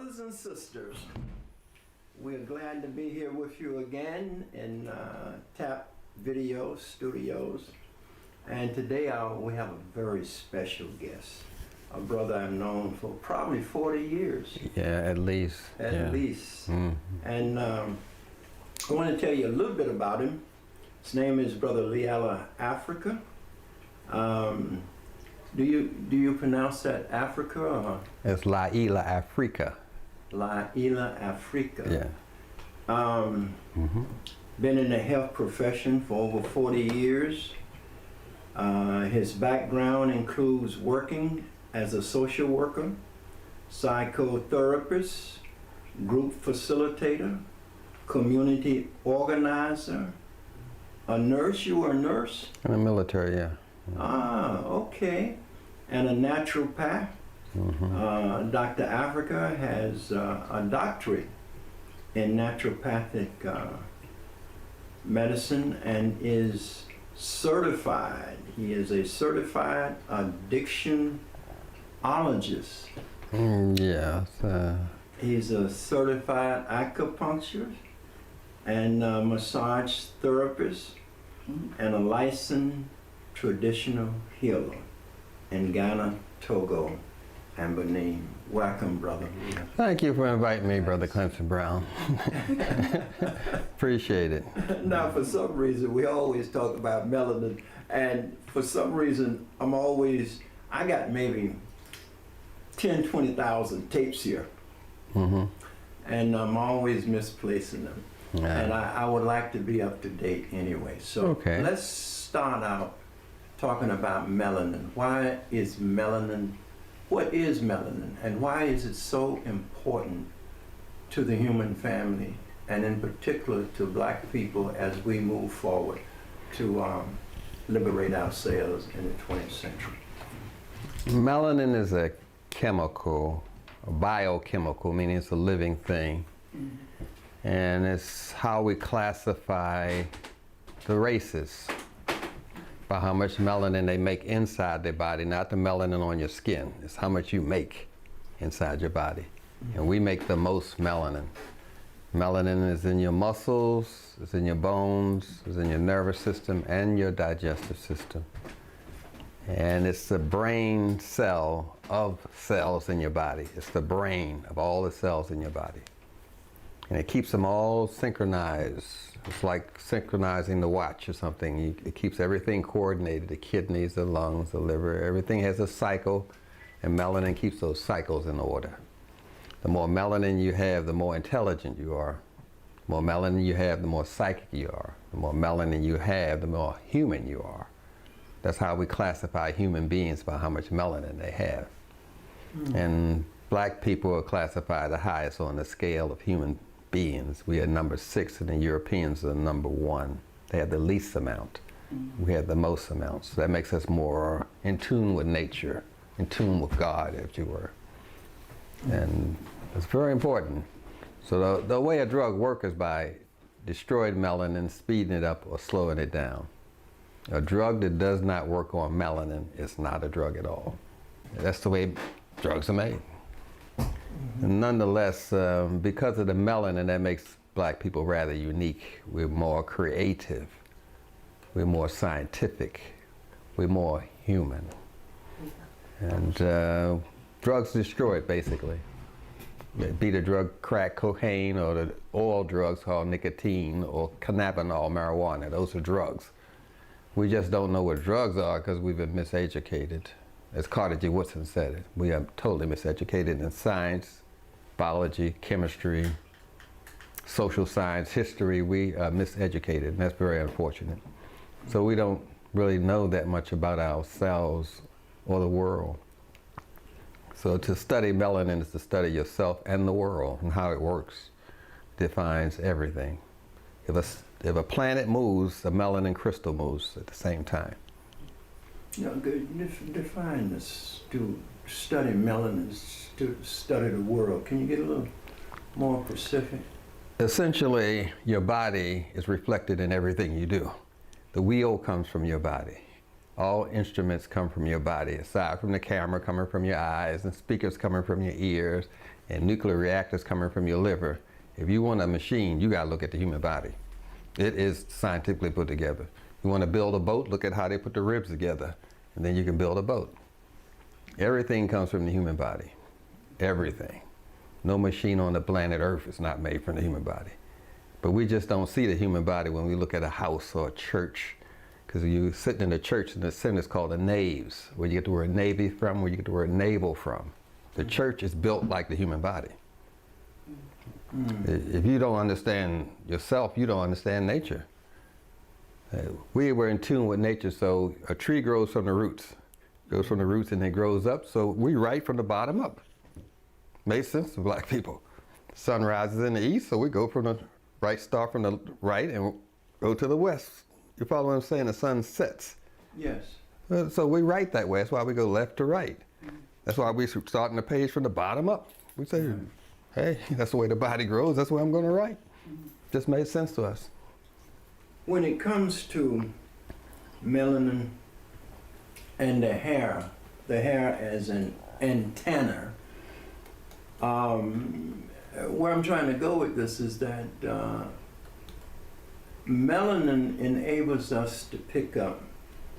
Brothers and sisters, we're glad to be here with you again in Tapvideo Studios. And today we have a very special guest, a brother I've known for probably 40 years. Yeah, at least. At least. Mm-hmm. And I want to tell you a little bit about him. His name is Brother LLaila Africa. Do you pronounce that Africa or? It's LLaila Africa. LLaila Africa. Yeah. Been in the health profession for over 40 years. His background includes working as a social worker, psychotherapist, group facilitator, community organizer, a nurse. You were a nurse? In the military, yeah. Ah, okay. And a naturopath. Dr. Africa has a doctorate in naturopathic medicine and is certified. He is a certified addictionologist. Yes. He's a certified acupuncturist and a massage therapist and a licensed traditional healer in Ghana, Togo, and Benin. Welcome, brother. Thank you for inviting me, Brother Clemson Brown. Appreciate it. Now, for some reason, we always talk about melanin, and for some reason, I got maybe 10, 20,000 tapes here, and I'm always misplacing them. Yeah. And I would like to be up to date anyway. So let's start out talking about melanin. What is melanin, and why is it so important to the human family, and in particular to black people as we move forward to liberate ourselves in the 20th century? Melanin is a chemical, a biochemical, meaning it's a living thing. And it's how we classify the races, by how much melanin they make inside their body, not the melanin on your skin. It's how much you make inside your body. And we make the most melanin. Melanin is in your muscles, it's in your bones, it's in your nervous system and your digestive system. And it's the brain cell of cells in your body. It's the brain of all the cells in your body. And it keeps them all synchronized. It's like synchronizing the watch or something. It keeps everything coordinated, the kidneys, the lungs, the liver, everything has a cycle, and melanin keeps those cycles in order. The more melanin you have, the more intelligent you are. The more melanin you have, the more psychic you are. The more melanin you have, the more human you are. That's how we classify human beings, by how much melanin they have. And black people are classified the highest on the scale of human beings. We are number 6 and the Europeans are number 1. They have the least amount. We have the most amount. So that makes us more in tune with nature, in tune with God, if you were. And it's very important. So the way a drug works is by destroying melanin, speeding it up, or slowing it down. A drug that does not work on melanin is not a drug at all. That's the way drugs are made. And nonetheless, because of the melanin, that makes black people rather unique. We're more creative, we're more scientific, we're more human. And drugs destroy it, basically. Be the drug crack cocaine, or the oil drugs called nicotine, or cannabinol, marijuana. Those are drugs. We just don't know what drugs are because we've been miseducated. As Carter G. Woodson said it, we are totally miseducated in science, biology, chemistry, social science, history. We are miseducated, and that's very unfortunate. So we don't really know that much about ourselves or the world. So to study melanin is to study yourself and the world, and how it works defines everything. If a planet moves, a melanin crystal moves at the same time. Define this, to study melanin, to study the world. Can you get a little more specific? Essentially, your body is reflected in everything you do. The wheel comes from your body. All instruments come from your body, aside from the camera coming from your eyes and speakers coming from your ears and nuclear reactors coming from your liver. If you want a machine, you got to look at the human body. It is scientifically put together. You want to build a boat, look at how they put the ribs together, and then you can build a boat. Everything comes from the human body. Everything. No machine on the planet Earth is not made from the human body. But we just don't see the human body when we look at a house or a church. Because you sitting in the church, and the center is called the naves, where you get the word navy from, where you get the word navel from. The church is built like the human body. If you don't understand yourself, you don't understand nature. We were in tune with nature, so a tree grows from the roots. Goes from the roots and it grows up, so we write from the bottom up. Makes sense to black people. Sun rises in the east, so we go from the right, start from the right and go to the west. You follow what I'm saying? The sun sets. Yes. So we write that way. That's why we go left to right. That's why we starting the page from the bottom up. We say, hey, that's the way the body grows. That's the way I'm going to write. Just made sense to us. When it comes to melanin and the hair as an antenna, where I'm trying to go with this is that melanin enables us to pick up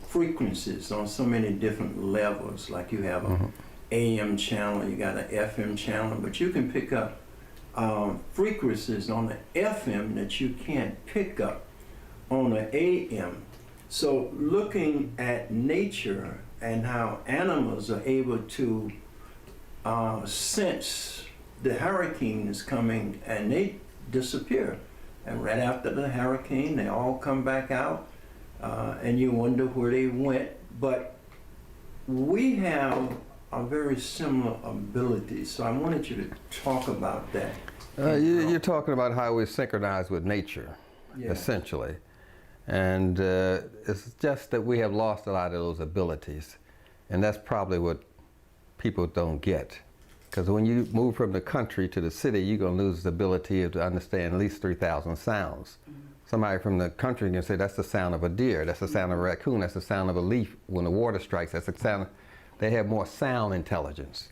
frequencies on so many different levels. Like you have an AM channel, you got an FM channel, but you can pick up frequencies on the FM that you can't pick up on the AM. So looking at nature and how animals are able to sense the hurricane is coming and they disappear. And right after the hurricane, they all come back out and you wonder where they went. But we have a very similar ability. So I wanted you to talk about that. You're talking about how we synchronize with nature, essentially. And it's just that we have lost a lot of those abilities. And that's probably what people don't get. Because when you move from the country to the city, you're going to lose the ability to understand at least 3,000 sounds. Somebody from the country can say, that's the sound of a deer, that's the sound of a raccoon, that's the sound of a leaf when the water strikes, that's the sound. They have more sound intelligence,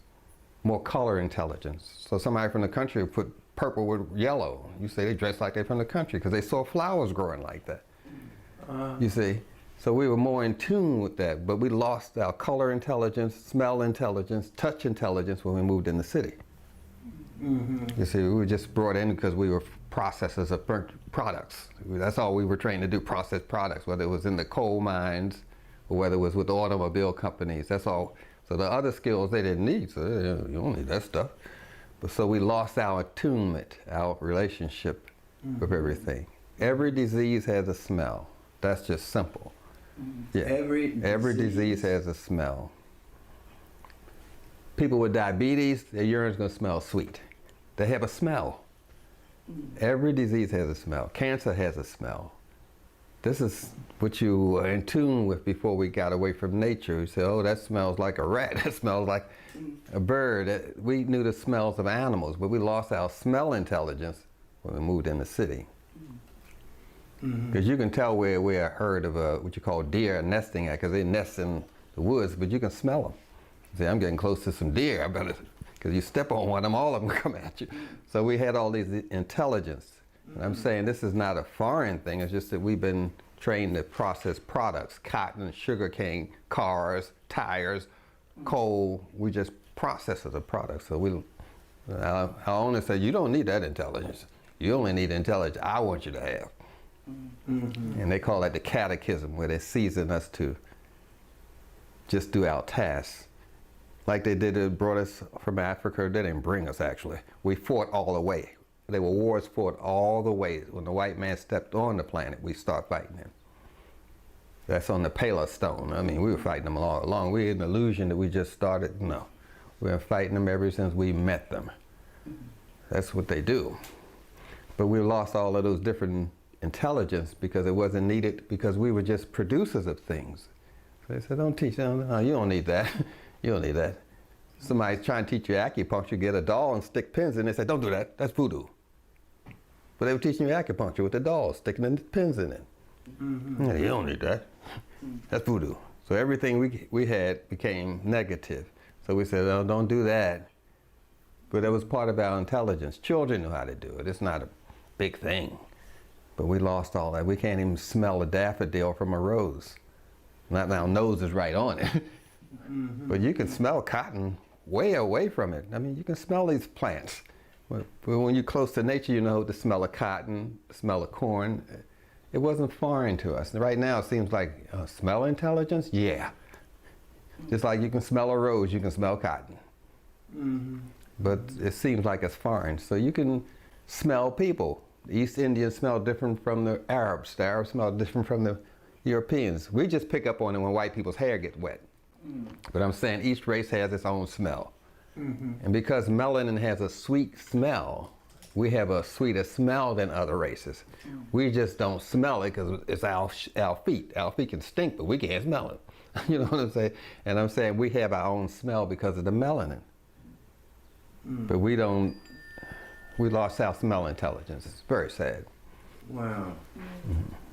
more color intelligence. So somebody from the country will put purple with yellow. You say they dress like they're from the country because they saw flowers growing like that. You see? So we were more in tune with that, but we lost our color intelligence, smell intelligence, touch intelligence when we moved in the city. You see, we were just brought in because we were processors of products. That's all we were trained to do, process products, whether it was in the coal mines or whether it was with automobile companies. That's all. So the other skills they didn't need, so you don't need that stuff. But so we lost our attunement, our relationship with everything. Every disease has a smell. That's just simple. Yeah. Every disease has a smell. People with diabetes, their urine's going to smell sweet. They have a smell. Every disease has a smell. Cancer has a smell. This is what you were in tune with before we got away from nature. You say, oh, that smells like a rat. That smells like a bird. We knew the smells of animals, but we lost our smell intelligence when we moved in the city. Because you can tell where a herd of what you call deer are nesting at, because they nest in the woods, but you can smell them. You say, I'm getting close to some deer, I better, because you step on one of them, all of them come at you. So we had all these intelligence. And I'm saying this is not a foreign thing, it's just that we've been trained to process products, cotton, sugarcane, cars, tires, coal. We just processors of products. So our owner said, you don't need that intelligence. You only need the intelligence I want you to have. And they call that the catechism, where they season us to just do our tasks. Like they brought us from Africa. They didn't bring us, actually. We fought all the way. There were wars fought all the way. When the white man stepped on the planet, we start fighting him. That's on the Pala Stone. I mean, we were fighting them all along. We had an illusion that we just started. No. We've been fighting them ever since we met them. That's what they do. But we lost all of those different intelligence because it wasn't needed, because we were just producers of things. So they said, don't teach them. No, you don't need that. You don't need that. Somebody's trying to teach you acupuncture, get a doll and stick pins in it. They say, don't do that. That's voodoo. But they were teaching you acupuncture with the doll, sticking the pins in it. Yeah, you don't need that. That's voodoo. So everything we had became negative. So we said, oh, don't do that. but it was part of our intelligence. Children knew how to do it. It's not a big thing. But we lost all that. We can't even smell a daffodil from a rose. Not our nose is right on it. But you can smell cotton way away from it. I mean, you can smell these plants. But when you're close to nature, you know the smell of cotton, the smell of corn. It wasn't foreign to us. And right now, it seems like smell intelligence? Yeah. Just like you can smell a rose, you can smell cotton. But it seems like it's foreign. So you can smell people. The East Indians smell different from the Arabs. The Arabs smell different from the Europeans. We just pick up on it when white people's hair get wet. But I'm saying each race has its own smell. And because melanin has a sweet smell, we have a sweeter smell than other races. We just don't smell it because it's our feet. Our feet can stink, but we can't smell it. You know what I'm saying? And I'm saying we have our own smell because of the melanin. But we lost our smell intelligence. It's very sad. Wow.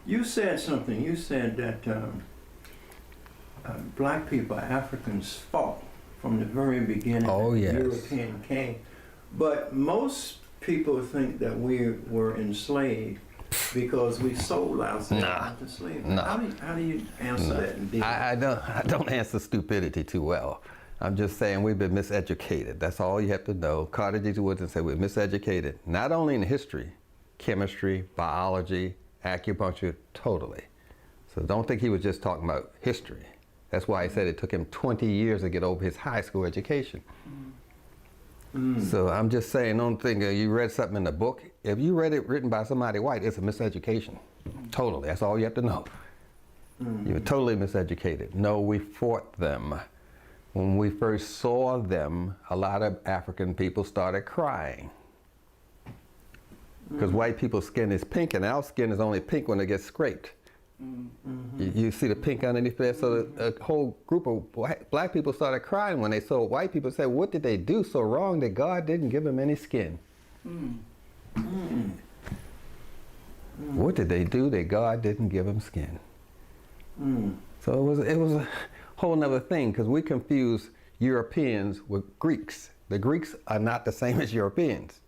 You said something. You said that black people, Africans, fought from the very beginning. Oh, yes. European came. But most people think that we were enslaved because we sold ourselves into slavery. How do you answer that? And I don't answer stupidity too well. I'm just saying we've been miseducated. That's all you have to know. Carter G. Woodson said we're miseducated, not only in history, chemistry, biology, acupuncture, totally. So don't think he was just talking about history. That's why he said it took him 20 years to get over his high school education. So I'm just saying, don't think you read something in a book. If you read it written by somebody white, it's a miseducation. Totally, that's all you have to know. You're totally miseducated. No, we fought them. When we first saw them, a lot of African people started crying. Because white people's skin is pink and our skin is only pink when it gets scraped. You see the pink underneath there? So a whole group of black people started crying when they saw white people say, what did they do so wrong that God didn't give them any skin? What did they do that God didn't give them skin? So it was a whole nother thing because we confuse Europeans with Greeks. The Greeks are not the same as Europeans.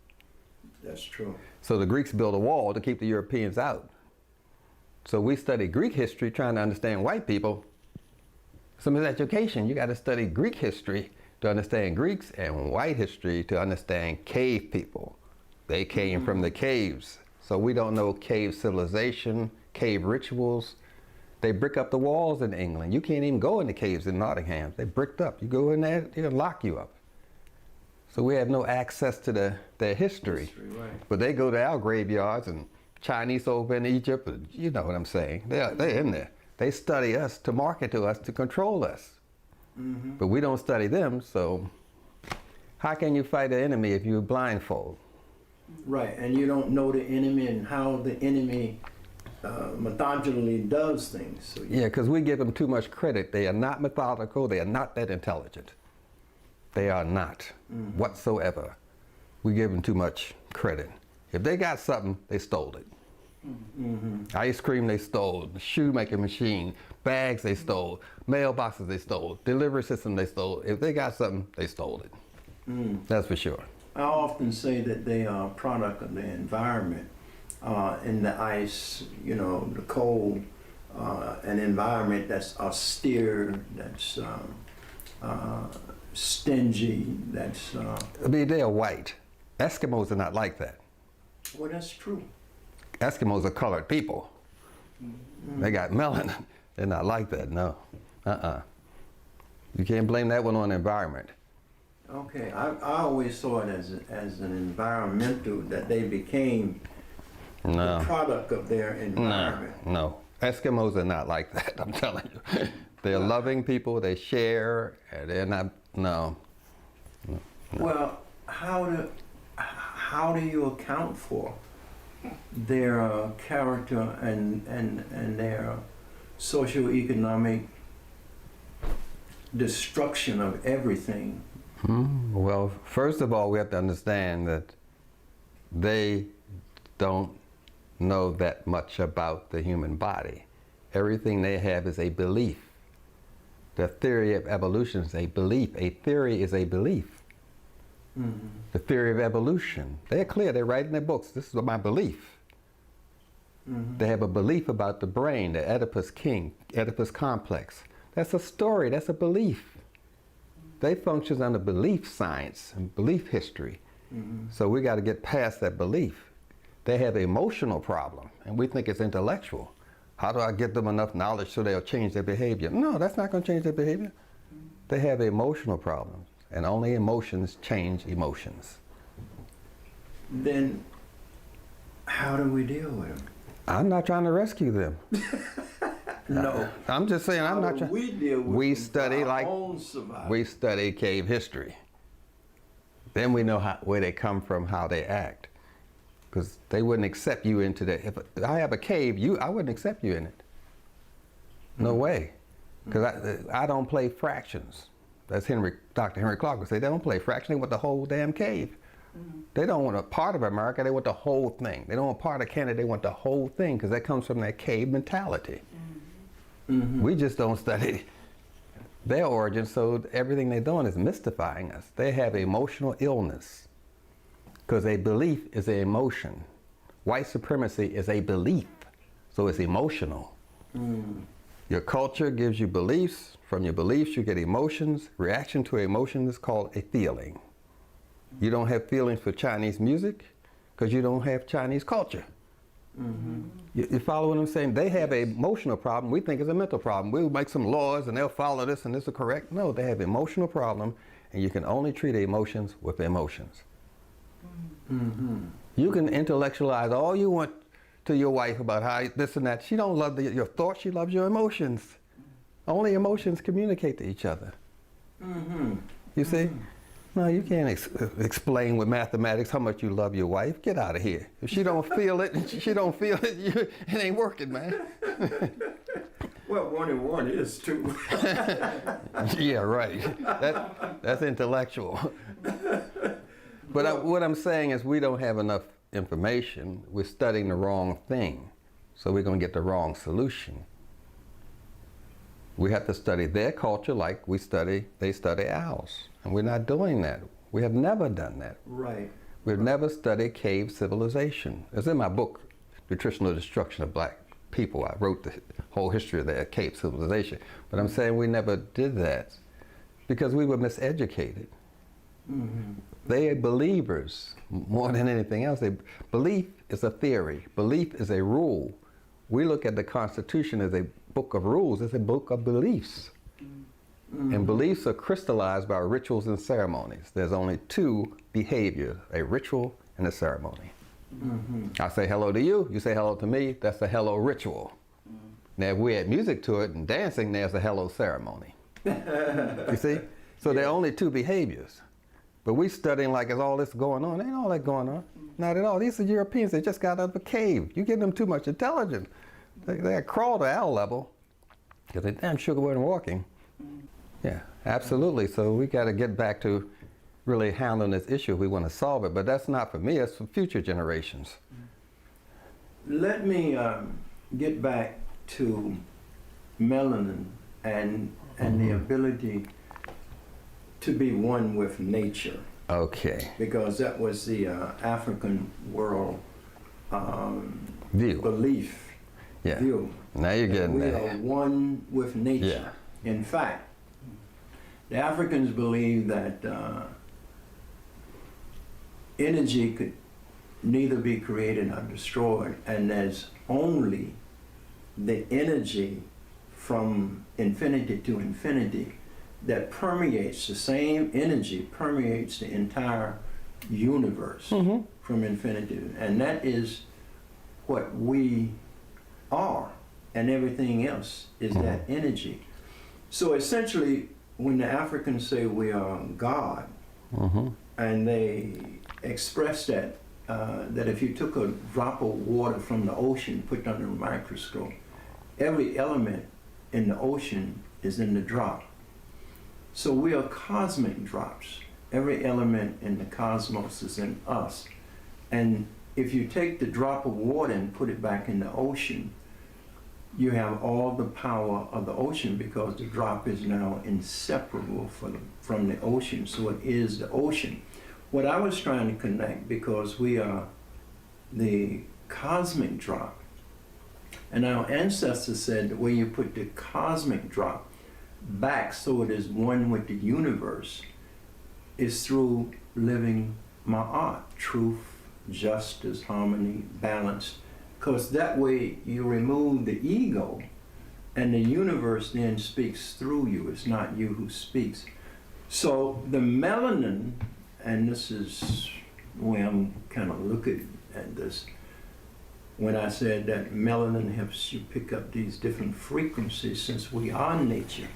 That's true. So the Greeks built a wall to keep the Europeans out. So we study Greek history trying to understand white people. So in education, you got to study Greek history to understand Greeks and white history to understand cave people. They came from the caves. So we don't know cave civilization, cave rituals. They brick up the walls in England. You can't even go in the caves in Nottingham. They bricked up. You go in there, they'll lock you up. So we have no access to their history. Right. But they go to our graveyards and Chinese over in Egypt, you know what I'm saying. They're in there. They study us to market to us, to control us. But we don't study them, so how can you fight an enemy if you're blindfold? Right, and you don't know the enemy and how the enemy methodically does things. So yeah, because we give them too much credit. They are not methodical. They are not that intelligent. They are not whatsoever. We give them too much credit. If they got something, they stole it. Ice cream, they stole. Shoemaking machine, bags, they stole. Mailboxes, they stole. Delivery system, they stole. If they got something, they stole it. That's for sure. I often say that they are a product of the environment. In the ice, you know, the cold, an environment that's austere, that's stingy, that's... I mean, they are white. Eskimos are not like that. Well, that's true. Eskimos are colored people. They got melanin. They're not like that, no. You can't blame that one on the environment. Okay, I always saw it as an environmental, that they became the product of their environment. No, Eskimos are not like that, I'm telling you. They're loving people, they share, and they're not, no. Well, how do you account for their character and their socioeconomic destruction of everything? Well, first of all, we have to understand that they don't know that much about the human body. Everything they have is a belief. The theory of evolution is a belief. A theory is a belief. the theory of evolution. They're clear, they write in their books, this is my belief. They have a belief about the brain, the Oedipus complex. That's a story, that's a belief. They function under belief science and belief history. So we got to get past that belief. They have an emotional problem, and we think it's intellectual. How do I get them enough knowledge so they'll change their behavior? No, that's not going to change their behavior. They have emotional problems, and only emotions change emotions. Then how do we deal with them? I'm not trying to rescue them. No. I'm just saying, I'm not trying. We deal with we them study for our like own survival. we study cave history. Then we know where they come from, how they act. Because they wouldn't accept you into that. If I have a cave, I wouldn't accept you in it. No way. Because I don't play fractions. That's Dr. Henry Clark would say, they don't play fractions, they want the whole damn cave. They don't want a part of America, they want the whole thing. They don't want part of Canada, they want the whole thing, because that comes from that cave mentality. We just don't study their origins, so everything they're doing is mystifying us. They have emotional illness, because a belief is an emotion. White supremacy is a belief, so it's emotional. Your culture gives you beliefs. From your beliefs, you get emotions. Reaction to emotion is called a feeling. You don't have feelings for Chinese music because you don't have Chinese culture. You follow what I'm saying? They have an emotional problem. We think it's a mental problem. We'll make some laws and they'll follow this and this is correct. No, they have an emotional problem, and you can only treat emotions with emotions. You can intellectualize all you want to your wife about how this and that. She don't love your thoughts, she loves your emotions. Only emotions communicate to each other. You see? No, you can't explain with mathematics how much you love your wife. Get out of here. If she don't feel it, she don't feel it, it ain't working, man. Well, 1 and 1 is 2. Yeah, right. That's intellectual. But what I'm saying is we don't have enough information. We're studying the wrong thing. So we're going to get the wrong solution. We have to study their culture like they study ours. And we're not doing that. We have never done that. Right. We've never studied cave civilization. It's in my book, Nutritional Destruction of Black People. I wrote the whole history of their cave civilization. But I'm saying we never did that because we were miseducated. They are believers more than anything else. Belief is a theory. Belief is a rule. We look at the Constitution as a book of rules. It's a book of beliefs. And beliefs are crystallized by rituals and ceremonies. There's only 2 behaviors, a ritual and a ceremony. I say hello to you, you say hello to me, that's a hello ritual. Now if we add music to it and dancing, there's a hello ceremony. You see? So there are only 2 behaviors. But we studying like it's all this going on. Ain't all that going on. Not at all. These are Europeans that just got out of a cave. You give them too much intelligence. They crawl to our level because they damn sure weren't walking. Yeah, absolutely. So we got to get back to really handling this issue if we want to solve it. But that's not for me. It's for future generations. Let me get back to melanin and the ability to be one with nature. Okay. Because that was the African world view. Belief. Yeah. View. Now you're getting there. there. We are one with nature. Yeah. In fact, the Africans believe that energy could neither be created nor destroyed, and there's only the energy from infinity to infinity that permeates, the same energy permeates the entire universe from infinity. And that is what we are, and everything else is that energy. So essentially, when the Africans say we are God, and they express that, that if you took a drop of water from the ocean, put it under a microscope, every element in the ocean is in the drop. So we are cosmic drops. Every element in the cosmos is in us. And if you take the drop of water and put it back in the ocean, you have all the power of the ocean because the drop is now inseparable from the ocean. So it is the ocean. what I was trying to connect, because we are the cosmic drop, and our ancestors said that when you put the cosmic drop back so it is one with the universe, is through living ma'at, truth, justice, harmony, balance, because that way you remove the ego and the universe then speaks through you. It's not you who speaks. So the melanin, and this is the way I'm kind of looking at this, when I said that melanin helps you pick up these different frequencies, since we are nature,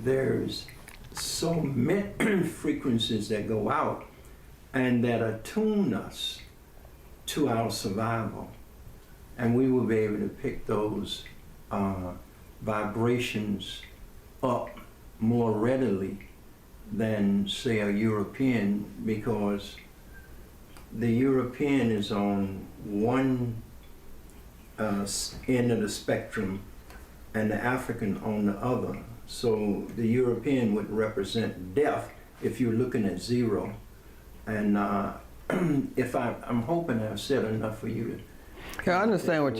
there's so many frequencies that go out and that attune us to our survival. And we will be able to pick those vibrations up more readily than, say, a European, because the European is on one end of the spectrum and the African on the other. So the European would represent death if you're looking at zero. And if I'm hoping I've said enough for you to... Yeah, I understand what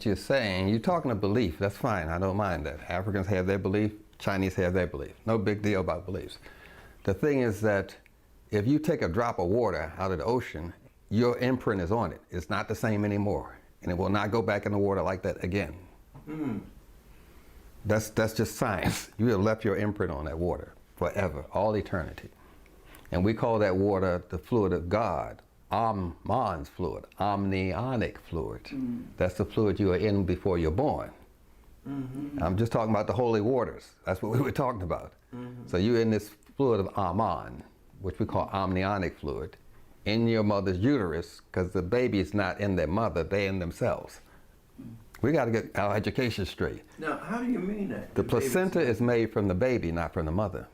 you're saying. You're talking a belief. That's fine. I don't mind that. Africans have their belief. Chinese have their belief. No big deal about beliefs. The thing is that if you take a drop of water out of the ocean, your imprint is on it. It's not the same anymore. And it will not go back in the water like that again. That's just science. You have left your imprint on that water forever, all eternity. And we call that water the fluid of God, Ahman's fluid, amniotic fluid. That's the fluid you are in before you're born. I'm just talking about the holy waters. That's what we were talking about. So you're in this fluid of Ahman, which we call amniotic fluid, in your mother's uterus, because the baby is not in their mother, they're in themselves. We got to get our education straight. Now, how do you mean that? The placenta is made from the baby, not from the mother.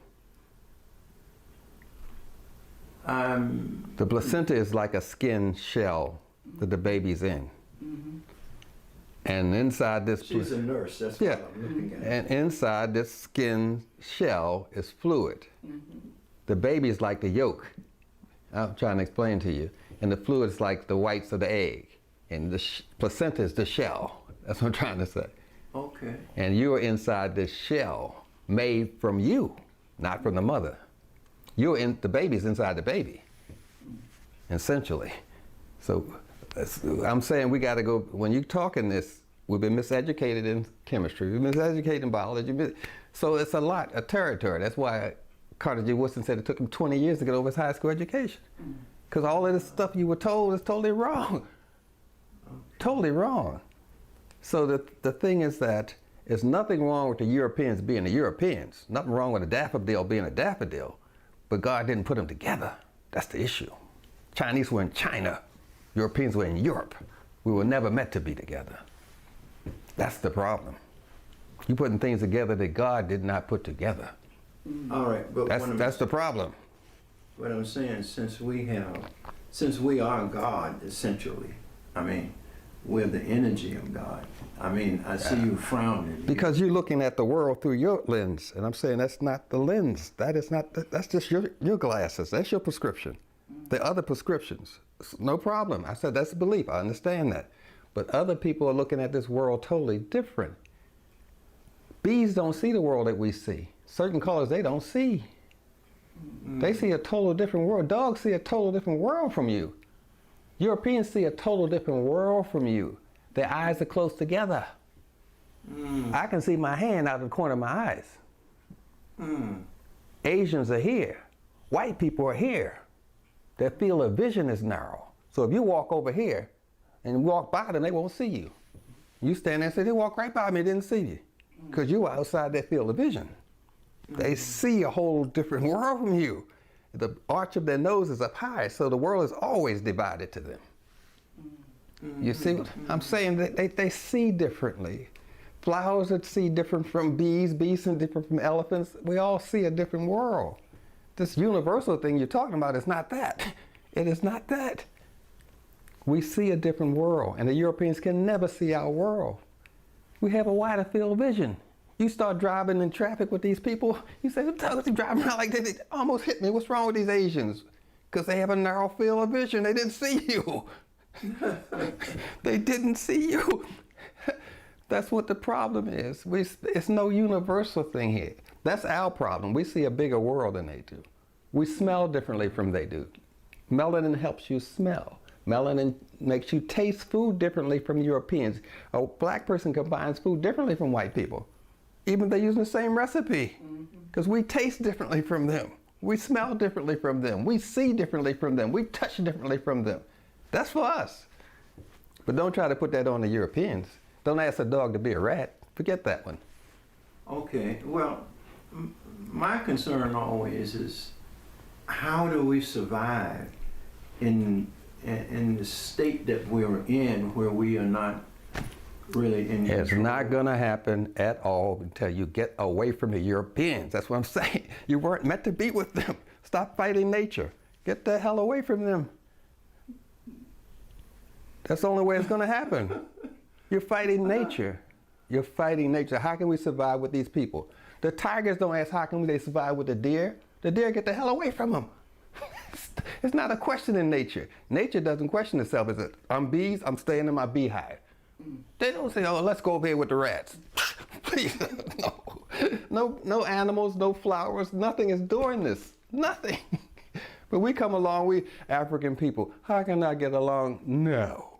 The placenta is like a skin shell that the baby's in. And inside this... She's a nurse, that's what I'm looking at. And inside this skin shell is fluid. The baby is like the yolk. I'm trying to explain to you. And the fluid is like the whites of the egg. And the placenta is the shell. That's what I'm trying to say. Okay. And you are inside this shell made from you, not from the mother. You're in, the baby's inside the baby, essentially. So I'm saying we got to go, when you're talking this, we've been miseducated in chemistry, we've been miseducated in biology. So it's a lot of territory. That's why Carter G. Woodson said it took him 20 years to get over his high school education. Because all of this stuff you were told is totally wrong. Totally wrong. So the thing is that there's nothing wrong with the Europeans being the Europeans. Nothing wrong with a daffodil being a daffodil. But God didn't put them together. That's the issue. Chinese were in China. Europeans were in Europe. We were never meant to be together. That's the problem. You're putting things together that God did not put together. All right, but that's the problem. What I'm saying, since we are God, essentially, I mean, we're the energy of God. I mean, I see you frowning. Because you're looking at the world through your lens, and I'm saying that's not the lens. That is not, that's just your glasses. That's your prescription. The other prescriptions, no problem. I said that's a belief. I understand that. But other people are looking at this world totally different. Bees don't see the world that we see. Certain colors they don't see. They see a total different world. Dogs see a total different world from you. Europeans see a total different world from you. Their eyes are close together. I can see my hand out of the corner of my eyes. Asians are here. White people are here. Their field of vision is narrow. So if you walk over here and walk by them, they won't see you. You stand there and say, they walk right by me, didn't see you. Because you were outside their field of vision. They see a whole different world from you. The arch of their nose is up high, so the world is always divided to them. You see what I'm saying? They see differently. Flowers that see different from bees, bees see different from elephants. We all see a different world. This universal thing you're talking about is not that. It is not that. We see a different world, and the Europeans can never see our world. We have a wider field of vision. You start driving in traffic with these people, you say, what's he driving around like that? They almost hit me. What's wrong with these Asians? because they have a narrow field of vision. They didn't see you. They didn't see you. That's what the problem is. It's no universal thing here. That's our problem. We see a bigger world than they do. We smell differently from they do. Melanin helps you smell. Melanin makes you taste food differently from Europeans. A black person combines food differently from white people, even if they're using the same recipe, because we taste differently from them. We smell differently from them. We see differently from them. We touch differently from them. That's for us. But don't try to put that on the Europeans. Don't ask a dog to be a rat. Forget that one. Okay, well, my concern always is how do we survive in the state that we're in, where we are not really in control? It's not going to happen at all until you get away from the Europeans. That's what I'm saying. You weren't meant to be with them. Stop fighting nature. Get the hell away from them. That's the only way it's going to happen. You're fighting nature. You're fighting nature. How can we survive with these people? The tigers don't ask how can they survive with the deer. The deer get the hell away from them. It's not a question in nature. Nature doesn't question itself. Is it, I'm bees, I'm staying in my beehive. They don't say, oh, let's go over here with the rats. Please, no animals, no flowers, nothing is doing this. Nothing. But we come along, we African people, how can I get along? No.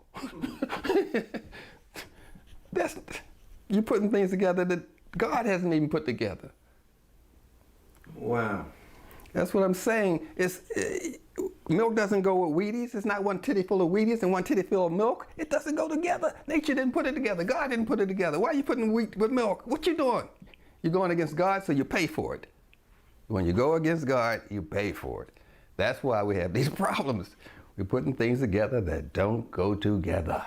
You're putting things together that God hasn't even put together. Wow. That's what I'm saying. Milk doesn't go with Wheaties. It's not one titty full of Wheaties and one titty full of milk. It doesn't go together. Nature didn't put it together. God didn't put it together. Why are you putting wheat with milk? What you doing? You're going against God, so you pay for it. When you go against God, you pay for it. That's why we have these problems. We're putting things together that don't go together.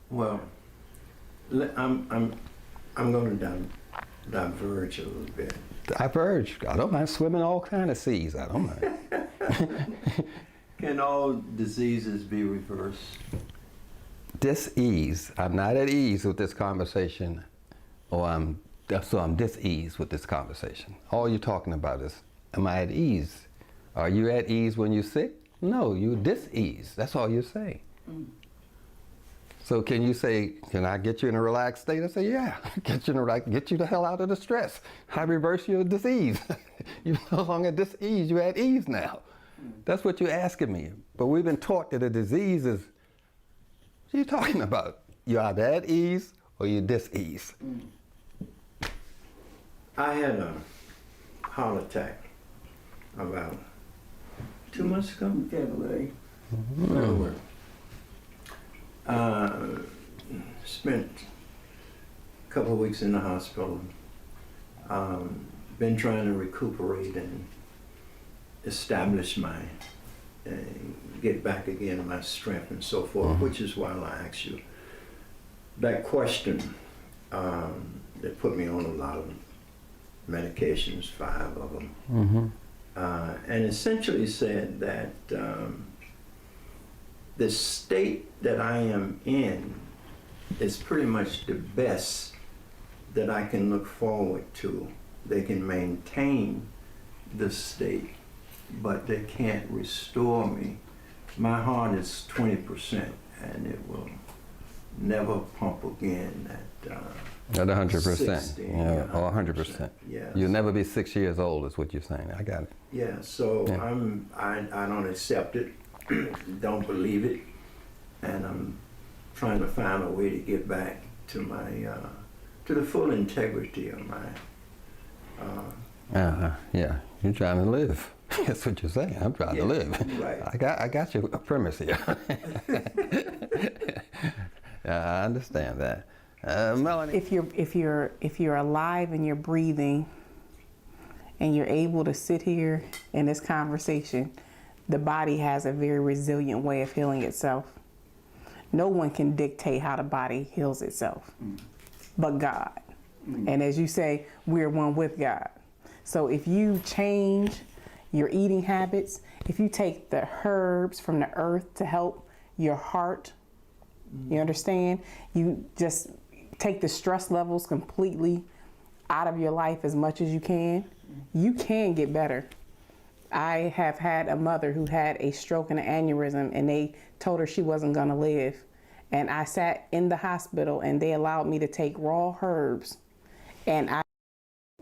Well, I'm going to diverge a little bit. Diverge. I don't mind swimming all kind of seas. I don't mind. Can all diseases be reversed? Dis-ease. I'm not at ease with this conversation, so I'm dis-ease with this conversation. All you're talking about is, am I at ease? Are you at ease when you're sick? No, you're dis-ease. That's all you're saying. So can you say, can I get you in a relaxed state? I say, yeah, get you the hell out of the stress. I reverse your disease. You're no longer dis-ease, you're at ease now. That's what you're asking me. But we've been taught that a disease is, what are you talking about? You're either at ease or you're dis-ease. I had a heart attack about 2 months ago. February. Spent a couple of weeks in the hospital. Been trying to recuperate and establish get back again my strength and so forth, which is why I asked you that question. That put me on a lot of medications, 5 of them, and essentially said that the state that I am in is pretty much the best that I can look forward to. They can maintain the state, but they can't restore me. My heart is 20%, and it will never pump again at 100%. 60, Yeah, or 100%. Yes. You'll never be 6 years old, is what you're saying. I got it. Yeah, so Yeah. I don't accept it, don't believe it, and I'm trying to find a way to get back to my to the full integrity of my. Yeah, you're trying to live. That's what you're saying. I'm trying to live. Right. I got your premise here. I understand that. Melanie. If you're alive and you're breathing, and you're able to sit here in this conversation, the body has a very resilient way of healing itself. No one can dictate how the body heals itself, but God. And as you say, we're one with God. So if you change your eating habits, if you take the herbs from the earth to help your heart, you understand? You just take the stress levels completely out of your life as much as you can get better. I have had a mother who had a stroke and an aneurysm, and they told her she wasn't going to live. And I sat in the hospital, and they allowed me to take raw herbs. And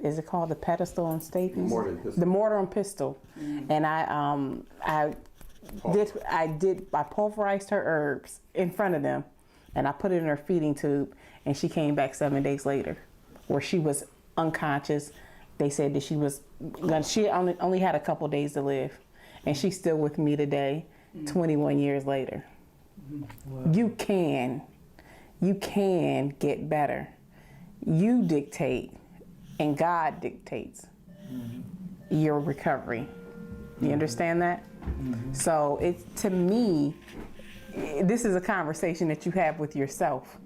is it called the pedestal and staples? The mortar and pestle. And I pulverized her herbs in front of them, and I put it in her feeding tube, and she came back 7 days later, where she was unconscious. They said that she only had a couple days to live, and she's still with me today, 21 years later. Wow. You can get better. You dictate, and God dictates your recovery. You understand that? So to me, this is a conversation that you have with yourself,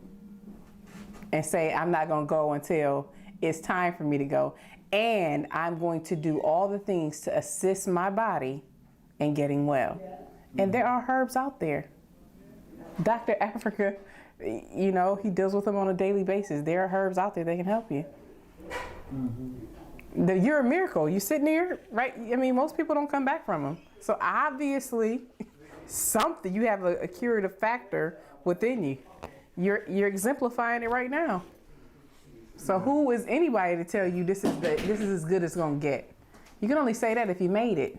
and say, I'm not going to go until it's time for me to go. And I'm going to do all the things to assist my body in getting well. And there are herbs out there. Dr. Africa, he deals with them on a daily basis. There are herbs out there that can help you. You're a miracle. You're sitting here, right? I mean, most people don't come back from them. So obviously, you have a curative factor within you. You're exemplifying it right now. So who is anybody to tell you this is as good as it's gonna get? You can only say that if you made it.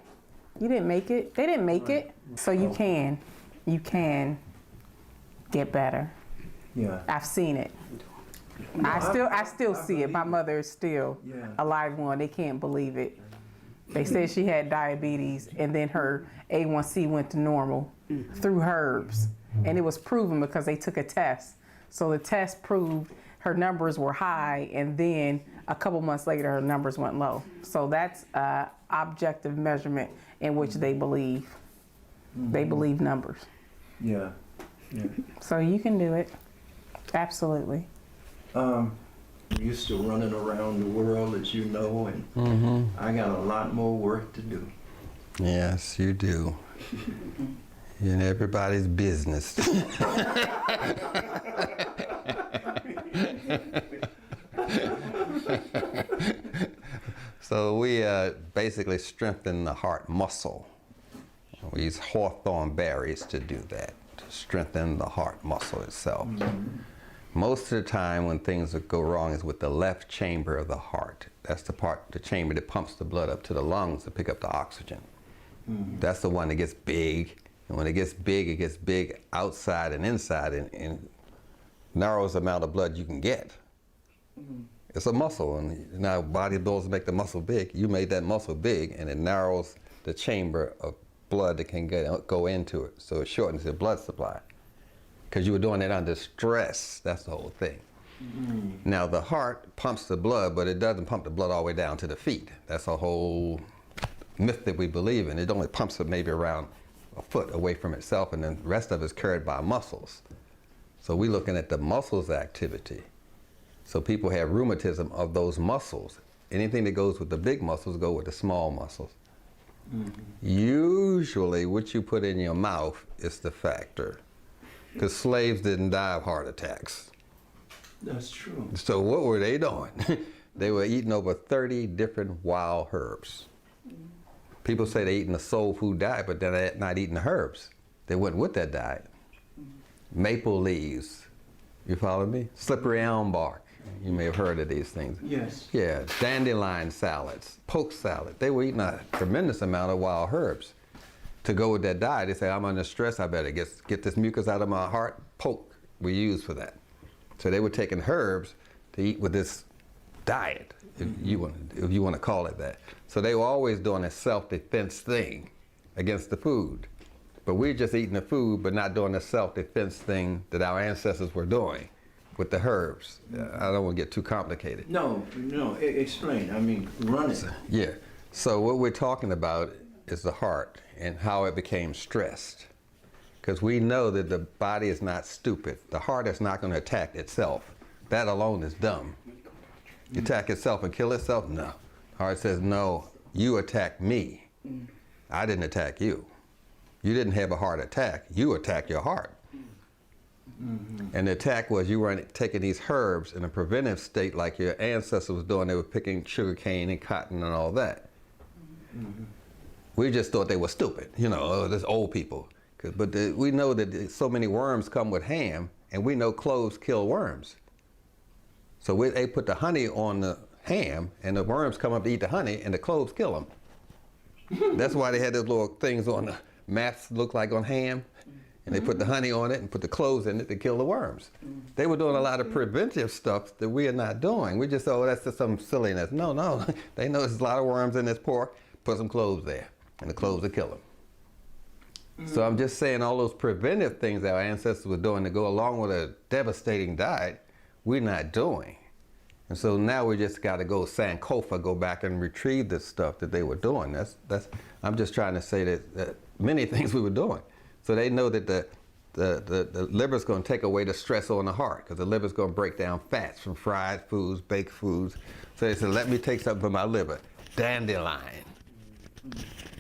You didn't make it. They didn't make it. So you can get better. Yeah. I've seen it. No, I still see it. My mother is still alive one. They can't believe it. They said she had diabetes, and then her A1C went to normal through herbs. And it was proven because they took a test. So the test proved her numbers were high, and then a couple months later, her numbers went low. So that's objective measurement in which they believe. They believe numbers. Yeah. So you can do it. Absolutely. You're still running around the world, as you know, and I got a lot more work to do. Yes, you do. You're in everybody's business. So we basically strengthen the heart muscle. We use hawthorn berries to do that, to strengthen the heart muscle itself. Most of the time when things go wrong is with the left chamber of the heart. That's the chamber that pumps the blood up to the lungs to pick up the oxygen. That's the one that gets big. And when it gets big outside and inside, and narrows the amount of blood you can get. It's a muscle, and now bodybuilders make the muscle big. You made that muscle big, and it narrows the chamber of blood that can go into it. So it shortens the blood supply. Because you were doing it under stress. That's the whole thing. Now the heart pumps the blood, but it doesn't pump the blood all the way down to the feet. That's a whole myth that we believe in. It only pumps it maybe around a foot away from itself, and then the rest of it is carried by muscles. So we're looking at the muscles activity. So people have rheumatism of those muscles. Anything that goes with the big muscles go with the small muscles. Usually what you put in your mouth is the factor, because slaves didn't die of heart attacks. That's true. So what were they doing? They were eating over 30 different wild herbs. People say they're eating a soul food diet, but they're not eating the herbs. They went with that diet. Maple leaves, you follow me? Slippery elm bark. You may have heard of these things. Yes. Yeah, dandelion salads, poke salad. They were eating a tremendous amount of wild herbs. To go with that diet, they say, I'm under stress, I better get this mucus out of my heart. Poke, we use for that. So they were taking herbs to eat with this diet, if you want to call it that. So they were always doing a self-defense thing against the food. But we're just eating the food, but not doing the self-defense thing that our ancestors were doing with the herbs. I don't want to get too complicated. No, explain. I mean, run it. Yeah. So what we're talking about is the heart and how it became stressed. Because we know that the body is not stupid. The heart is not going to attack itself. That alone is dumb. Attack itself and kill itself? No. Heart says, no, you attacked me. I didn't attack you. You didn't have a heart attack. You attacked your heart. And the attack was you weren't taking these herbs in a preventive state like your ancestors was doing. They were picking sugar cane and cotton and all that. We just thought they were stupid, you know, oh, this old people. But we know that so many worms come with ham, and we know cloves kill worms. So they put the honey on the ham, and the worms come up to eat the honey, and the cloves kill them. That's why they had those little things on the maps look like on ham, and they put the honey on it and put the cloves in it to kill the worms. They were doing a lot of preventive stuff that we are not doing. We just thought, oh, that's just some silliness. No, no, they know there's a lot of worms in this pork, put some cloves there, and the cloves will kill them. So I'm just saying all those preventive things that our ancestors were doing to go along with a devastating diet, we're not doing. And so now we just got to go Sankofa, go back and retrieve this stuff that they were doing. I'm just trying to say that many things we were doing. So they know that the liver's going to take away the stress on the heart, because the liver's going to break down fats from fried foods, baked foods. So they said, let me take something for my liver. Dandelion.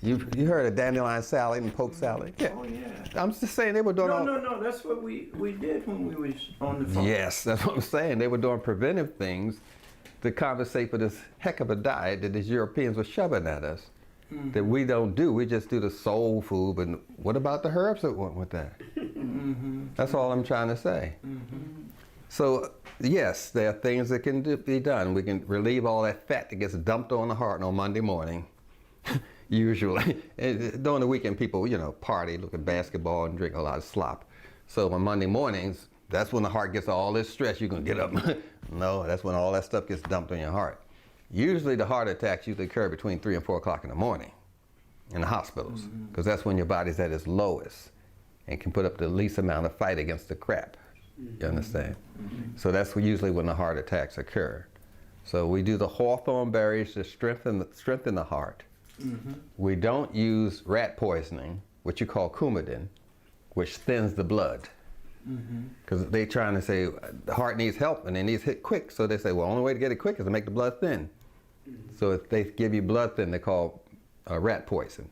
You heard of dandelion salad and poke salad? Yeah. Oh, yeah. I'm just saying they were doing No, that's what we did when we was on the phone. Yes, that's what I'm saying. They were doing preventive things to compensate for this heck of a diet that these Europeans were shoving at us. That we don't do. We just do the soul food, but what about the herbs that went with that? That's all I'm trying to say. So, yes, there are things that can be done. We can relieve all that fat that gets dumped on the heart on Monday morning, usually. During the weekend, people, you know, party, look at basketball, and drink a lot of slop. So on Monday mornings, that's when the heart gets all this stress. You can get up. No, that's when all that stuff gets dumped on your heart. Usually the heart attacks usually occur between 3 and 4 o'clock in the morning in the hospitals, because that's when your body's at its lowest and can put up the least amount of fight against the crap. You understand? So that's usually when the heart attacks occur. So we do the hawthorn berries to strengthen the heart. We don't use rat poisoning, which you call Coumadin, which thins the blood. Because they're trying to say the heart needs help and it needs hit quick. So they say, well, the only way to get it quick is to make the blood thin. So if they give you blood thin, they call rat poison,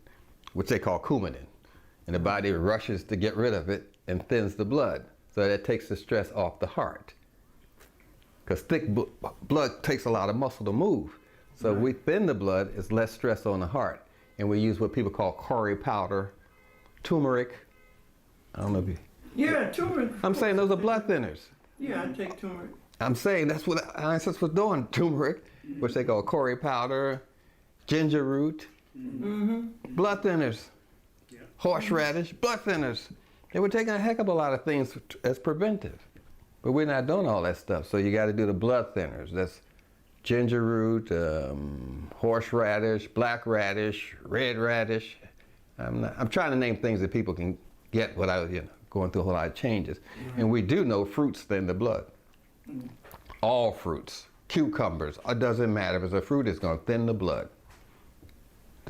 which they call Coumadin. And the body rushes to get rid of it and thins the blood. So that takes the stress off the heart. Because thick blood takes a lot of muscle to move. So if we thin the blood, it's less stress on the heart. And we use what people call curry powder, turmeric. I don't know if you... Yeah, turmeric. I'm saying those are blood thinners. Yeah, I take turmeric. I'm saying that's what our ancestors were doing, turmeric, which they call curry powder, ginger root, blood thinners, horseradish, blood thinners. They were taking a heck of a lot of things as preventive. But we're not doing all that stuff, so you got to do the blood thinners. That's ginger root, horseradish, black radish, red radish. I'm trying to name things that people can get without going through a whole lot of changes. And we do know fruits thin the blood. All fruits, cucumbers, it doesn't matter. If it's a fruit, it's going to thin the blood.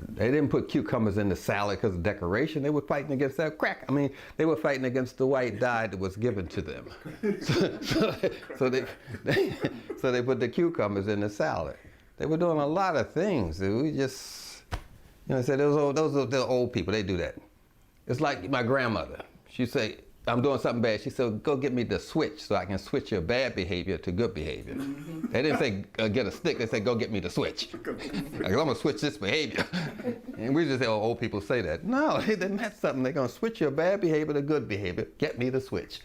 They didn't put cucumbers in the salad because of decoration. They were fighting against that crack. I mean, they were fighting against the white dye that was given to them. So they put the cucumbers in the salad. They were doing a lot of things. We just, say those are the old people. They do that. It's like my grandmother. She'd say, I'm doing something bad. She said, go get me the switch so I can switch your bad behavior to good behavior. They didn't say, get a stick. They said, go get me the switch. Like, I'm going to switch this behavior. And we just say, oh, old people say that. No, they meant something. They're going to switch your bad behavior to good behavior. Get me the switch.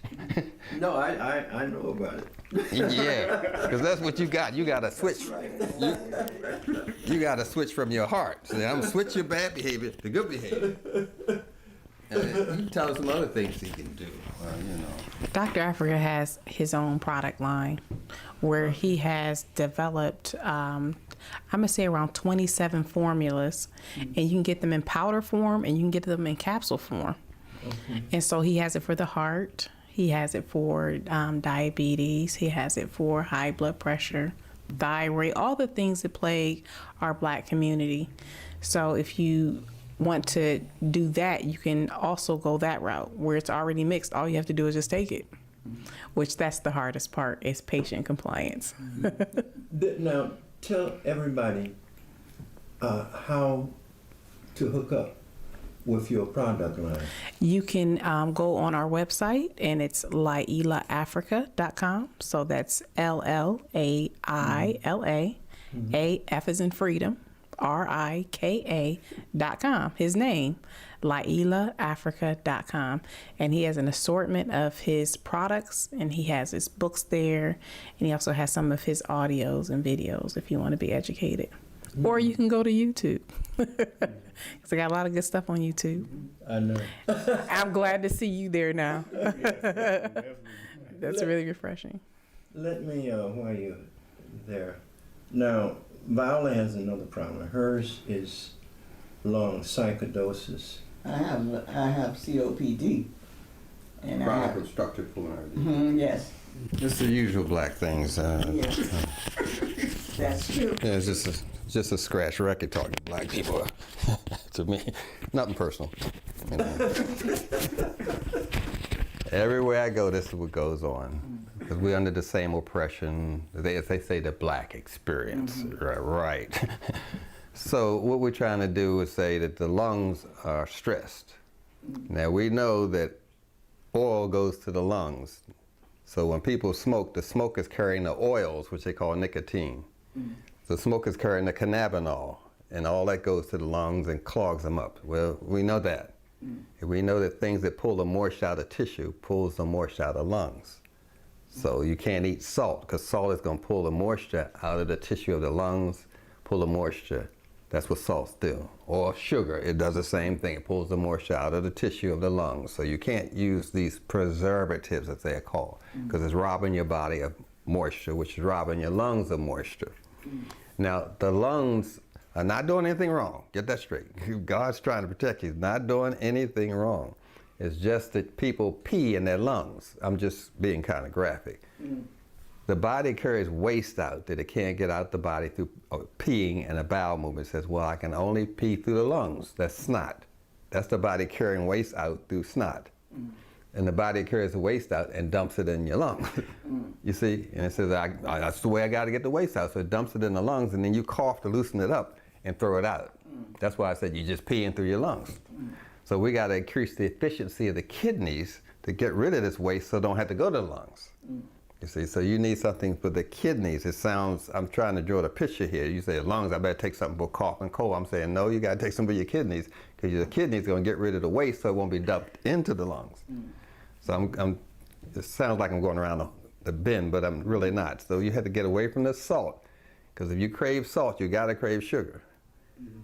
No, I know about it. Yeah, because that's what you got. You got to switch. You got to switch from your heart. So I'm going to switch your bad behavior to good behavior. You can tell us some other things he can do, Dr. Africa has his own product line where he has developed, I'm going to say around 27 formulas, and you can get them in powder form and you can get them in capsule form. And so he has it for the heart, he has it for diabetes, he has it for high blood pressure, thyroid, all the things that plague our Black community. So if you want to do that, you can also go that route where it's already mixed. All you have to do is just take it, which that's the hardest part, is patient compliance. Now, tell everybody how to hook up with your product line. You can go on our website, and it's LLaIlaAfrica.com. So that's LLAILA, A F as in freedom, RIKA.com. His name, LLaIlaAfrica.com. And he has an assortment of his products, and he has his books there, and he also has some of his audios and videos if you want to be educated. Or you can go to YouTube. Because I got a lot of good stuff on YouTube. I know. I'm glad to see you there now. That's really refreshing. Let me, while you're there. Now, Viola has another problem. Hers is lung sarcoidosis. I have COPD. And Chronic obstructive pulmonary disease. Yes. It's the usual black things. Yes. That's true. Yeah, it's just a scratch record talking to black people. To me, nothing personal. You know. Everywhere I go, this is what goes on. Because we're under the same oppression, as they say, the black experience. Right. So what we're trying to do is say that the lungs are stressed. Now we know that oil goes to the lungs. So when people smoke, the smoke is carrying the oils, which they call nicotine. The smoke is carrying the cannabinol, and all that goes to the lungs and clogs them up. Well, we know that. We know that things that pull the moisture out of tissue pulls the moisture out of lungs. So you can't eat salt, because salt is going to pull the moisture out of the tissue of the lungs, pull the moisture. That's what salts do. Or sugar, it does the same thing. It pulls the moisture out of the tissue of the lungs. So you can't use these preservatives, as they're called, because it's robbing your body of moisture, which is robbing your lungs of moisture. Now, the lungs are not doing anything wrong. Get that straight. God's trying to protect you. He's not doing anything wrong. It's just that people pee in their lungs. I'm just being kind of graphic. The body carries waste out that it can't get out the body through peeing, and a bowel movement says, well, I can only pee through the lungs. That's snot. That's the body carrying waste out through snot. And the body carries the waste out and dumps it in your lungs. You see? And it says, that's the way I got to get the waste out. So it dumps it in the lungs, and then you cough to loosen it up and throw it out. That's why I said you just peeing through your lungs. So we got to increase the efficiency of the kidneys to get rid of this waste so it don't have to go to the lungs. You see, so you need something for the kidneys. It sounds, I'm trying to draw the picture here. You say lungs, I better take something for cough and cold. I'm saying, no, you got to take something for your kidneys, because your kidneys going to get rid of the waste so it won't be dumped into the lungs. So it sounds like I'm going around the bend, but I'm really not. So you have to get away from the salt, because if you crave salt, you got to crave sugar.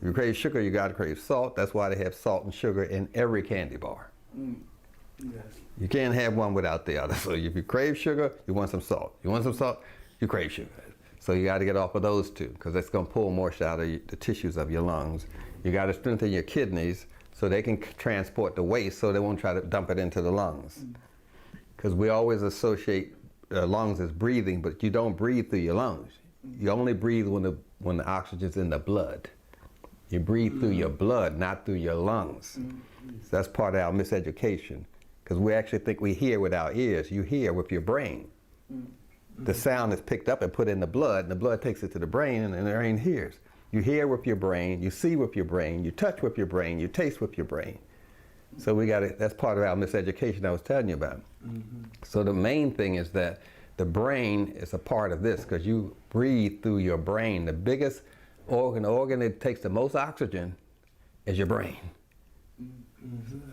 If you crave sugar, you got to crave salt. That's why they have salt and sugar in every candy bar. You can't have one without the other. So if you crave sugar, you want some salt. You want some salt, you crave sugar. So you got to get off of those two, because that's going to pull moisture out of the tissues of your lungs. You got to strengthen your kidneys so they can transport the waste, so they won't try to dump it into the lungs. Because we always associate lungs as breathing, but you don't breathe through your lungs. You only breathe when the oxygen's in the blood. You breathe through your blood, not through your lungs. So that's part of our miseducation, because we actually think we hear with our ears. You hear with your brain. The sound is picked up and put in the blood, and the blood takes it to the brain, and the brain hears. You hear with your brain, you see with your brain, you touch with your brain, you taste with your brain. So we got it. That's part of our miseducation I was telling you about. So the main thing is that the brain is a part of this, because you breathe through your brain. The biggest organ that takes the most oxygen is your brain.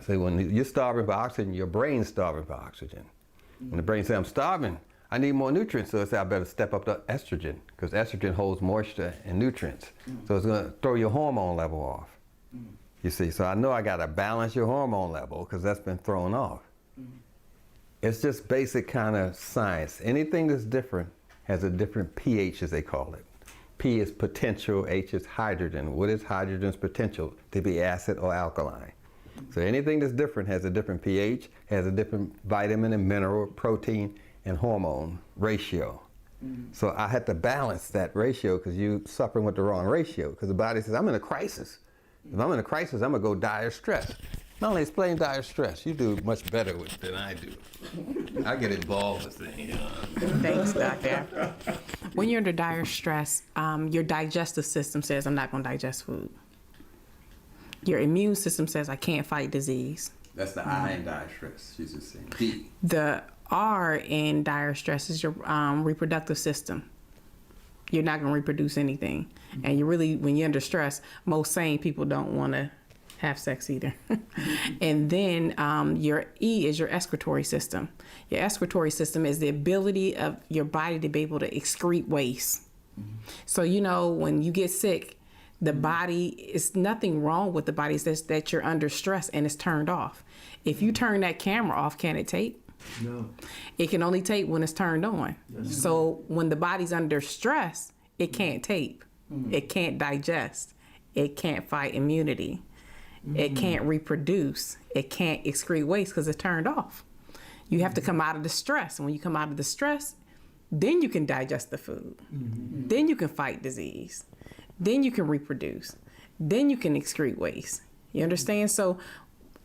So when you're starving for oxygen, your brain's starving for oxygen. When the brain says, I'm starving, I need more nutrients, so it says I better step up the estrogen, because estrogen holds moisture and nutrients. So it's going to throw your hormone level off. You see, so I know I got to balance your hormone level, because that's been thrown off. It's just basic kind of science. Anything that's different has a different pH, as they call it. P is potential, H is hydrogen. What is hydrogen's potential? To be acid or alkaline. So anything that's different has a different pH, has a different vitamin and mineral, protein, and hormone ratio. So I had to balance that ratio, because you're suffering with the wrong ratio, because the body says, I'm in a crisis. If I'm in a crisis, I'm going to go dire stress. Not only explain dire stress, you do much better with it than I do. I get involved with things. Thanks, doctor. When you're under dire stress, your digestive system says, I'm not going to digest food. Your immune system says, I can't fight disease. That's the I in dire stress. She's just saying D. The R in dire stress is your reproductive system. you're not going to reproduce anything. And you really, when you're under stress, most sane people don't want to have sex either. And then your E is your excretory system. Your excretory system is the ability of your body to be able to excrete waste. So, you know, when you get sick, the body, is nothing wrong with the body. It's just that you're under stress and it's turned off. If you turn that camera off, can it tape? No. It can only tape when it's turned on. So when the body's under stress, it can't tape. It can't digest. It can't fight immunity. It can't reproduce. It can't excrete waste because it's turned off. You have to come out of the stress. And when you come out of the stress, then you can digest the food. Then you can fight disease. Then you can reproduce. Then you can excrete waste. You understand? So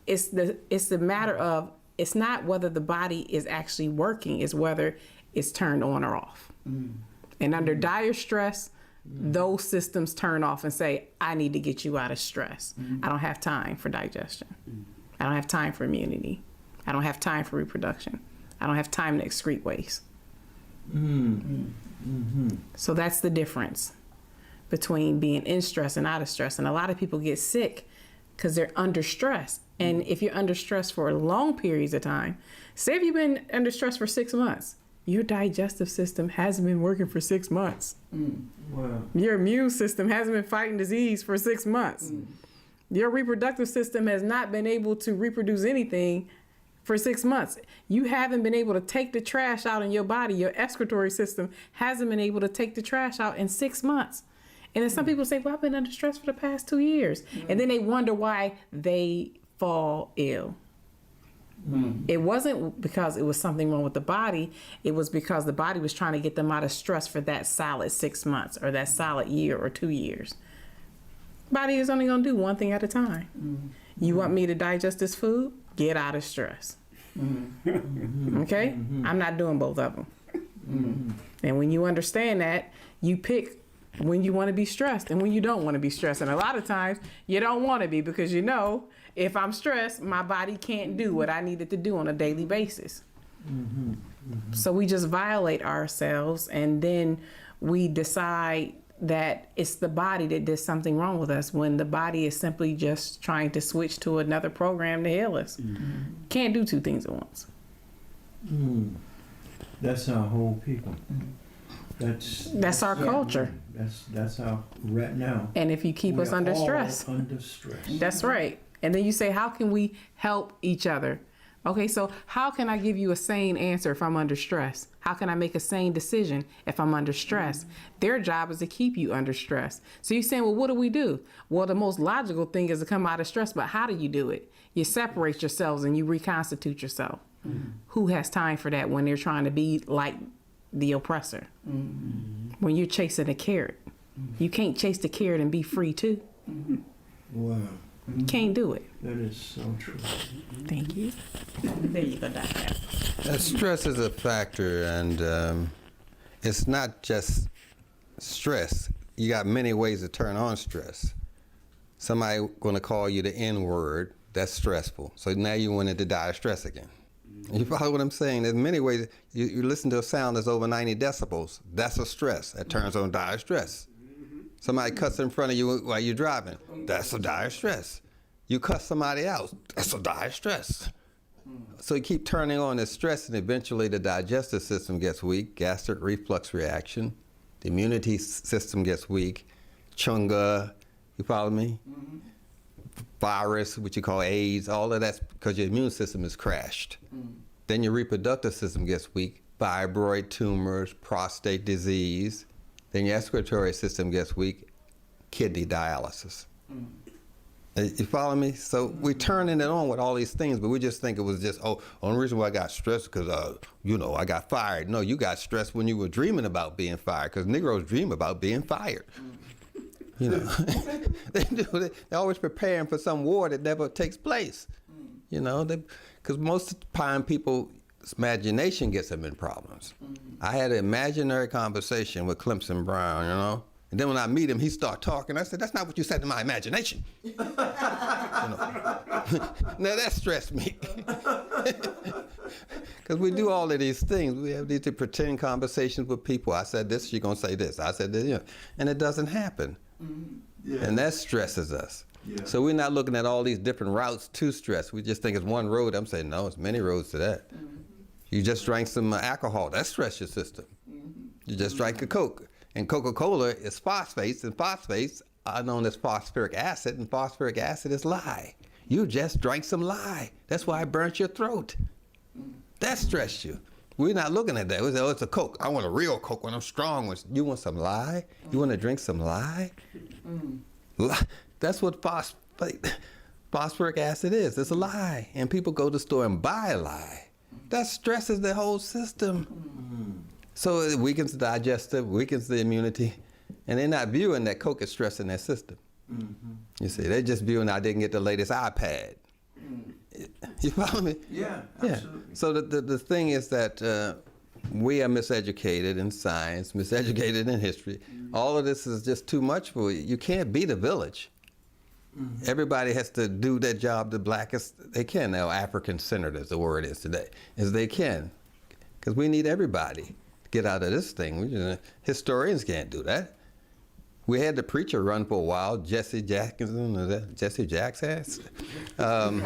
it's the matter of, it's not whether the body is actually working, it's whether it's turned on or off. And under dire stress, those systems turn off and say, I need to get you out of stress. I don't have time for digestion. I don't have time for immunity. I don't have time for reproduction. I don't have time to excrete waste. So that's the difference between being in stress and out of stress. And a lot of people get sick because they're under stress. And if you're under stress for long periods of time, say if you've been under stress for 6 months, your digestive system hasn't been working for 6 months. Wow. Your immune system hasn't been fighting disease for 6 months. Your reproductive system has not been able to reproduce anything for 6 months. You haven't been able to take the trash out in your body. Your excretory system hasn't been able to take the trash out in 6 months. And then some people say, well, I've been under stress for the past 2 years. And then they wonder why they fall ill. It wasn't because it was something wrong with the body. It was because the body was trying to get them out of stress for that solid 6 months or that solid year or 2 years. Body is only going to do one thing at a time. You want me to digest this food? Get out of stress. Okay? I'm not doing both of them. And when you understand that, you pick when you want to be stressed and when you don't want to be stressed. And a lot of times you don't want to be because you know if I'm stressed, my body can't do what I need it to do on a daily basis. So we just violate ourselves and then we decide that it's the body that did something wrong with us when the body is simply just trying to switch to another program to heal us. Can't do two things at once. That's our whole people. That's our culture. That's our right now. And if you keep us under stress. Under stress. That's right. And then you say, how can we help each other? Okay, so how can I give you a sane answer if I'm under stress? How can I make a sane decision if I'm under stress? Their job is to keep you under stress. So you're saying, well, what do? Well, the most logical thing is to come out of stress, but how do you do it? You separate yourselves and you reconstitute yourself. Who has time for that when they're trying to be like the oppressor? When you're chasing a carrot, you can't chase the carrot and be free too. Wow. Can't do it. That is so true. Thank you. There you go, Doctor. Stress is a factor, and it's not just stress. You got many ways to turn on stress. Somebody going to call you the N-word. That's stressful. So now you went into dire stress again. You follow what I'm saying? There's many ways. You listen to a sound that's over 90 decibels. That's a stress. That turns on dire stress. Somebody cuts in front of you while you're driving. That's a dire stress. You cuss somebody out. That's a dire stress. So you keep turning on the stress, and eventually the digestive system gets weak, gastric reflux reaction. The immunity system gets weak. Chunga, you follow me? Virus, which you call AIDS, all of that's because your immune system is crashed. Then your reproductive system gets weak. Fibroid tumors, prostate disease. Then your excretory system gets weak, kidney dialysis. You follow me? So we're turning it on with all these things, but we just think it was just, only reason why I got stressed because, I got fired. No, you got stressed when you were dreaming about being fired, because Negroes dream about being fired. You know, they're always preparing for some war that never takes place. You know, because most of the time people's imagination gets them in problems. I had an imaginary conversation with Clemson Brown, you know, and then when I meet him, he start talking. I said, "That's not what you said in my imagination." You know? Now that stressed me. Because we do all of these things. We have these pretend conversations with people. I said this, you're going to say this. I said this, you know, and it doesn't happen. Yeah. And that stresses us. Yeah. So we're not looking at all these different routes to stress. We just think it's one road. I'm saying, no, it's many roads to that. You just drank some alcohol. That stress your system. You just drank a Coke. And Coca-Cola is phosphates, and phosphates are known as phosphoric acid, and phosphoric acid is lye. You just drank some lye. That's why it burnt your throat. That stressed you. We're not looking at that. We say, oh, it's a Coke. I want a real Coke when I'm strong. You want some lye? You want to drink some lye? That's what phosphoric acid is. It's a lye. And people go to the store and buy a lye. That stresses the whole system. So it weakens the digestive, weakens the immunity. And they're not viewing that Coke is stressing their system. You see, they're just viewing I didn't get the latest iPad. You follow me? Yeah, absolutely. Yeah. So the thing is that we are miseducated in science, miseducated in history. All of this is just too much for you. You can't beat a village. Everybody has to do their job the blackest they can. Now, African-centered as the word is today, as they can. Because we need everybody to get out of this thing. Historians can't do that. We had the preacher run for a while, Jesse Jackson, is that Jesse Jackson? I'm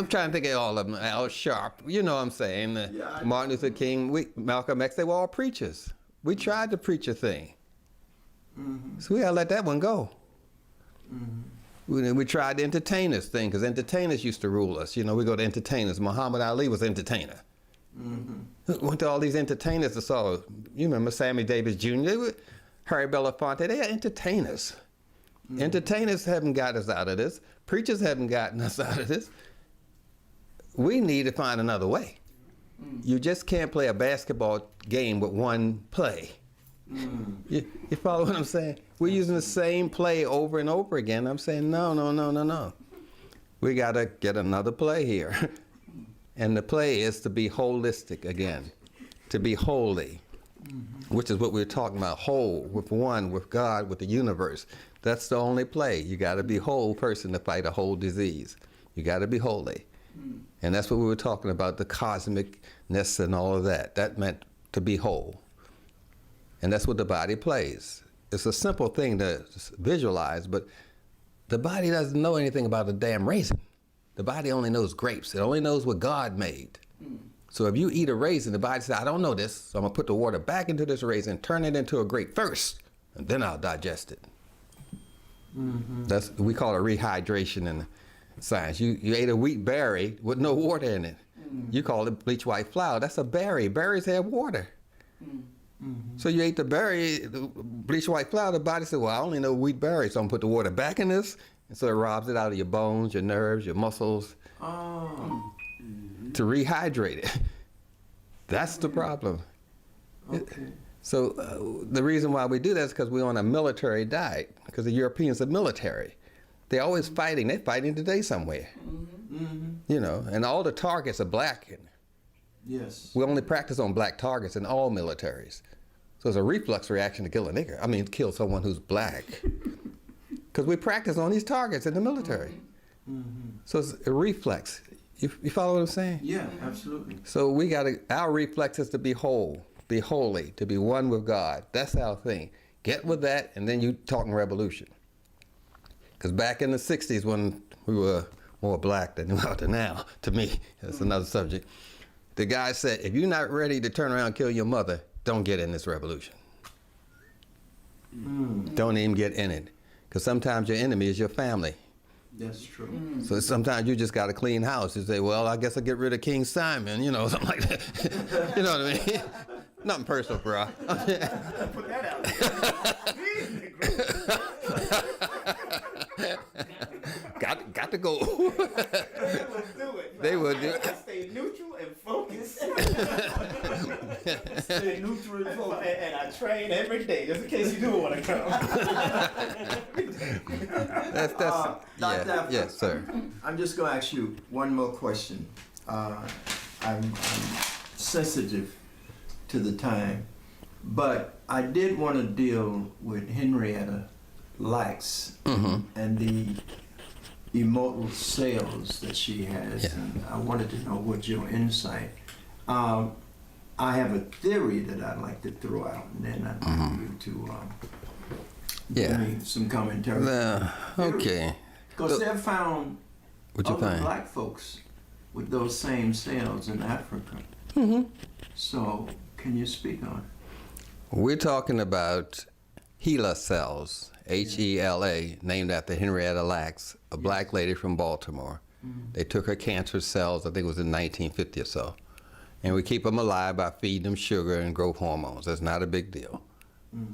trying to think of all of them. Al Sharp, you know what I'm saying. Martin Luther King, Malcolm X, they were all preachers. We tried the preacher thing. So we gotta let that one go. We tried the entertainers thing, because entertainers used to rule us. You know, we go to entertainers. Muhammad Ali was entertainer. Went to all these entertainers that saw, you remember Sammy Davis Jr., Harry Belafonte, they are entertainers. Entertainers haven't got us out of this. Preachers haven't gotten us out of this. We need to find another way. You just can't play a basketball game with one play. You follow what I'm saying? We're using the same play over and over again. I'm saying, no. We got to get another play here. And the play is to be holistic again, to be holy. Which is what we're talking about, whole, with one, with God, with the universe. That's the only play. You got to be whole person to fight a whole disease. You got to be holy. And that's what we were talking about, the cosmicness and all of that. That meant to be whole. And that's what the body plays. It's a simple thing to visualize, but the body doesn't know anything about a damn raisin. The body only knows grapes. It only knows what God made. So if you eat a raisin, the body says, I don't know this, so I'm going to put the water back into this raisin, turn it into a grape first, and then I'll digest it. We call it rehydration in science. You ate a wheat berry with no water in it. You call it bleach white flour. That's a berry. Berries have water. So you ate the berry, the bleach white flour, the body said, well, I only know wheat berry, so I'm going to put the water back in this, and so it robs it out of your bones, your nerves, your muscles. To rehydrate it. That's the problem. Okay. So the reason why we do that is because we're on a military diet, because the Europeans are military. They're always fighting. They're fighting today somewhere. You know, and all the targets are black. Yes. We only practice on black targets in all militaries. So it's a reflex reaction to kill a nigger. I mean, kill someone who's black. Because we practice on these targets in the military. So it's a reflex. You follow what I'm saying? Yeah, absolutely. So our reflex is to be whole, be holy, to be one with God. That's our thing. Get with that, and then you talking revolution. Because back in the 60s, when we were more black than we are now, to me, that's another subject, the guy said, if you're not ready to turn around and kill your mother, don't get in this revolution. Don't even get in it. Because sometimes your enemy is your family. That's true. So sometimes you just got a clean house. You say, well, I guess I'll get rid of King Simon, you know, something like that. You know what I mean? Nothing personal, bro. Put that out there. Got to go. They would do it. I stay neutral and focused. Stay neutral and focused. And I train every day, just in case you do want to come. Dr. Yes, sir. I'm just going to ask you one more question. I'm sensitive to the time, but I did want to deal with Henrietta Lacks and the immortal cells that she has, and I wanted to know what your insight. I have a theory that I'd like to throw out, and then I'd like you to give me some commentary. Okay. Because they've found What you other find? black folks with those same cells in Africa. So, can you speak on it? We're talking about HeLa cells, H-E-L-A, named after Henrietta Lacks, a black lady from Baltimore. They took her cancer cells, I think it was in 1950 or so. And we keep them alive by feeding them sugar and growth hormones. That's not a big deal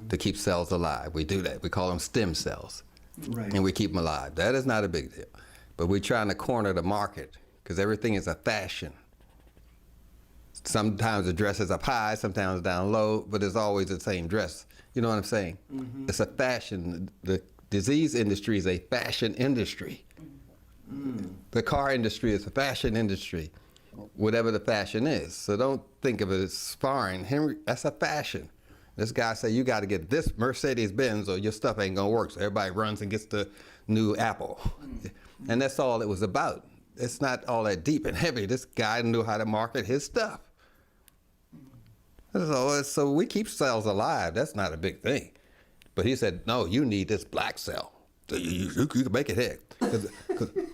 to keep cells alive. We do that. We call them stem cells. Right. And we keep them alive. That is not a big deal. But we're trying to corner the market because everything is a fashion. Sometimes the dress is up high, sometimes down low, but it's always the same dress. You know what I'm saying? It's a fashion. The disease industry is a fashion industry. The car industry is a fashion industry, whatever the fashion is. So don't think of it as foreign. Henry, that's a fashion. This guy say you got to get this Mercedes-Benz or your stuff ain't gonna work. So everybody runs and gets the new Apple. And that's all it was about. It's not all that deep and heavy. This guy knew how to market his stuff. So we keep cells alive. That's not a big thing. But he said, no, you need this black cell. You can make it here. Because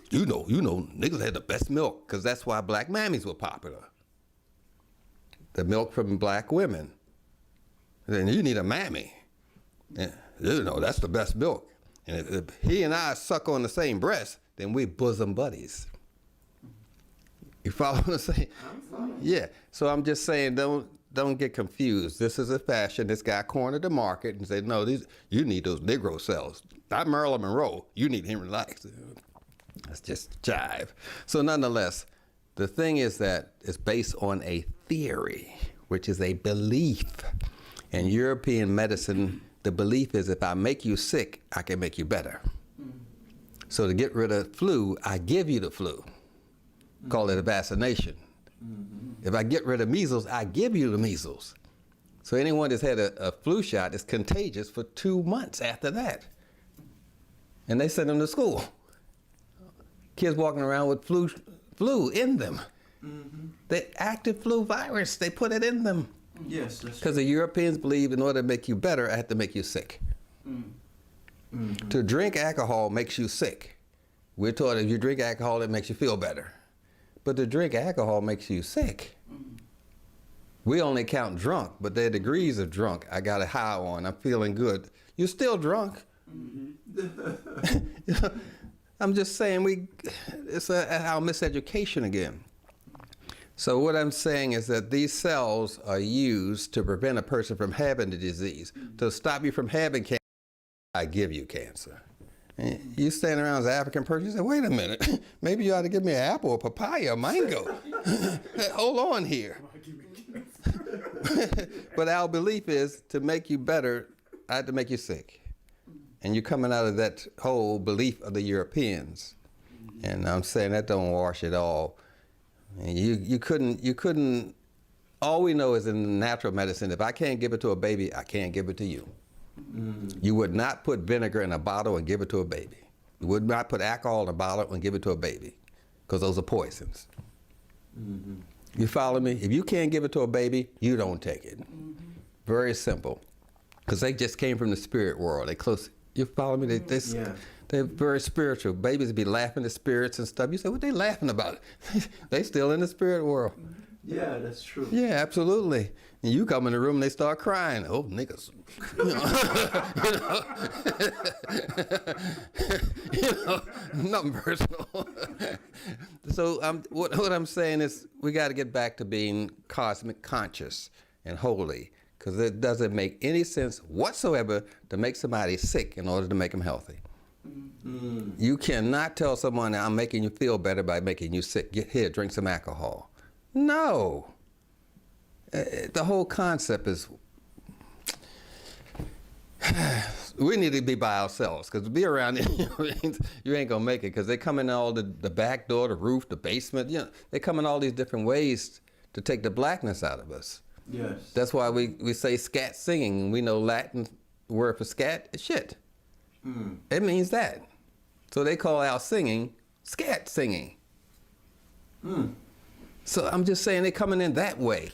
you know, niggas had the best milk, because that's why black mammies were popular. The milk from black women. Then you need a mammy. Yeah, you know, that's the best milk. And if he and I suck on the same breast, then we bosom buddies. You follow what I'm saying? I'm following. Yeah. So I'm just saying, don't get confused. This is a fashion. This guy cornered the market and said, no, you need those Negro cells. Not Marilyn Monroe. You need Henry Lacks. That's just jive. So nonetheless, the thing is that it's based on a theory, which is a belief. In European medicine, the belief is if I make you sick, I can make you better. So to get rid of flu, I give you the flu. Call it a vaccination. If I get rid of measles, I give you the measles. So anyone that's had a flu shot is contagious for 2 months after that. And they send them to school. Kids walking around with flu in them. The active flu virus, they put it in them. Yes, that's Because the Europeans believe in order to make you better, I have to make you sick. To drink alcohol makes you sick. We're taught if you drink alcohol, it makes you feel better. But to drink alcohol makes you sick. We only count drunk, but there are degrees of drunk. I got a high on, I'm feeling good. You're still drunk. I'm just saying it's our miseducation again. So what I'm saying is that these cells are used to prevent a person from having the disease. To stop you from having cancer, I give you cancer. And you stand around as an African person, you say, wait a minute, maybe you ought to give me an apple, a papaya, a mango. Hold on here. But our belief is to make you better, I have to make you sick. And you're coming out of that whole belief of the Europeans. And I'm saying that don't wash at all. And you couldn't, all we know is in natural medicine, if I can't give it to a baby, I can't give it to you. You would not put vinegar in a bottle and give it to a baby. You would not put alcohol in a bottle and give it to a baby, because those are poisons. You follow me? If you can't give it to a baby, you don't take it. Very simple. Because they just came from the spirit world. They close. You follow me? They're very spiritual. Babies be laughing at spirits and stuff. You say, what they laughing about? They still in the spirit world. Yeah, that's true. Yeah, absolutely. And you come in the room and they start crying. Oh, niggas. Nothing personal. So what I'm saying is we got to get back to being cosmic conscious and holy, because it doesn't make any sense whatsoever to make somebody sick in order to make them healthy. You cannot tell someone, I'm making you feel better by making you sick. Get here, drink some alcohol. No. The whole concept is, we need to be by ourselves, because to be around you ain't gonna make it, because they come in all the back door, the roof, the basement. You know, they come in all these different ways to take the blackness out of us. Yes. That's why we say scat singing. We know Latin word for scat is shit. It means that. So they call our singing scat singing. So I'm just saying they're coming in that way.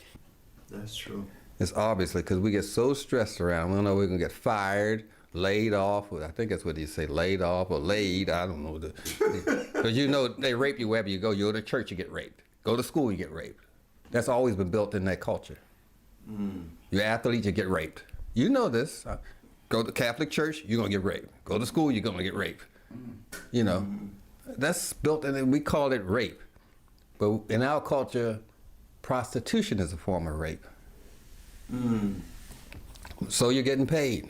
That's true. It's obviously because we get so stressed around. We don't know we're going to get fired, laid off. I think that's what they say, laid off or laid. I don't know. Because you know they rape you wherever you go. You go to church, you get raped. Go to school, you get raped. That's always been built in that culture. You're an athlete, you get raped. You know this. Go to Catholic church, you're going to get raped. Go to school, you're going to get raped. You know, that's built in, we call it rape. But in our culture, prostitution is a form of rape. So you're getting paid.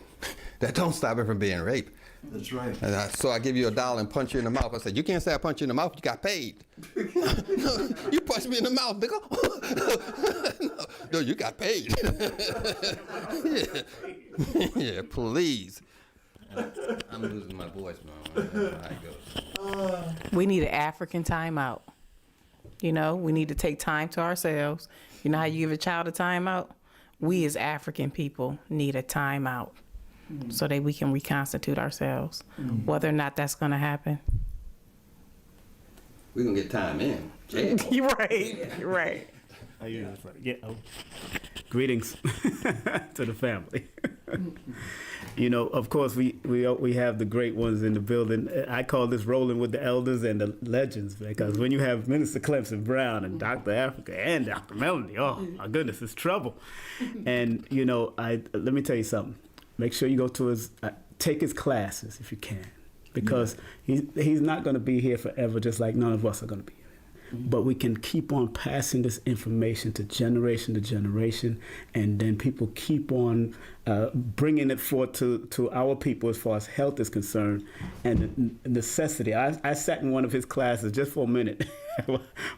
That don't stop it from being rape. That's right. So I give you $1 and punch you in the mouth. I said, you can't say I punch you in the mouth, you got paid. No, you punched me in the mouth, nigga. No, you got paid. Yeah, please. I'm losing my voice, man. That's how it goes. We need an African timeout. You know, we need to take time to ourselves. You know how you give a child a timeout? We as African people need a timeout so that we can reconstitute ourselves. Whether or not that's going to happen. We're going to get time in. Yeah. You're right. You're right. Yeah. Greetings to the family. You know, of course, we have the great ones in the building. I call this rolling with the elders and the legends, because when you have Minister Clemson Brown and Dr. Africa and Dr. Melanie, oh my goodness, it's trouble. And you know, let me tell you something. Make sure you go to take his classes if you can, because he's not going to be here forever, just like none of us are going to be here. But we can keep on passing this information to generation, and then people keep on bringing it forth to our people as far as health is concerned, and the necessity. I sat in one of his classes just for a minute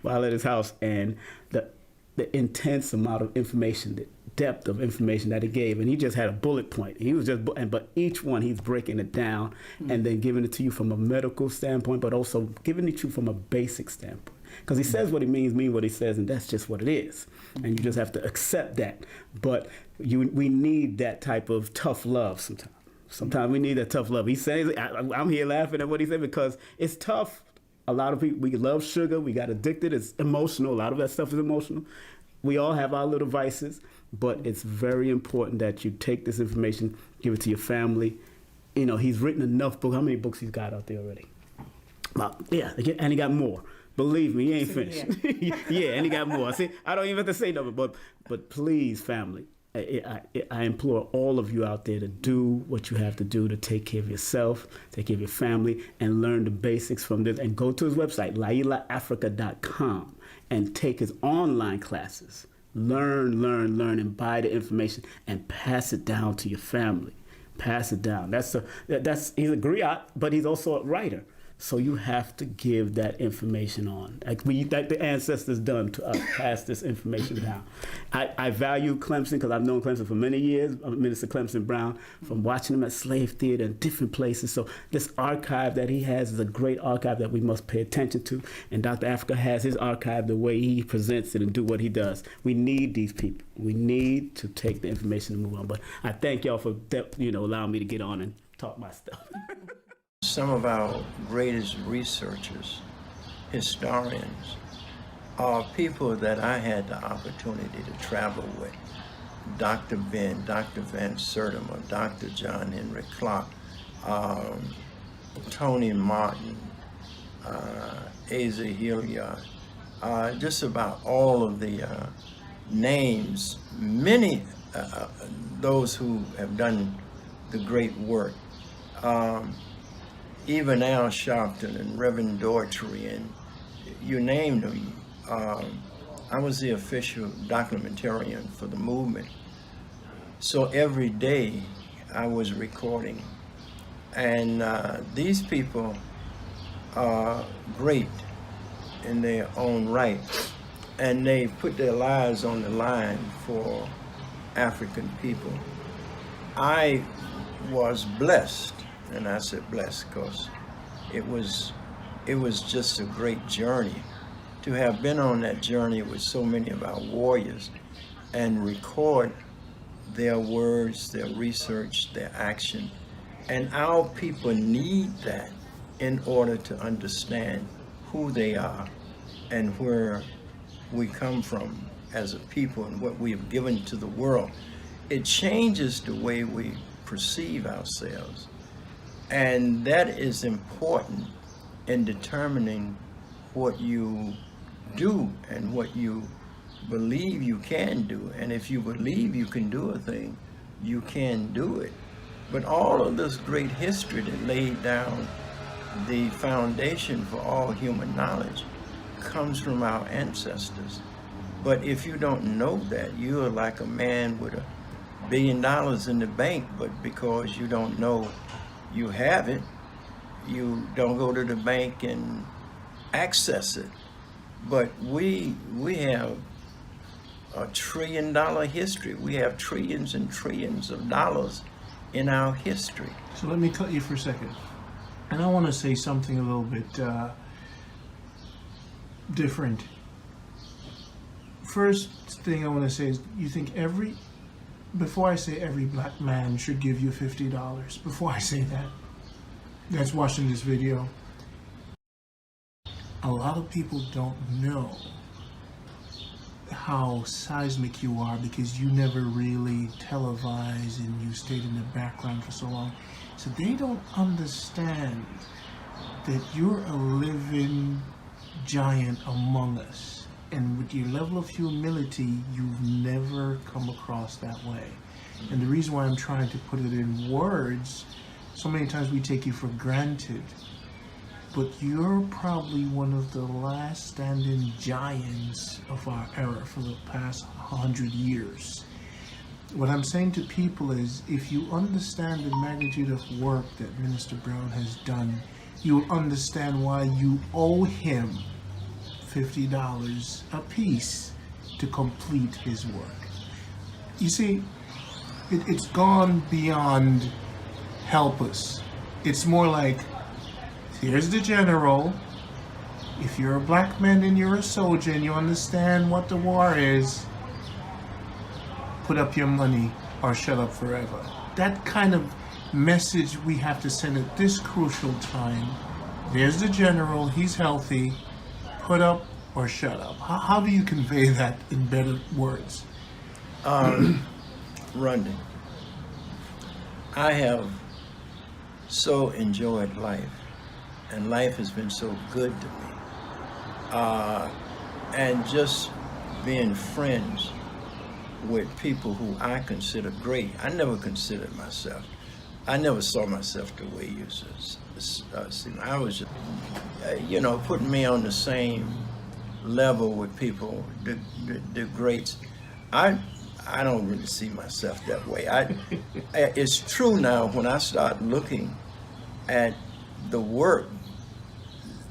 while at his house, and the intense amount of information, the depth of information that he gave, and he just had a bullet point. He was but each one he's breaking it down and then giving it to you from a medical standpoint, but also giving it to you from a basic standpoint. Because he says what he means what he says, and that's just what it is. And you just have to accept that. But we need that type of tough love sometimes. Sometimes we need that tough love. He says, I'm here laughing at what he said because it's tough. A lot of people, we love sugar, we got addicted, it's emotional. A lot of that stuff is emotional. We all have our little vices, but it's very important that you take this information, give it to your family. You know, he's written enough books. How many books he's got out there already? Yeah, and he got more. Believe me, he ain't finished. Yeah, and he got more. See, I don't even have to say nothing, but please, family, I implore all of you out there to do what you have to do to take care of yourself, take care of your family, and learn the basics from this. And go to his website, LLaIlaAfrica.com, and take his online classes. Learn, and buy the information and pass it down to your family. Pass it down. He's a griot, but he's also a writer. So you have to give that information on, like the ancestors done to us, pass this information down. I value Clemson because I've known Clemson for many years, Minister Clemson Brown, from watching him at Slave Theater and different places. So this archive that he has is a great archive that we must pay attention to. And Dr. Africa has his archive the way he presents it and do what he does. We need these people. We need to take the information and move on. But I thank y'all for allowing me to get on and talk my stuff. Some of our greatest researchers, historians, are people that I had the opportunity to travel with. Dr. Ben, Dr. Van Sertima, Dr. John Henry Clark, Tony Martin, Asa Hilliard, just about all of the names, many those who have done the great work. Even Al Sharpton and Reverend Daughtry, and you named them. I was the official documentarian for the movement. So every day I was recording. And these people are great in their own right. And they put their lives on the line for African people. I was blessed. And I said blessed because it was just a great journey to have been on that journey with so many of our warriors and record their words, their research, their action. And our people need that in order to understand who they are and where we come from as a people and what we have given to the world. It changes the way we perceive ourselves. And that is important in determining what you do and what you believe you can do. And if you believe you can do a thing, you can do it. But all of this great history that laid down the foundation for all human knowledge comes from our ancestors. But if you don't know that, you are like a man with $1 billion in the bank, but because you don't know you have it, you don't go to the bank and access it. But we have a $1 trillion history. We have trillions and trillions of dollars in our history. So let me cut you for a second. And I want to say something a little bit different. First thing I want to say is, you think before I say every black man should give you $50, before I say that's watching this video, a lot of people don't know how seismic you are because you never really televised and you stayed in the background for so long. So they don't understand that you're a living giant among us. And with your level of humility, you've never come across that way. And the reason why I'm trying to put it in words, so many times we take you for granted, but you're probably one of the last standing giants of our era for the past 100 years. What I'm saying to people is, if you understand the magnitude of work that Minister Brown has done, you'll understand why you owe him $50 a piece to complete his work. You see, it's gone beyond help us. It's more like, here's the general. If you're a black man and you're a soldier and you understand what the war is, put up your money or shut up forever. That kind of message we have to send at this crucial time. There's the general, he's healthy, put up or shut up. How do you convey that in better words? Rondon, I have so enjoyed life, and life has been so good to me. And just being friends with people who I consider great. I never considered myself. I never saw myself the way you see me. I was just, putting me on the same level with people, the greats. I don't really see myself that way. It's true now when I start looking at the work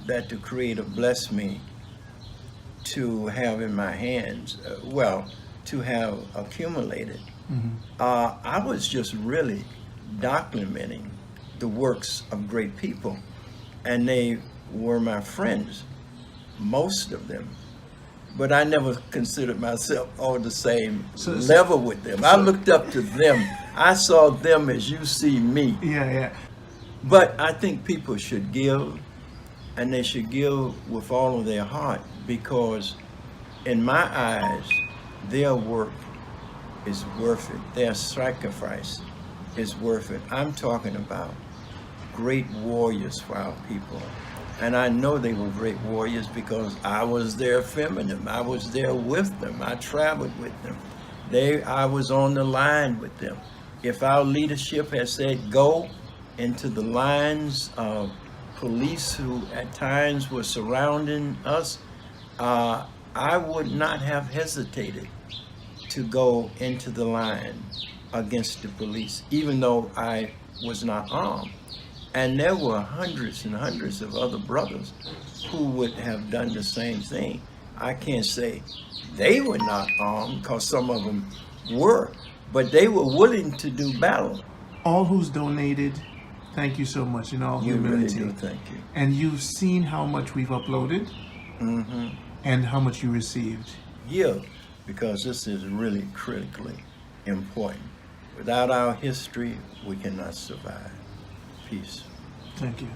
that the Creator blessed me to have in my hands, to have accumulated. I was just really documenting the works of great people, and they were my friends, most of them. But I never considered myself on the same level with them. I looked up to them. I saw them as you see me. Yeah. But I think people should give, and they should give with all of their heart, because in my eyes, their work is worth it. Their sacrifice is worth it. I'm talking about great warriors for our people. And I know they were great warriors because I was there feminine. I was there with them. I traveled with them. I was on the line with them. If our leadership had said, go into the lines of police who at times were surrounding us, I would not have hesitated to go into the line against the police, even though I was not armed. And there were hundreds and hundreds of other brothers who would have done the same thing. I can't say they were not armed, because some of them were, but they were willing to do battle. All who's donated, thank you so much in all humility. You really do, thank you. And you've seen how much we've uploaded and how much you received. Yeah, because this is really critically important. Without our history, we cannot survive. Peace. Thank you.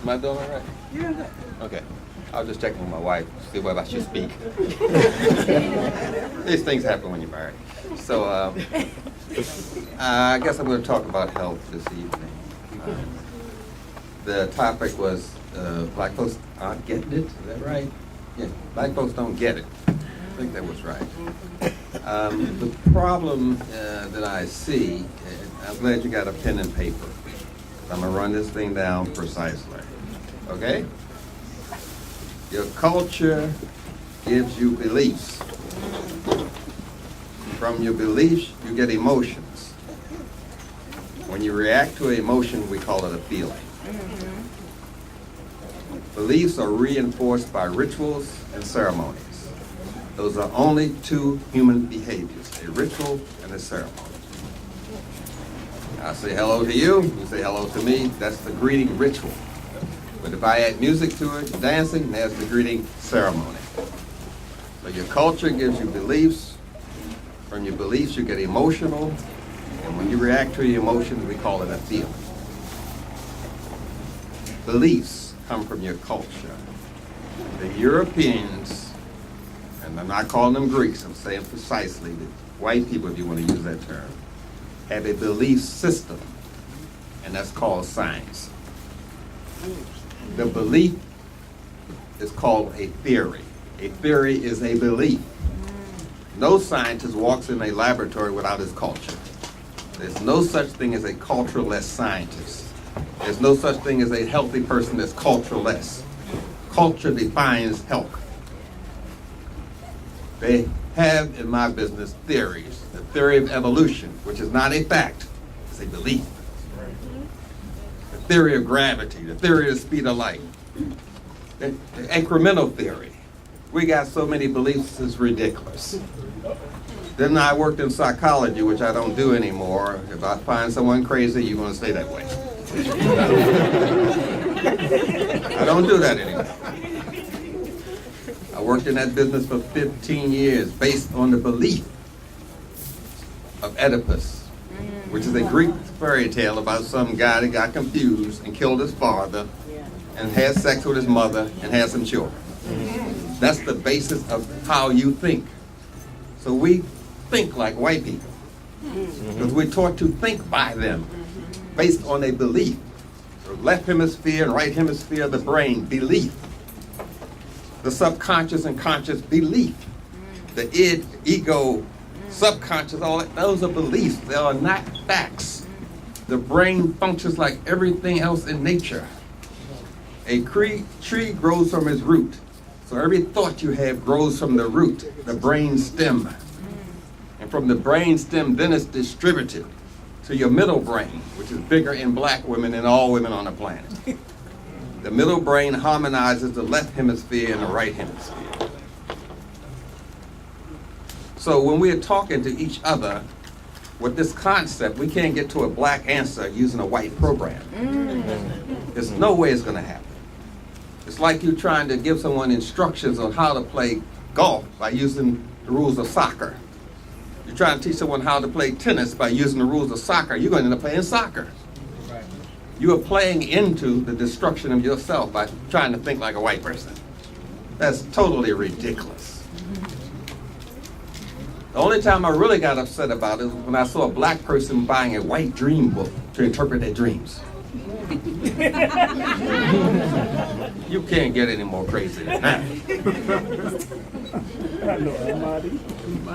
Am I doing all right? Yeah. Okay. I was just checking with my wife, see whether I should speak. These things happen when you're married. So I guess I'm going to talk about health this evening. The topic was black folks aren't getting it. Is that right? Yeah, black folks don't get it. I think that was right. The problem that I see, I'm glad you got a pen and paper. I'm going to run this thing down precisely. Okay? Your culture gives you beliefs. From your beliefs, you get emotions. When you react to an emotion, we call it a feeling. Beliefs are reinforced by rituals and ceremonies. Those are only two human behaviors, a ritual and a ceremony. I say hello to you, you say hello to me, that's the greeting ritual. But if I add music to it, dancing, there's the greeting ceremony. So your culture gives you beliefs. From your beliefs, you get emotional. And when you react to your emotions, we call it a feeling. Beliefs come from your culture. The Europeans, and I'm not calling them Greeks, I'm saying precisely that white people, if you want to use that term, have a belief system, and that's called science. The belief is called a theory. A theory is a belief. No scientist walks in a laboratory without his culture. There's no such thing as a cultureless scientist. There's no such thing as a healthy person that's cultureless. Culture defines health. They have, in my business, theories. The theory of evolution, which is not a fact, it's a belief. The theory of gravity, the theory of the speed of light. The incremental theory. We got so many beliefs, it's ridiculous. Then I worked in psychology, which I don't do anymore. If I find someone crazy, you're going to stay that way. I don't do that anymore. I worked in that business for 15 years based on the belief of Oedipus, which is a Greek fairy tale about some guy that got confused and killed his father and had sex with his mother and had some children. That's the basis of how you think. So we think like white people because we're taught to think by them based on a belief. The left hemisphere and right hemisphere of the brain, belief. The subconscious and conscious, belief. The id, ego, subconscious, all that, those are beliefs. They are not facts. The brain functions like everything else in nature. A tree grows from its root. So every thought you have grows from the root, the brain stem. And from the brain stem, then it's distributed to your middle brain, which is bigger in black women than all women on the planet. The middle brain harmonizes the left hemisphere and the right hemisphere. So when we're talking to each other with this concept, we can't get to a black answer using a white program. There's no way it's going to happen. It's like you trying to give someone instructions on how to play golf by using the rules of soccer. You're trying to teach someone how to play tennis by using the rules of soccer. You're going to end up playing soccer. Right. You are playing into the destruction of yourself by trying to think like a white person. That's totally ridiculous. The only time I really got upset about it was when I saw a black person buying a white dream book to interpret their dreams. You can't get any more crazy than that.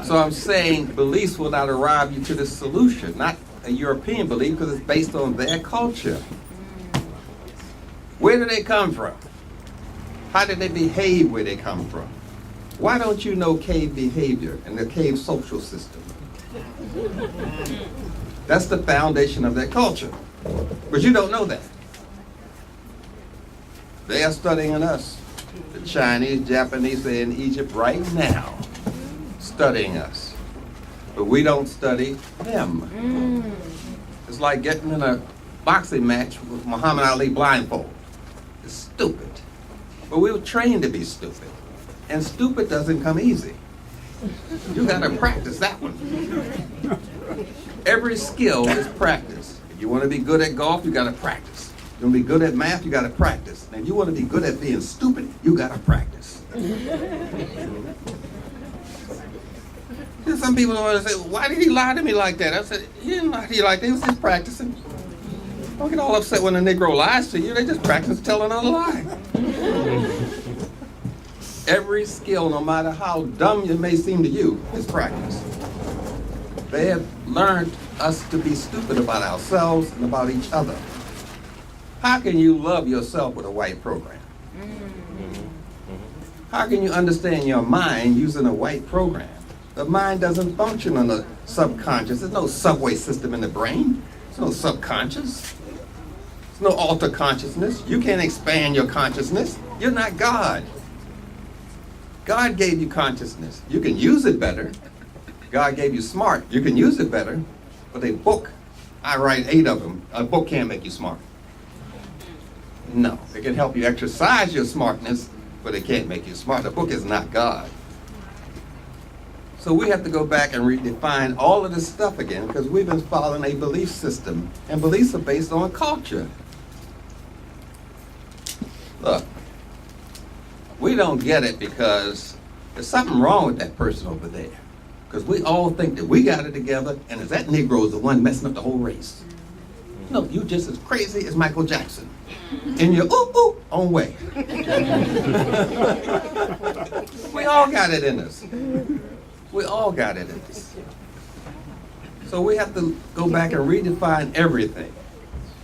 So I'm saying beliefs will not arrive you to the solution, not a European belief because it's based on their culture. Where do they come from? How did they behave where they come from? Why don't you know cave behavior and the cave social system? That's the foundation of their culture. But you don't know that. They are studying us. The Chinese, Japanese, they're in Egypt right now, studying us. But we don't study them. It's like getting in a boxing match with Muhammad Ali blindfold. It's stupid. But we were trained to be stupid. And stupid doesn't come easy. You gotta practice that one. Every skill is practice. If you wanna be good at golf, you gotta practice. You want to be good at math, you got to practice. And if you want to be good at being stupid, you got to practice. Some people want to say, why did he lie to me like that? I said, he didn't lie to you like that. He was just practicing. Don't get all upset when a Negro lies to you. They just practice telling a lie. Every skill, no matter how dumb it may seem to you, is practice. They have learned us to be stupid about ourselves and about each other. How can you love yourself with a white program? How can you understand your mind using a white program? The mind doesn't function on the subconscious. There's no subway system in the brain. There's no subconscious. There's no alter consciousness. You can't expand your consciousness. You're not God. God gave you consciousness. You can use it better. God gave you smart. You can use it better. But a book, I write 8 of them. A book can't make you smart. No, it can help you exercise your smartness, but it can't make you smart. A book is not God. So we have to go back and redefine all of this stuff again because we've been following a belief system, and beliefs are based on culture. Look, we don't get it because there's something wrong with that person over there. Because we all think that we got it together, and that Negro is the one messing up the whole race. No, you just as crazy as Michael Jackson in your ooh own way. We all got it in us. We all got it in us. So we have to go back and redefine everything.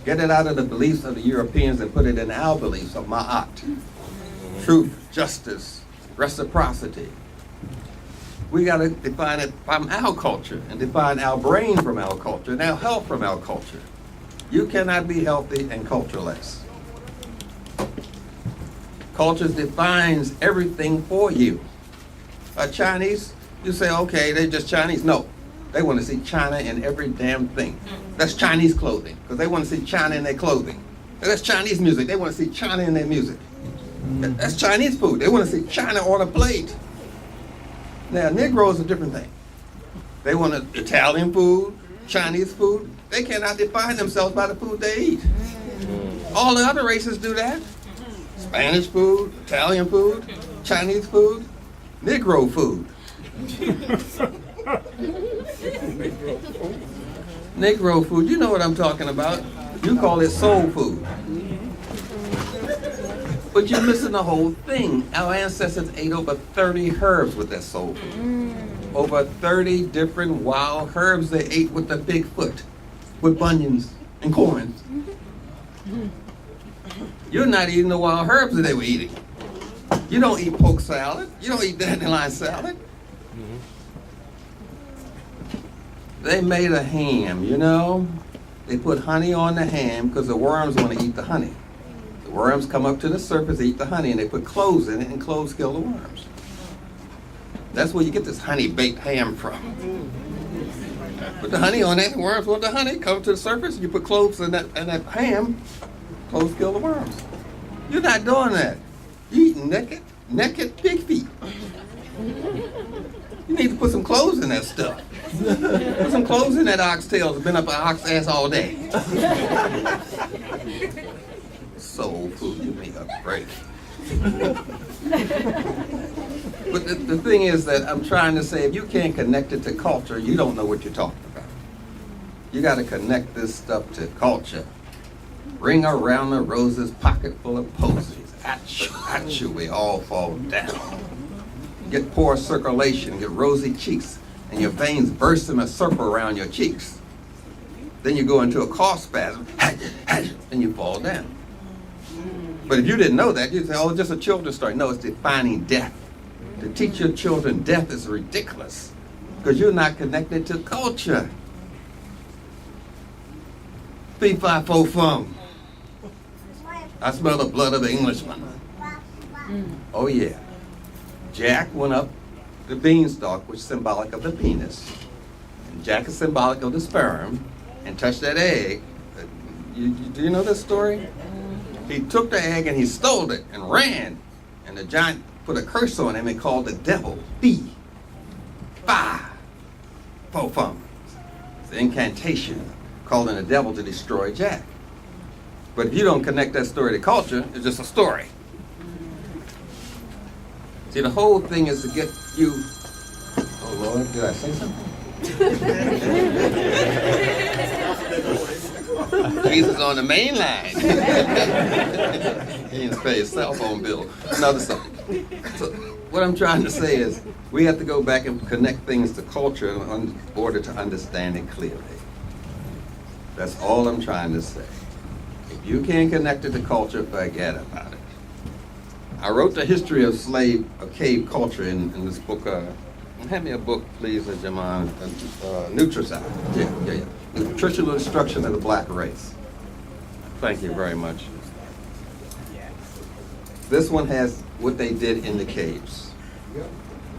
Get it out of the beliefs of the Europeans and put it in our beliefs of Ma'at. Truth, justice, reciprocity. We got to define it from our culture and define our brain from our culture and our health from our culture. You cannot be healthy and cultureless. Culture defines everything for you. Chinese, you say, okay, they're just Chinese. No, they want to see China in every damn thing. That's Chinese clothing, because they want to see China in their clothing. That's Chinese music. They want to see China in their music. That's Chinese food. They want to see China on a plate. Now, Negro is a different thing. They want Italian food, Chinese food. They cannot define themselves by the food they eat. All the other races do that. Spanish food, Italian food, Chinese food, Negro food. Negro food, you know what I'm talking about. You call it soul food. But you're missing the whole thing. Our ancestors ate over 30 herbs with that soul food. Over 30 different wild herbs they ate with the big foot, with bunions and corns. You're not eating the wild herbs that they were eating. You don't eat poke salad. You don't eat dandelion salad. They made a ham, you know? They put honey on the ham because the worms want to eat the honey. The worms come up to the surface, eat the honey, and they put cloves in it, and cloves kill the worms. That's where you get this honey-baked ham from. Put the honey on it, the worms want the honey, come to the surface, you put cloves in that ham, cloves kill the worms. You're not doing that. You eating naked pig feet. You need to put some cloves in that stuff. Put some cloves in that oxtail that's been up an ox ass all day. Soul food, give me a break. But the thing is that I'm trying to say, if you can't connect it to culture, you don't know what you're talking about. You got to connect this stuff to culture. Ring around the roses, pocket full of posies. Achoo, we all fall down. Get poor circulation, get rosy cheeks, and your veins burst in a circle around your cheeks. Then you go into a cough spasm, and you fall down. But if you didn't know that, you'd say, oh, just a children's story. No, it's defining death. To teach your children death is ridiculous because you're not connected to culture. Fee, fi, fo, fum. I smell the blood of the Englishman. Oh, yeah. Jack went up the beanstalk, which is symbolic of the penis. And Jack is symbolic of the sperm, and touched that egg. Do you know this story? He took the egg and he stole it and ran. And the giant put a curse on him and called the devil Fee, Fi, Fo, Fum. It's an incantation calling the devil to destroy Jack. But if you don't connect that story to culture, it's just a story. See, the whole thing is to get you. Oh Lord, did I say something? Jesus on the main line. He didn't pay his cell phone bill. Another subject. So what I'm trying to say is we have to go back and connect things to culture in order to understand it clearly. That's all I'm trying to say. If you can't connect it to culture, forget about it. I wrote the history of cave culture in this book. Hand me a book, please, Jaman. Nutricide. Yeah. Nutritional Instruction of the Black Race. Thank you very much. This one has what they did in the caves.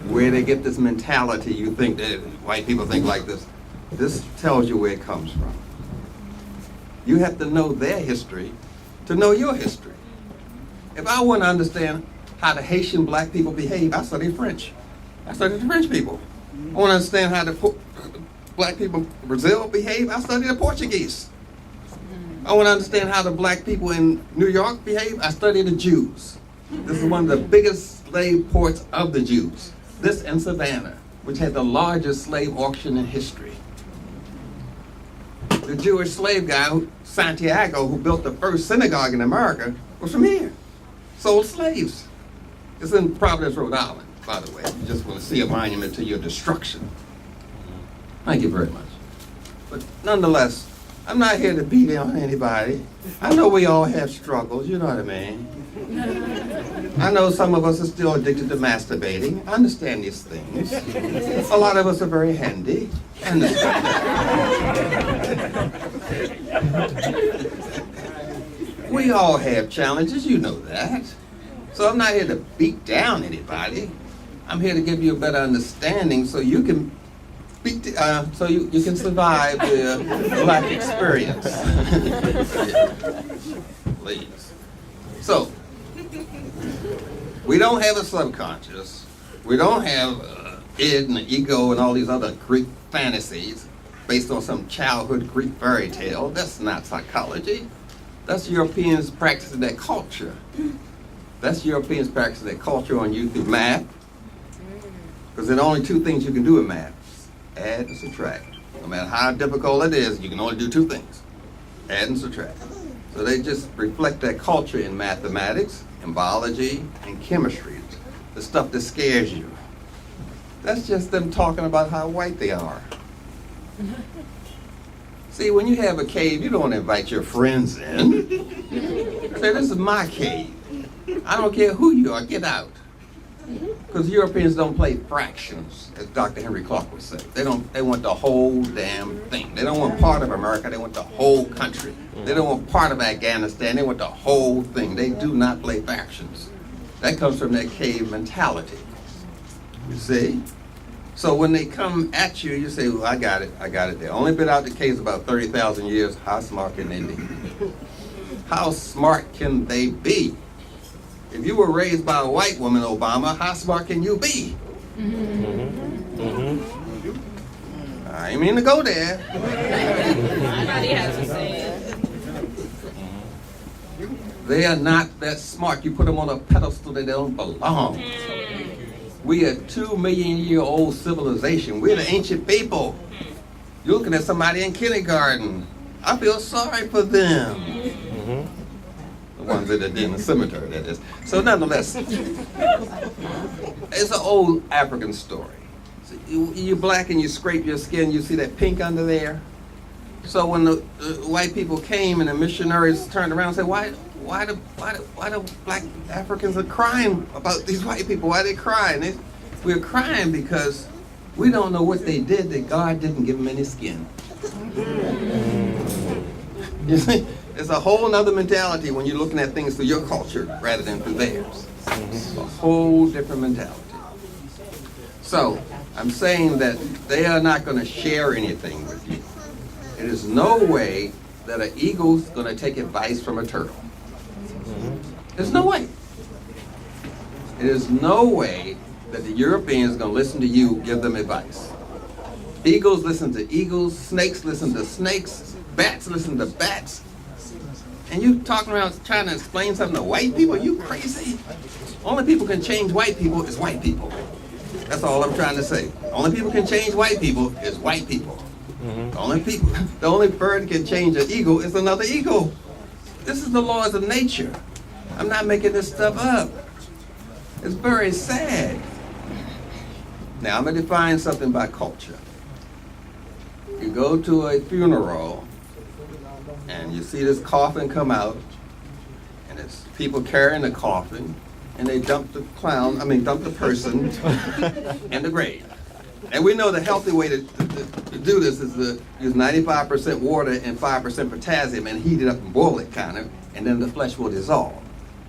Where they get this mentality, you think that white people think like this. This tells you where it comes from. You have to know their history to know your history. If I want to understand how the Haitian black people behave, I study French. I study the French people. I want to understand how the black people in Brazil behave, I study the Portuguese. I want to understand how the black people in New York behave, I study the Jews. This is one of the biggest slave ports of the Jews. This and Savannah, which had the largest slave auction in history. The Jewish slave guy, Santiago, who built the first synagogue in America, was from here. Sold slaves. It's in Providence, Rhode Island, by the way. You just want to see a monument to your destruction. Thank you very much. But nonetheless, I'm not here to beat on anybody. I know we all have struggles, you know what I mean? I know some of us are still addicted to masturbating. I understand these things. A lot of us are very handy. I understand that. We all have challenges, you know that. So I'm not here to beat down anybody. I'm here to give you a better understanding so you can you can survive the black experience. Yeah. Please. So, we don't have a subconscious. We don't have id and the ego and all these other Greek fantasies based on some childhood Greek fairy tale. That's not psychology. That's Europeans practicing their culture. That's Europeans practicing their culture on you through math. Because there are only two things you can do in math. Add and subtract. No matter how difficult it is, you can only do two things. Add and subtract. So they just reflect that culture in mathematics, in biology, and chemistry. The stuff that scares you. That's just them talking about how white they are. See, when you have a cave, you don't invite your friends in. Say, this is my cave. I don't care who you are, get out. Because Europeans don't play fractions, as Dr. Henry Clark would say. They want the whole damn thing. They don't want part of America, they want the whole country. They don't want part of Afghanistan, they want the whole thing. They do not play factions. That comes from their cave mentality. You see? So when they come at you, you say, well, I got it. They only been out the caves about 30,000 years. How smart can they be? How smart can they be? If you were raised by a white woman, Obama, how smart can you be? I ain't mean to go there. Somebody has to say it. They are not that smart. You put them on a pedestal that they don't belong. We are 2 million year old civilization. We're the ancient people. You're looking at somebody in kindergarten. I feel sorry for them. The ones that are in the cemetery, that is. So nonetheless, it's an old African story. So you're black and you scrape your skin, you see that pink under there? So when the white people came and the missionaries turned around and said, why do black Africans are crying about these white people? Why are they crying? We're crying because we don't know what they did that God didn't give them any skin. You see? It's a whole nother mentality when you're looking at things through your culture rather than through theirs. It's a whole different mentality. So, I'm saying that they are not going to share anything with you. It is no way that an eagle's going to take advice from a turtle. There's no way. It is no way that the Europeans are going to listen to you, give them advice. Eagles listen to eagles, snakes listen to snakes, bats listen to bats. And you talking around trying to explain something to white people? You crazy? Only people can change white people is white people. That's all I'm trying to say. Only people can change white people is white people. The only bird can change an eagle is another eagle. This is the laws of nature. I'm not making this stuff up. It's very sad. Now I'm gonna define something by culture. You go to a funeral and you see this coffin come out, and it's people carrying the coffin, and they dump the person in the grave. And we know the healthy way to do this is to use 95% water and 5% potassium and heat it up and boil it kind of, and then the flesh will dissolve.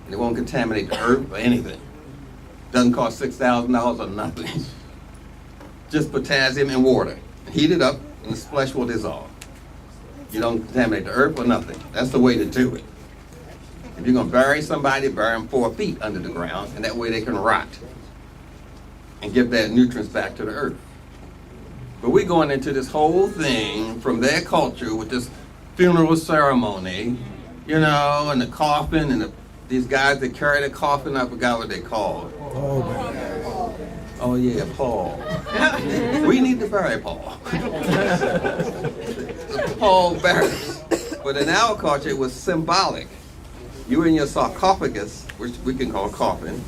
And it won't contaminate the earth or anything. Doesn't cost $6,000 or nothing. Just potassium and water. Heat it up and the flesh will dissolve. You don't contaminate the earth or nothing. That's the way to do it. If you're gonna bury somebody, bury them 4 feet under the ground, and that way they can rot and give their nutrients back to the earth. But we're going into this whole thing from their culture with this funeral ceremony, you know, and the coffin, and these guys that carry the coffin, I forgot what they called. Oh yeah, Paul. We need to bury Paul. Paul bearers. But in our culture, it was symbolic. You were in your sarcophagus, which we can call coffin,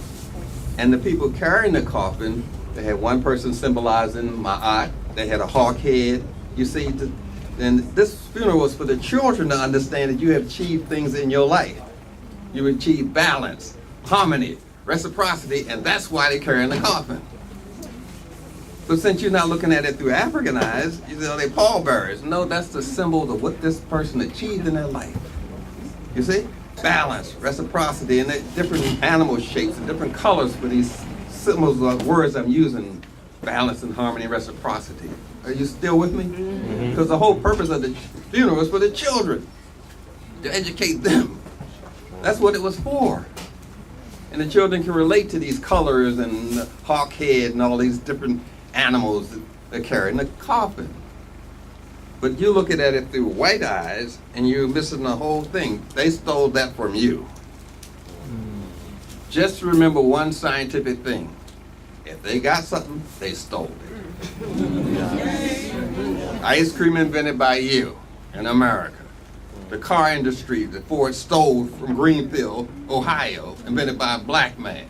and the people carrying the coffin, they had one person symbolizing Ma'at, they had a hawk head. You see, and this funeral was for the children to understand that you have achieved things in your life. You achieved balance, harmony, reciprocity, and that's why they're carrying the coffin. But since you're not looking at it through African eyes, you know, they're pallbearers. No, that's the symbol of what this person achieved in their life. You see? Balance, reciprocity, and the different animal shapes and different colors for these symbols of words I'm using. Balance and harmony and reciprocity. Are you still with me? Because the whole purpose of the funeral is for the children, to educate them. That's what it was for. And the children can relate to these colors and the hawk head and all these different animals that they're carrying the coffin. But you're looking at it through white eyes and you're missing the whole thing. They stole that from you. Just remember one scientific thing. If they got something, they stole it. Ice cream invented by you in America. The car industry that Ford stole from Greenfield, Ohio, invented by a black man.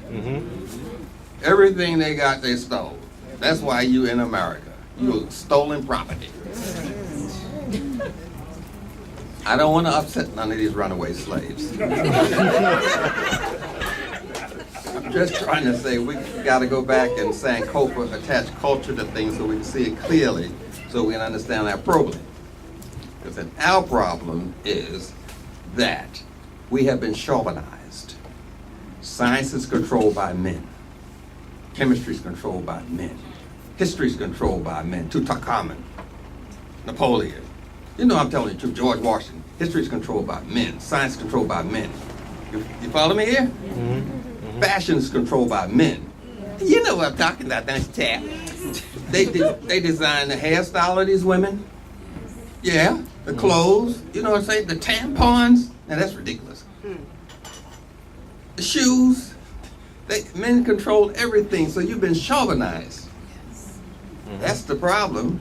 Everything they got, they stole. That's why you in America. You stolen property. I don't want to upset none of these runaway slaves. I'm just trying to say we got to go back and Sankofa, attach culture to things so we can see it clearly, so we can understand our problem. Because our problem is that we have been chauvinized. Science is controlled by men. Chemistry is controlled by men. History is controlled by men. Tutankhamun, Napoleon. You know I'm telling you the truth. George Washington. History is controlled by men. Science is controlled by men. You follow me here? Fashion is controlled by men. You know what I'm talking about, don't you, Tap? They design the hairstyle of these women. Yeah, the clothes. You know what I'm saying? The tampons. Now that's ridiculous. The shoes. Men control everything, so you've been chauvinized. That's the problem.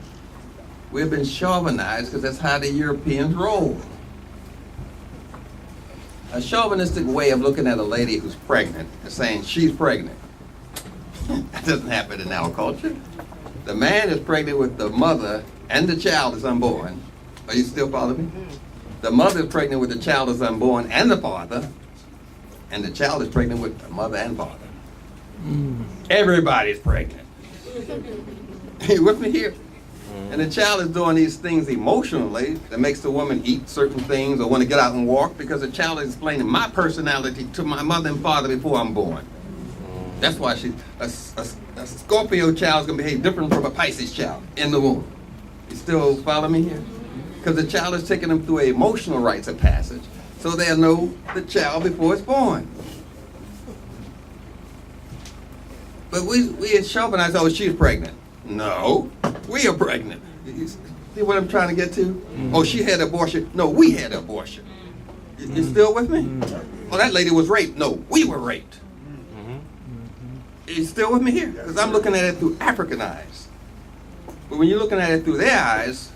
We've been chauvinized because that's how the Europeans roll. A chauvinistic way of looking at a lady who's pregnant and saying she's pregnant. That doesn't happen in our culture. The man is pregnant with the mother and the child is unborn. Are you still following me? The mother is pregnant with the child is unborn and the father, and the child is pregnant with the mother and father. Everybody's pregnant. You with me here? And the child is doing these things emotionally that makes the woman eat certain things or want to get out and walk because the child is explaining my personality to my mother and father before I'm born. That's why a Scorpio child is going to behave different from a Pisces child in the womb. You still follow me here? Because the child is taking them through an emotional rites of passage so they'll know the child before it's born. But we had chauvinized, oh, she's pregnant. No, we are pregnant. You see what I'm trying to get to? Oh, she had abortion. No, we had abortion. You still with me? Well, that lady was raped. No, we were raped. You still with me here? Because I'm looking at it through African eyes. But when you're looking at it through their eyes,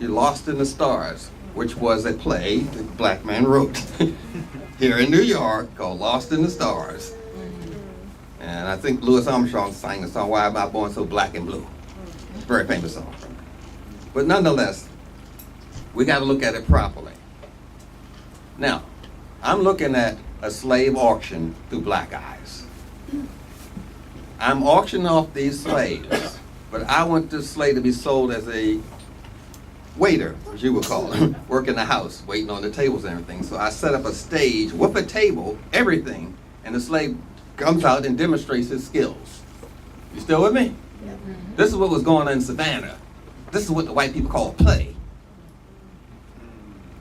you're lost in the stars, which was a play that a black man wrote here in New York called Lost in the Stars. And I think Louis Armstrong sang the song, Why Am I Born So Black and Blue? It's a very famous song. But nonetheless, we got to look at it properly. Now, I'm looking at a slave auction through black eyes. I'm auctioning off these slaves, but I want this slave to be sold as a waiter, as you would call it, working the house, waiting on the tables and everything. So I set up a stage with a table, everything, and the slave comes out and demonstrates his skills. You still with me? Yeah. This is what was going on in Savannah. This is what the white people call play.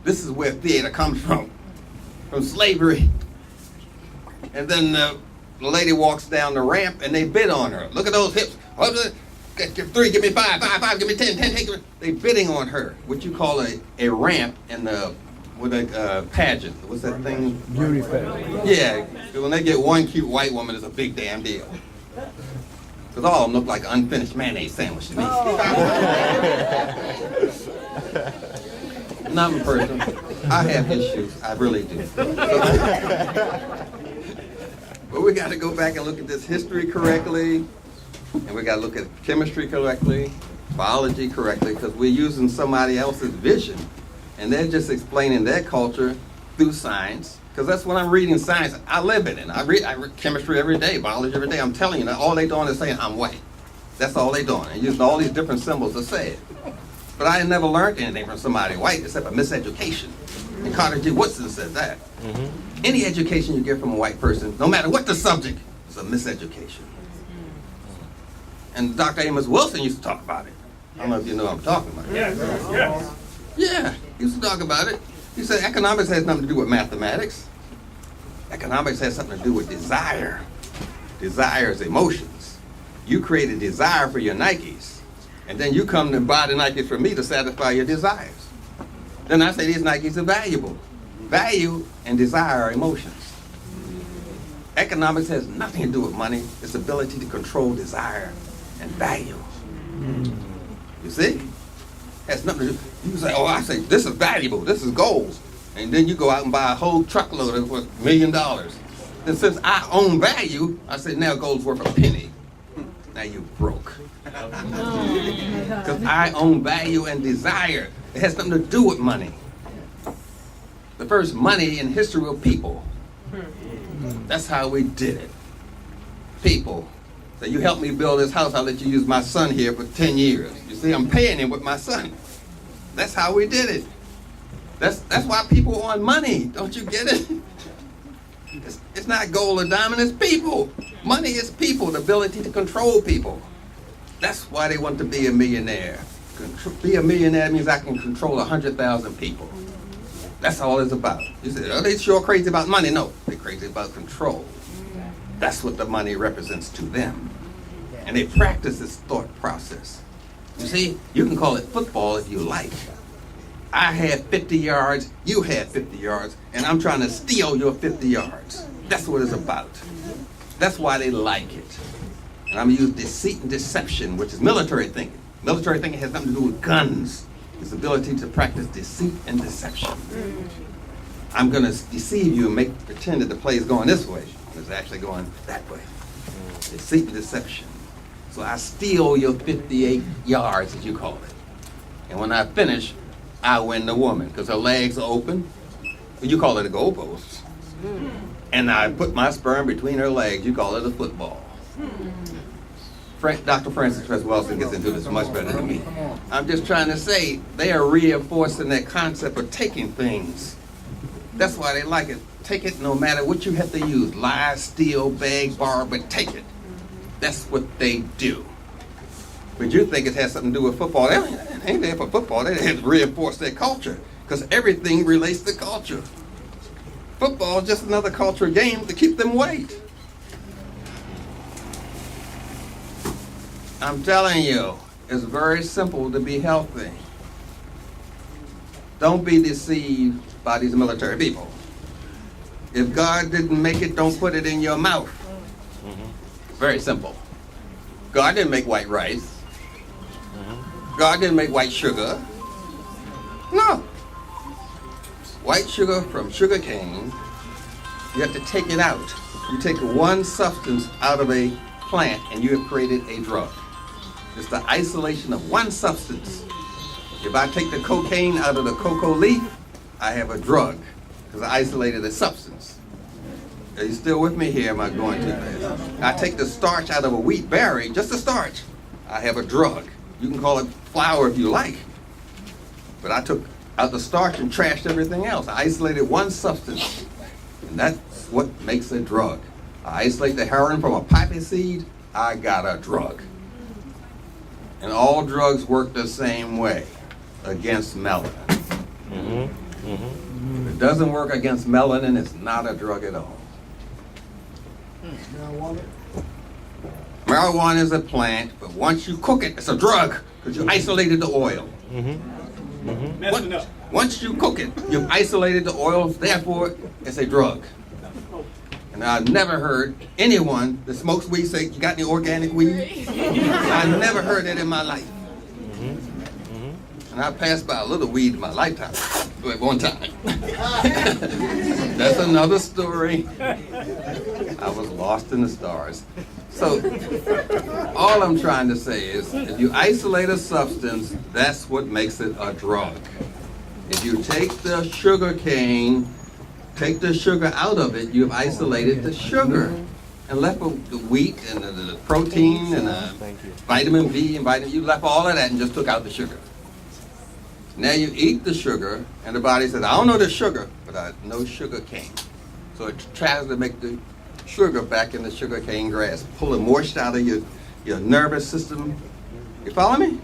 This is where theater comes from slavery. And then the lady walks down the ramp and they bid on her. Look at those hips. Give 3, give me 5, 5, 5, give me 10, 10, take it. They bidding on her, what you call a ramp in the with a pageant. What's that thing? Beauty pageant. Yeah, when they get one cute white woman, it's a big damn deal. Because all of them look like an unfinished mayonnaise sandwich to me. Not in person. I have issues. I really do. But we got to go back and look at this history correctly. And we got to look at chemistry correctly, biology correctly, because we're using somebody else's vision. And they're just explaining their culture through science. Because that's what I'm reading science. I live in it. I read chemistry every day, biology every day. I'm telling you, that all they're doing is saying, I'm white. That's all they're doing. And using all these different symbols to say it. But I had never learned anything from somebody white except a miseducation. And Carter G. Woodson said that. Any education you get from a white person, no matter what the subject, is a miseducation. And Dr. Amos Wilson used to talk about it. I don't know if you know what I'm talking about. Yes. Yeah, he used to talk about it. He said economics has nothing to do with mathematics. Economics has something to do with desire. Desire is emotions. You create a desire for your Nikes, and then you come to buy the Nikes from me to satisfy your desires. Then I say these Nikes are valuable. Value and desire are emotions. Economics has nothing to do with money. It's the ability to control desire and value. You see? Has nothing to do. You can say, oh, I say, this is valuable, this is gold. And then you go out and buy a whole truckload of $1 million. Then since I own value, I say, now gold's worth a penny. Now you broke. Because I own value and desire. It has nothing to do with money. The first money in history were people. That's how we did it. People. So you help me build this house, I'll let you use my son here for 10 years. You see, I'm paying him with my son. That's how we did it. That's why people want money. Don't you get it? It's not gold or diamond, it's people. Money is people, the ability to control people. That's why they want to be a millionaire. Be a millionaire means I can control 100,000 people. That's all it's about. You say, are they sure crazy about money? No, they're crazy about control. That's what the money represents to them. And they practice this thought process. You see, you can call it football if you like. I had 50 yards, you had 50 yards, and I'm trying to steal your 50 yards. That's what it's about. That's why they like it. And I'm going to use deceit and deception, which is military thinking. Military thinking has nothing to do with guns. It's the ability to practice deceit and deception. I'm going to deceive you and pretend that the play is going this way. It's actually going that way. Deceit and deception. So I steal your 58 yards, as you call it. And when I finish, I win the woman, because her legs are open. You call it a goalpost. And I put my sperm between her legs. You call it a football. Dr. Francis Cress Welsing gets into this much better than me. I'm just trying to say they are reinforcing that concept of taking things. That's why they like it. Take it no matter what you have to use. Lie, steal, beg, borrow, but take it. That's what they do. But you think it has something to do with football. They ain't there for football. They have to reinforce their culture, because everything relates to culture. Football is just another cultural game to keep them white. I'm telling you, it's very simple to be healthy. don't be deceived by these military people. If God didn't make it, don't put it in your mouth. Very simple. God didn't make white rice. God didn't make white sugar. No. White sugar from sugar cane, you have to take it out. You take one substance out of a plant and you have created a drug. It's the isolation of one substance. If I take the cocaine out of the cocoa leaf, I have a drug because I isolated a substance. Are you still with me here? Am I going too fast? I take the starch out of a wheat berry, just the starch. I have a drug. You can call it flour if you like. But I took out the starch and trashed everything else. I isolated one substance. And that's what makes a drug. I isolate the heroin from a poppy seed, I got a drug. And all drugs work the same way against melanin. If it doesn't work against melanin, it's not a drug at all. Marijuana is a plant, but once you cook it, it's a drug because you isolated the oil. Once you cook it, you've isolated the oils, therefore it's a drug. And I've never heard anyone that smokes weed say, you got any organic weed? I've never heard that in my life. And I passed by a little weed in my lifetime, at one time. That's another story. I was lost in the stars. So, all I'm trying to say is, if you isolate a substance, that's what makes it a drug. If you take the sugar cane, take the sugar out of it, you've isolated the sugar and left the wheat and the protein and the vitamin B and vitamin, you left all of that and just took out the sugar. Now you eat the sugar and the body says, I don't know the sugar, but I know sugar cane. So it tries to make the sugar back in the sugar cane grass, pull the moisture out of your nervous system. You follow me?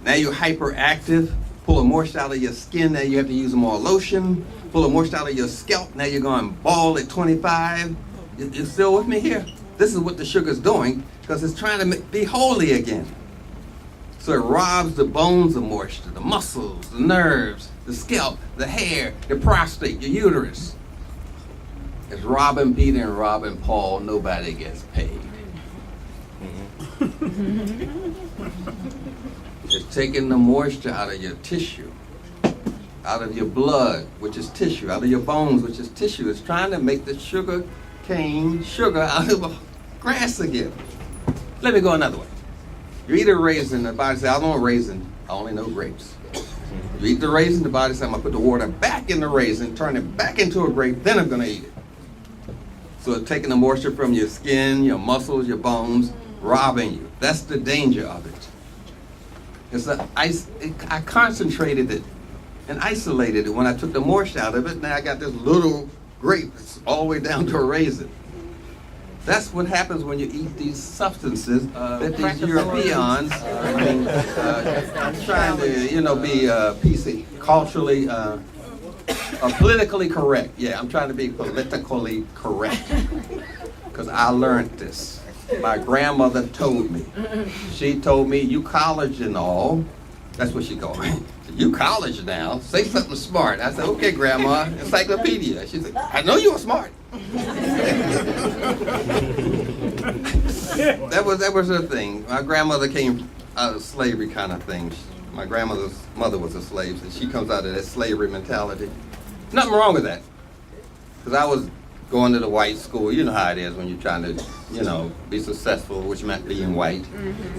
Now you're hyperactive, pull the moisture out of your skin, now you have to use more lotion, pull the moisture out of your scalp, now you're going bald at 25. You still with me here? This is what the sugar's doing, because it's trying to be holy again. So it robs the bones of moisture, the muscles, the nerves, the scalp, the hair, the prostate, your uterus. It's robbing Peter and robbing Paul, nobody gets paid. It's taking the moisture out of your tissue, out of your blood, which is tissue, out of your bones, which is tissue. It's trying to make the sugar cane sugar out of grass again. Let me go another way. You eat a raisin, the body says, I don't know a raisin, I only know grapes. You eat the raisin, the body says, I'm gonna put the water back in the raisin, turn it back into a grape, then I'm gonna eat it. So it's taking the moisture from your skin, your muscles, your bones, robbing you. That's the danger of it. I concentrated it and isolated it. When I took the moisture out of it, now I got this little grape that's all the way down to a raisin. That's what happens when you eat these substances that these Europeans, trying to, be PC, culturally, politically correct. Yeah, I'm trying to be politically correct because I learned this. My grandmother told me. She told me, you college and all. That's what she called me. You college now, say something smart. I said, okay, Grandma, encyclopedia. She said, I know you were smart. That was her thing. My grandmother came out of slavery kind of thing. My grandmother's mother was a slave, so she comes out of that slavery mentality. Nothing wrong with that. Because I was going to the white school. You know how it is when you're trying to, be successful, which meant being white.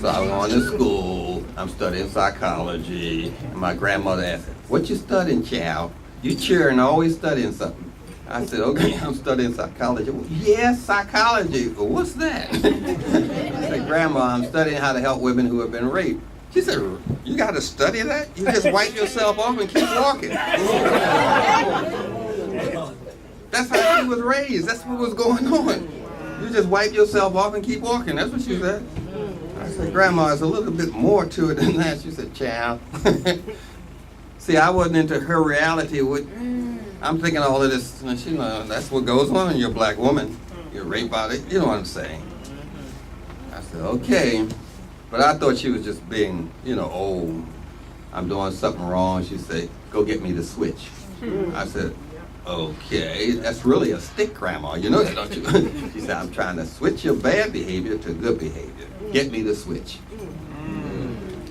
So I was going to school. I'm studying psychology. And my grandmother asked, what you studying, child? You cheering, always studying something. I said, okay, I'm studying psychology. Well, yes, psychology. Well, what's that? I said, Grandma, I'm studying how to help women who have been raped. She said, you got to study that? You just wipe yourself off and keep walking. That's how she was raised. That's what was going on. You just wipe yourself off and keep walking. That's what she said. I said, Grandma, there's a little bit more to it than that. She said, child. See, I wasn't into her reality. I'm thinking all of this, that's what goes on. You're a black woman. You're raped by it. You know what I'm saying. I said, okay. But I thought she was just being, old. I'm doing something wrong. She said, go get me the switch. I said, okay, that's really a stick, Grandma. You know that, don't you? She said, I'm trying to switch your bad behavior to good behavior. Get me the switch.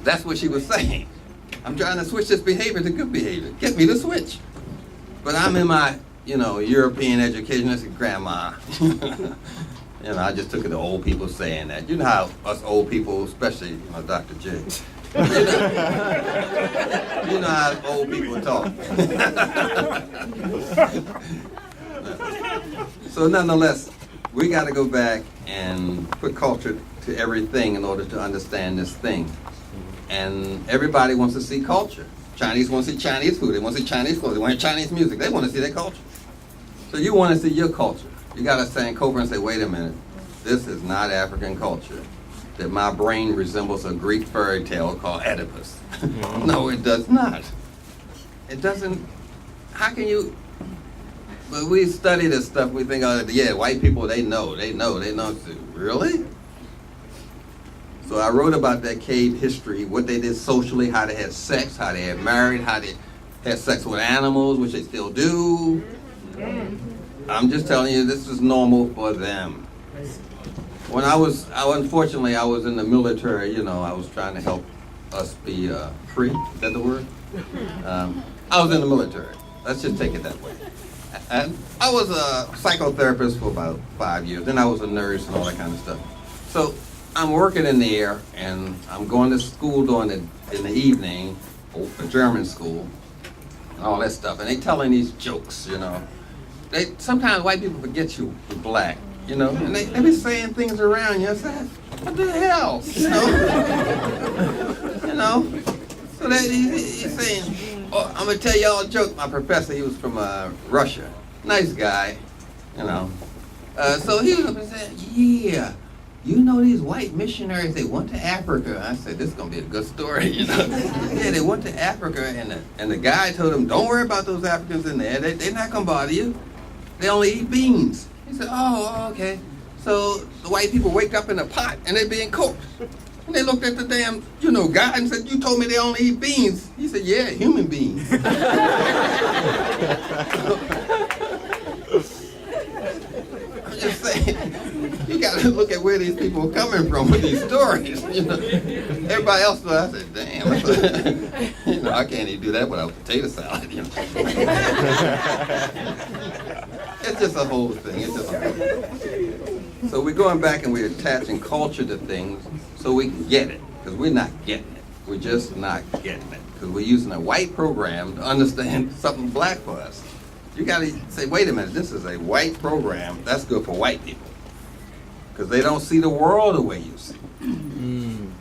That's what she was saying. I'm trying to switch this behavior to good behavior. Get me the switch. But I'm in my, European education. I said, Grandma. I just took it to old people saying that. You know how us old people, especially, Dr. J, you know how old people talk. So nonetheless, we got to go back and put culture to everything in order to understand this thing. And everybody wants to see culture. Chinese want to see Chinese food. They want to see Chinese clothes. They want Chinese music. They want to see their culture. So you want to see your culture. You got to stand over and say, wait a minute. This is not African culture. That my brain resembles a Greek fairy tale called Oedipus. No, it does not. It doesn't. How can you? But we study this stuff. We think, oh, yeah, white people, they know. Really? So I wrote about that cave history, what they did socially, how they had sex, how they had married, how they had sex with animals, which they still do. I'm just telling you, this is normal for them. When unfortunately, I was in the military, I was trying to help us be free. Is that the word? I was in the military. Let's just take it that way. And I was a psychotherapist for about 5 years. Then I was a nurse and all that kind of stuff. So I'm working in the air, and I'm going to school in the evening, a German school, and all that stuff. And they telling these jokes, Sometimes white people forget you're black, and they be saying things around you. I said, what the hell, So he's saying, oh, I'm gonna tell y'all a joke. My professor, he was from Russia, nice guy, So he was up and said, yeah. These white missionaries, they went to Africa. I said, this is going to be a good story, Yeah, they went to Africa, and the guy told them, don't worry about those Africans in there. They're not going to bother you. They only eat beans. He said, oh, okay. So the white people wake up in a pot, and they're being cooked. And they looked at the damn, guy and said, you told me they only eat beans. He said, yeah, human beings. I'm just saying, you got to look at where these people are coming from with these stories. Everybody else, I said, damn, I can't even do that without potato salad. It's just a whole thing. So we're going back and we're attaching culture to things so we can get it, because we're not getting it. We're just not getting it, because we're using a white program to understand something black for us. You got to say, wait a minute, this is a white program. That's good for white people. Because they don't see the world the way you see.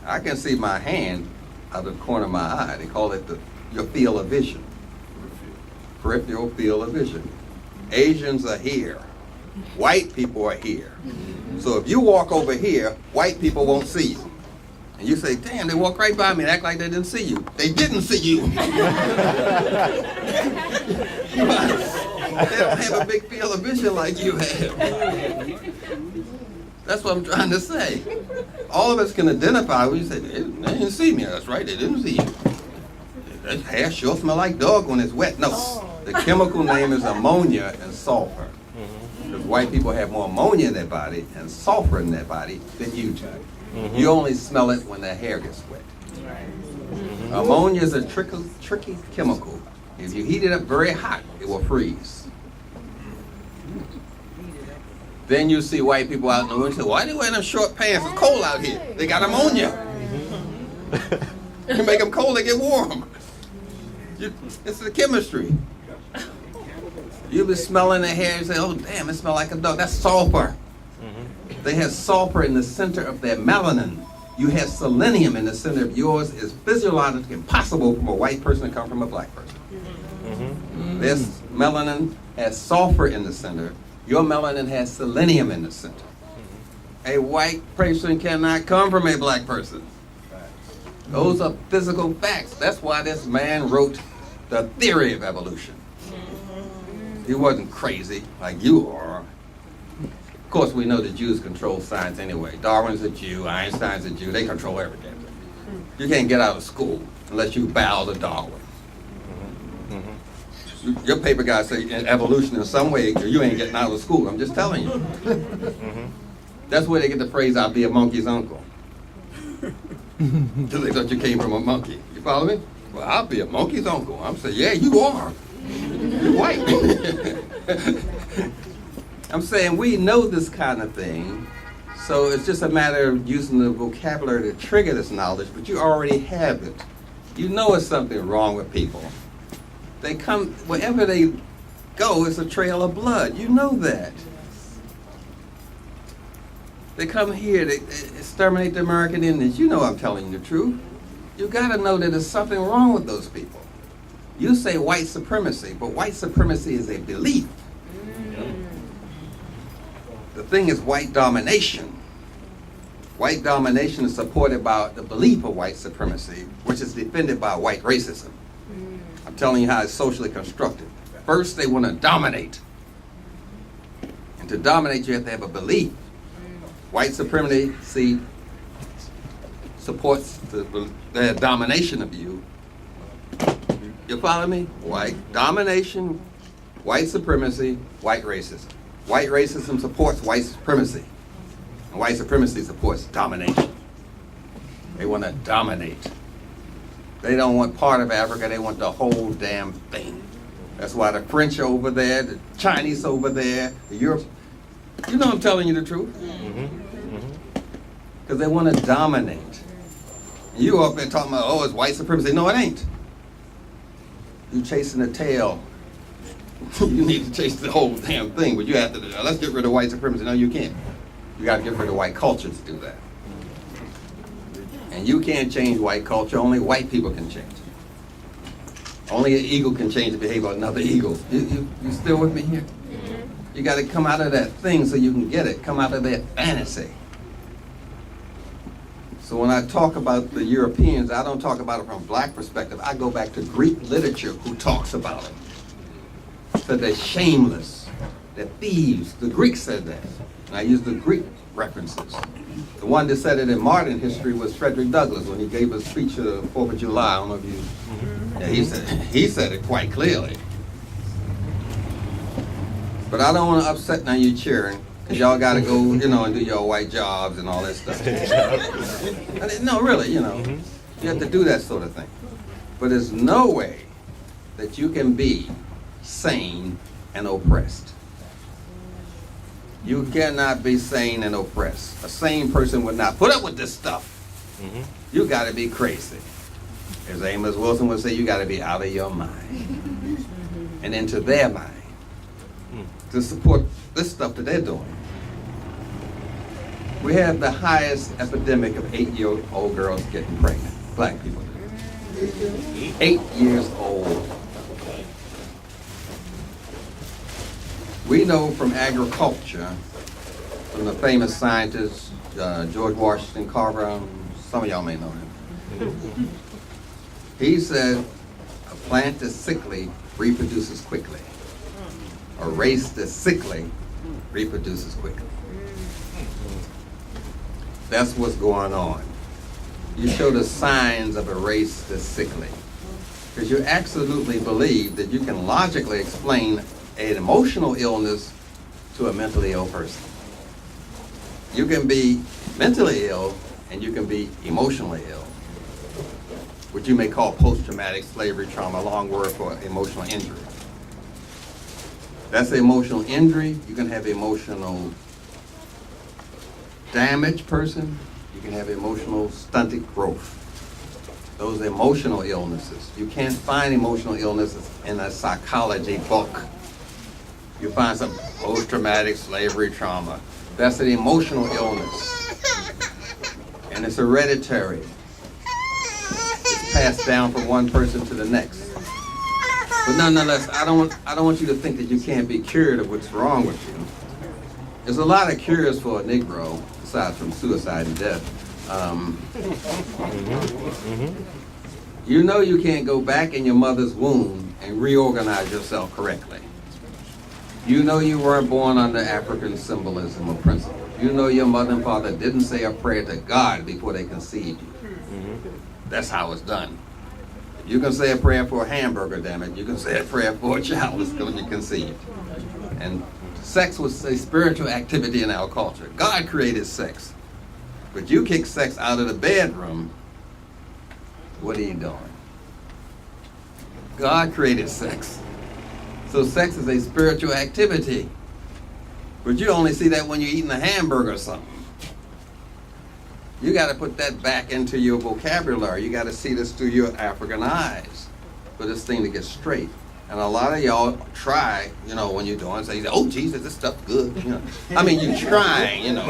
I can see my hand out of the corner of my eye. They call it your field of vision. Peripheral field of vision. Asians are here. White people are here. So if you walk over here, white people won't see you. And you say, damn, they walk right by me and act like they didn't see you. They didn't see you. They don't have a big field of vision like you have. That's what I'm trying to say. All of us can identify when you say, they didn't see me. That's right, they didn't see you. That hair sure smell like dog when it's wet. No, the chemical name is ammonia and sulfur. Because white people have more ammonia in their body and sulfur in their body than you do. You only smell it when their hair gets wet. Ammonia is a tricky chemical. If you heat it up very hot, it will freeze. Then you see white people out in the winter say, why are they wearing them short pants? It's cold out here. They got ammonia. You make them cold, they get warm. It's the chemistry. You'll be smelling their hair and say, oh, damn, it smells like a dog. That's sulfur. They have sulfur in the center of their melanin. You have selenium in the center of yours. It's physiologically impossible for a white person to come from a black person. This melanin has sulfur in the center. Your melanin has selenium in the center. A white person cannot come from a black person. Those are physical facts. That's why this man wrote the theory of evolution. He wasn't crazy like you are. Of course, we know the Jews control science anyway. Darwin's a Jew, Einstein's a Jew. They control everything. You can't get out of school unless you bow to Darwin. Your paper guy say in evolution in some way you ain't getting out of school. I'm just telling you. That's where they get the phrase "I'll be a monkey's uncle." Because they thought you came from a monkey. You follow me? Well, I'll be a monkey's uncle. I'm saying, yeah, you are. You're white. I'm saying we know this kind of thing, so it's just a matter of using the vocabulary to trigger this knowledge, but you already have it. You know there's something wrong with people. They come, wherever they go, it's a trail of blood. You know that. They come here, they exterminate the American Indians. You know I'm telling you the truth. You gotta know that there's something wrong with those people. You say white supremacy, but white supremacy is a belief. The thing is white domination. White domination is supported by the belief of white supremacy, which is defended by white racism. I'm telling you how it's socially constructed. First, they want to dominate. And to dominate, you have to have a belief. White supremacy supports the domination of you. You follow me? White domination, white supremacy, white racism. White racism supports white supremacy. And white supremacy supports domination. They want to dominate. They don't want part of Africa, they want the whole damn thing. That's why the French are over there, the Chinese over there, the Europe. You know I'm telling you the truth. Because they want to dominate. And you up there talking about, oh, it's white supremacy. No, it ain't. You chasing the tail. You need to chase the whole damn thing, but you have to, let's get rid of white supremacy. No, you can't. You got to get rid of white culture to do that. And you can't change white culture, only white people can change it. Only an eagle can change the behavior of another eagle. You still with me here? You got to come out of that thing so you can get it. Come out of that fantasy. So when I talk about the Europeans, I don't talk about it from a black perspective. I go back to Greek literature who talks about it. So they're shameless, they're thieves. The Greeks said that. And I use the Greek references. The one that said it in modern history was Frederick Douglass when he gave a speech at the 4th of July. I don't know if you, yeah, he said it quite clearly. But I don't want to upset now you cheering, because y'all got to go, and do your white jobs and all that stuff. No, really, you have to do that sort of thing. But there's no way that you can be sane and oppressed. You cannot be sane and oppressed. A sane person would not put up with this stuff. You got to be crazy. As Amos Wilson would say, you got to be out of your mind and into their mind to support this stuff that they're doing. We have the highest epidemic of 8-year-old girls getting pregnant. Black people do. 8 years old. We know from agriculture, from the famous scientist George Washington Carver, some of y'all may know him. He said, a plant that's sickly reproduces quickly. A race that's sickly reproduces quickly. That's what's going on. You show the signs of a race that's sickly. Because you absolutely believe that you can logically explain an emotional illness to a mentally ill person. You can be mentally ill and you can be emotionally ill, which you may call post-traumatic slavery trauma, long word for emotional injury. That's the emotional injury. You can have emotional damaged person. You can have emotional stunted growth. Those are emotional illnesses. You can't find emotional illnesses in a psychology book. You find some post-traumatic slavery trauma. That's an emotional illness. And it's hereditary. It's passed down from one person to the next. But nonetheless, I don't want you to think that you can't be cured of what's wrong with you. There's a lot of cures for a Negro, aside from suicide and death. You know you can't go back in your mother's womb and reorganize yourself correctly. You know you weren't born under African symbolism or principle. You know your mother and father didn't say a prayer to God before they conceived you. That's how it's done. You can say a prayer for a hamburger, damn it. You can say a prayer for a child that's going to be conceived. And sex was a spiritual activity in our culture. God created sex. But you kick sex out of the bedroom, what are you doing? God created sex. So sex is a spiritual activity. But you only see that when you're eating a hamburger or something. You got to put that back into your vocabulary. You got to see this through your African eyes for this thing to get straight. And a lot of y'all try, you know, when you're doing, say, oh, Jesus, this stuff's good. You know, I mean, you're trying, you know.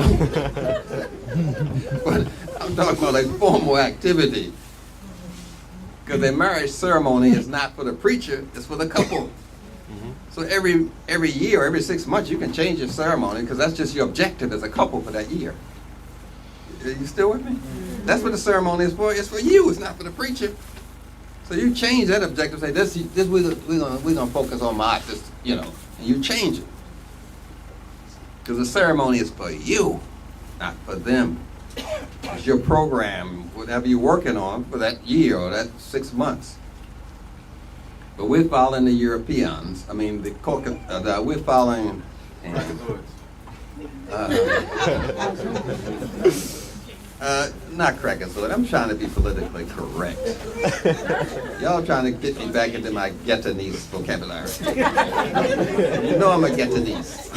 But I'm talking about a formal activity. Because the marriage ceremony is not for the preacher, it's for the couple. So every year, every 6 months, you can change your ceremony because that's just your objective as a couple for that year. Are you still with me? That's what the ceremony is for. It's for you. It's not for the preacher. So you change that objective. Say this we're gonna focus on this, you know, and you change it because the ceremony is for you, not for them. It's your program, whatever you're working on for that year or that 6 months. But we're following the Europeans. I mean, we're following. Not cracking so I'm trying to be politically correct. Y'all trying to get me back into my Ghettonese vocabulary. You know I'm a Ghettonese.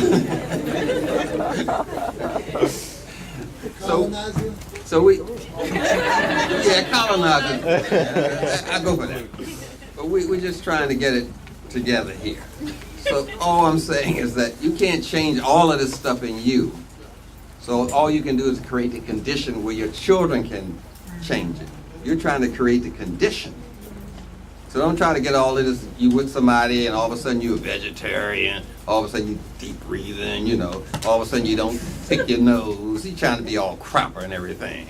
So we, yeah, colonizer. I go for that. But we're just trying to get it together here. So all I'm saying is that you can't change all of this stuff in you. So all you can do is create the condition where your children can change it. You're trying to create the condition. So don't try to get all of this, you with somebody and all of a sudden you're a vegetarian, all of a sudden you deep breathing, you know, all of a sudden you don't pick your nose, you're trying to be all proper and everything.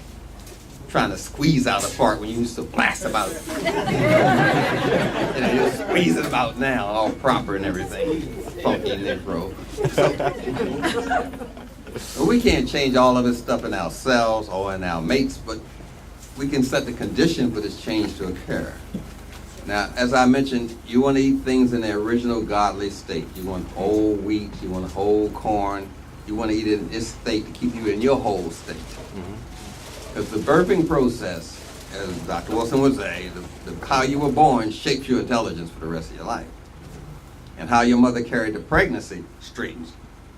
Trying to squeeze out a part when you used to blast them out. You know, you're squeezing them out now, all proper and everything. Funky Negro. So we can't change all of this stuff in ourselves or in our mates, but we can set the condition for this change to occur. Now, as I mentioned, you want to eat things in their original godly state. You want whole wheat, you want whole corn, you want to eat it in this state to keep you in your whole state. Because the birthing process, as Dr. Wilson would say, how you were born shapes your intelligence for the rest of your life. And how your mother carried the pregnancy straightens.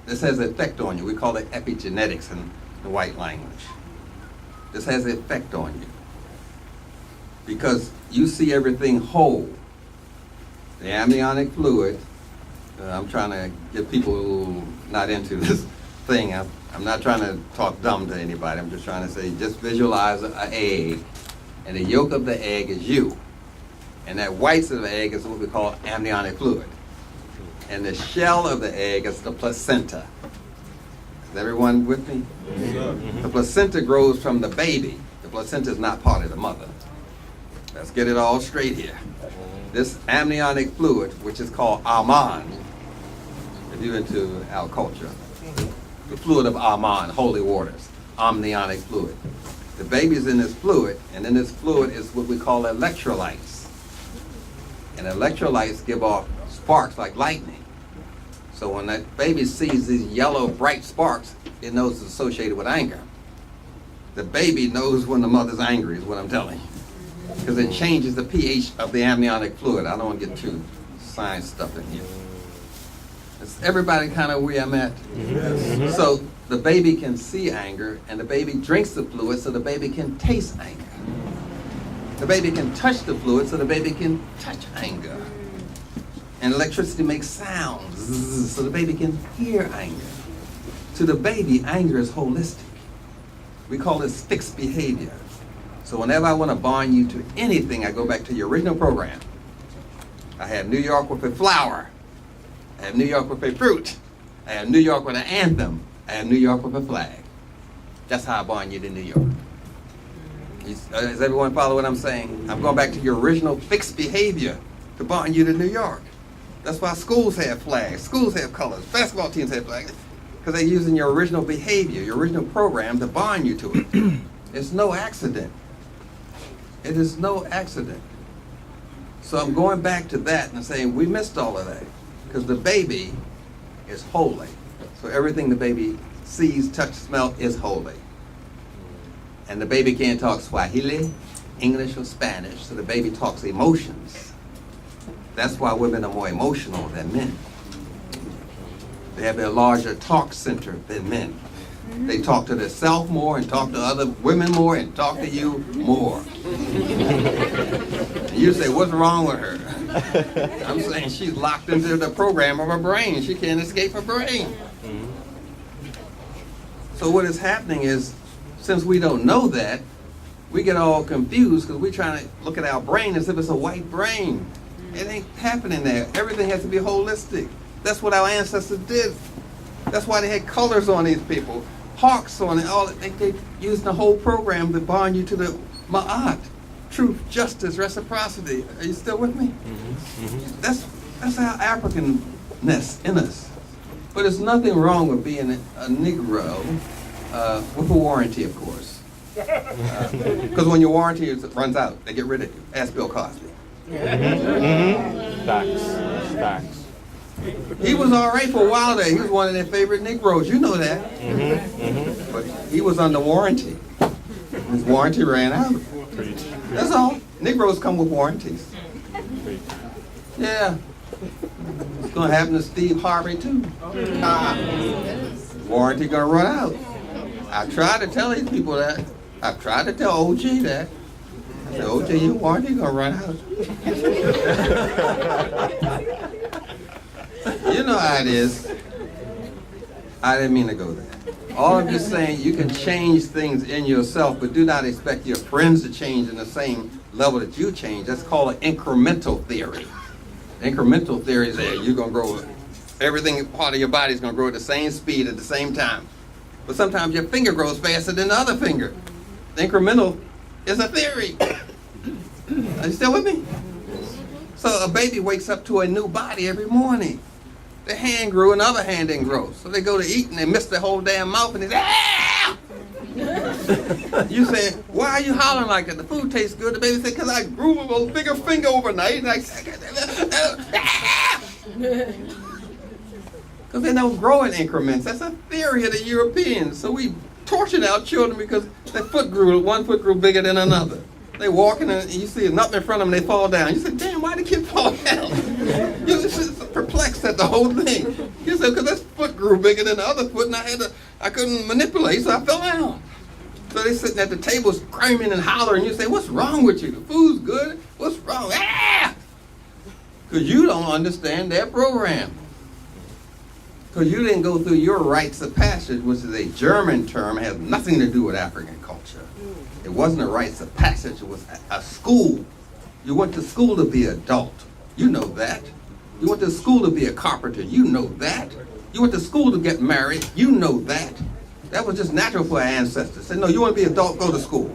This has an effect on you. We call it epigenetics in the white language. This has an effect on you. Because you see everything whole. The amniotic fluid, I'm trying to get people who are not into this thing. I'm not trying to talk dumb to anybody. I'm just trying to say, just visualize an egg, and the yolk of the egg is you. And that whites of the egg is what we call amniotic fluid. And the shell of the egg is the placenta. Is everyone with me? The placenta grows from the baby. The placenta is not part of the mother. Let's get it all straight here. This amniotic fluid, which is called Aman, if you're into our culture, the fluid of Aman, holy waters, amniotic fluid. The baby's in this fluid, and in this fluid is what we call electrolytes. And electrolytes give off sparks like lightning. So when that baby sees these yellow, bright sparks, it knows it's associated with anger. The baby knows when the mother's angry, is what I'm telling you. Because it changes the pH of the amniotic fluid. I don't want to get too science stuff in here. Is everybody kind of where I'm at? Yes. So the baby can see anger, and the baby drinks the fluid so the baby can taste anger. The baby can touch the fluid so the baby can touch anger. And electricity makes sounds so the baby can hear anger. To the baby, anger is holistic. We call this fixed behavior. So whenever I want to bond you to anything, I go back to your original program. I have New York with a flower. I have New York with a fruit. I have New York with an anthem. I have New York with a flag. That's how I bond you to New York. Does everyone follow what I'm saying? I'm going back to your original fixed behavior to bond you to New York. That's why schools have flags, schools have colors, basketball teams have flags, because they're using your original behavior, your original program to bond you to it. It's no accident. It is no accident. So I'm going back to that and saying we missed all of that because the baby is holy. So everything the baby sees, touch, smell is holy. And the baby can't talk Swahili, English, or Spanish, so the baby talks emotions. That's why women are more emotional than men. They have a larger talk center than men. They talk to themselves more and talk to other women more and talk to you more. And you say, what's wrong with her? I'm saying she's locked into the program of her brain. She can't escape her brain. So what is happening is, since we don't know that, we get all confused because we're trying to look at our brain as if it's a white brain. It ain't happening there. Everything has to be holistic. That's what our ancestors did. That's why they had colors on these people, hawks on it. All they used the whole program to bond you to the ma'at, truth, justice, reciprocity. Are you still with me? That's our Africanness in us. But there's nothing wrong with being a Negro with a warranty, of course. Because when your warranty runs out, they get rid of you. Ask Bill Cosby. Facts. He was all right for a while there. He was one of their favorite Negroes. You know that. But he was under warranty. His warranty ran out. That's all. Negroes come with warranties. Yeah. It's going to happen to Steve Harvey, too. Warranty going to run out. I tried to tell these people that. I tried to tell OG that. I said, OG, your warranty going to run out. You know how it is. I didn't mean to go there. All I'm just saying, you can change things in yourself, but do not expect your friends to change in the same level that you change. That's called an incremental theory. Incremental theory is that you're going to grow, everything part of your body is going to grow at the same speed at the same time. But sometimes your finger grows faster than the other finger. The incremental is a theory. Are you still with me? So a baby wakes up to a new body every morning. The hand grew and the other hand didn't grow. So they go to eat and they miss the whole damn mouth and they say, ah! You say, why are you hollering like that? The food tastes good. The baby said, because I grew a bigger finger overnight. And because they don't grow in increments. That's a theory of the Europeans. So we tortured our children because their foot grew, one foot grew bigger than another. They walking and you see nothing in front of them, they fall down. You say, damn, why did the kid fall down? You're just perplexed at the whole thing. You say, because this foot grew bigger than the other foot and I couldn't manipulate, so I fell down. So they sitting at the table screaming and hollering. You say, what's wrong with you? The food's good. What's wrong? Ah! Because you don't understand their program. Because you didn't go through your rites of passage, which is a German term, has nothing to do with African culture. It wasn't a rites of passage, it was a school. You went to school to be an adult. You know that. You went to school to be a carpenter. You know that. You went to school to get married. You know that. That was just natural for our ancestors. Say, no, you want to be an adult, go to school.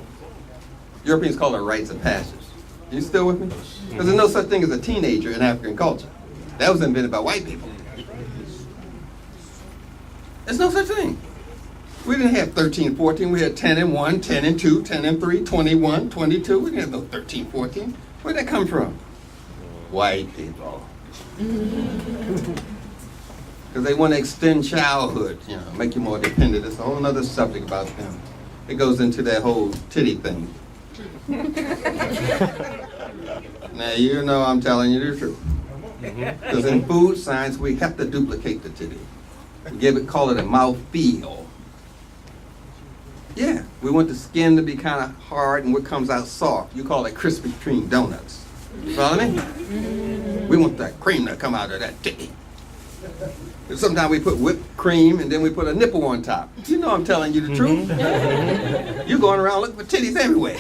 Europeans call it rites of passage. You still with me? Because there's no such thing as a teenager in African culture. That was invented by white people. There's no such thing. We didn't have 13, 14. We had 10 and 1, 10 and 2, 10 and 3, 21, 22. We didn't have no 13, 14. Where'd that come from? White people. Because they want to extend childhood, you know, make you more dependent. It's a whole other subject about them. It goes into that whole titty thing. Now, you know I'm telling you the truth. Because in food science, we have to duplicate the titty. We call it a mouth feel. Yeah, we want the skin to be kind of hard and what comes out soft. You call it Krispy Kreme donuts. Follow me? We want that cream to come out of that titty. Sometimes we put whipped cream and then we put a nipple on top. You know I'm telling you the truth. You're going around looking for titties everywhere.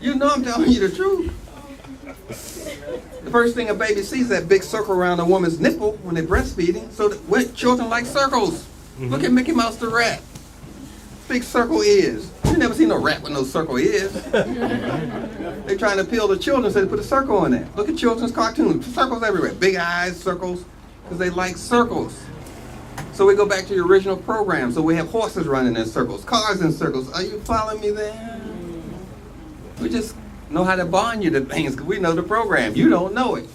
You know I'm telling you the truth. The first thing a baby sees is that big circle around a woman's nipple when they're breastfeeding. So that children like circles. Look at Mickey Mouse the rat. Big circle ears. You never seen no rat with no circle ears. They're trying to appeal to children, so they put a circle on there. Look at children's cartoons. Circles everywhere. Big eyes, circles, because they like circles. So we go back to the original program. So we have horses running in circles, cars in circles. Are you following me there? We just know how to bond you to things because we know the program. You don't know it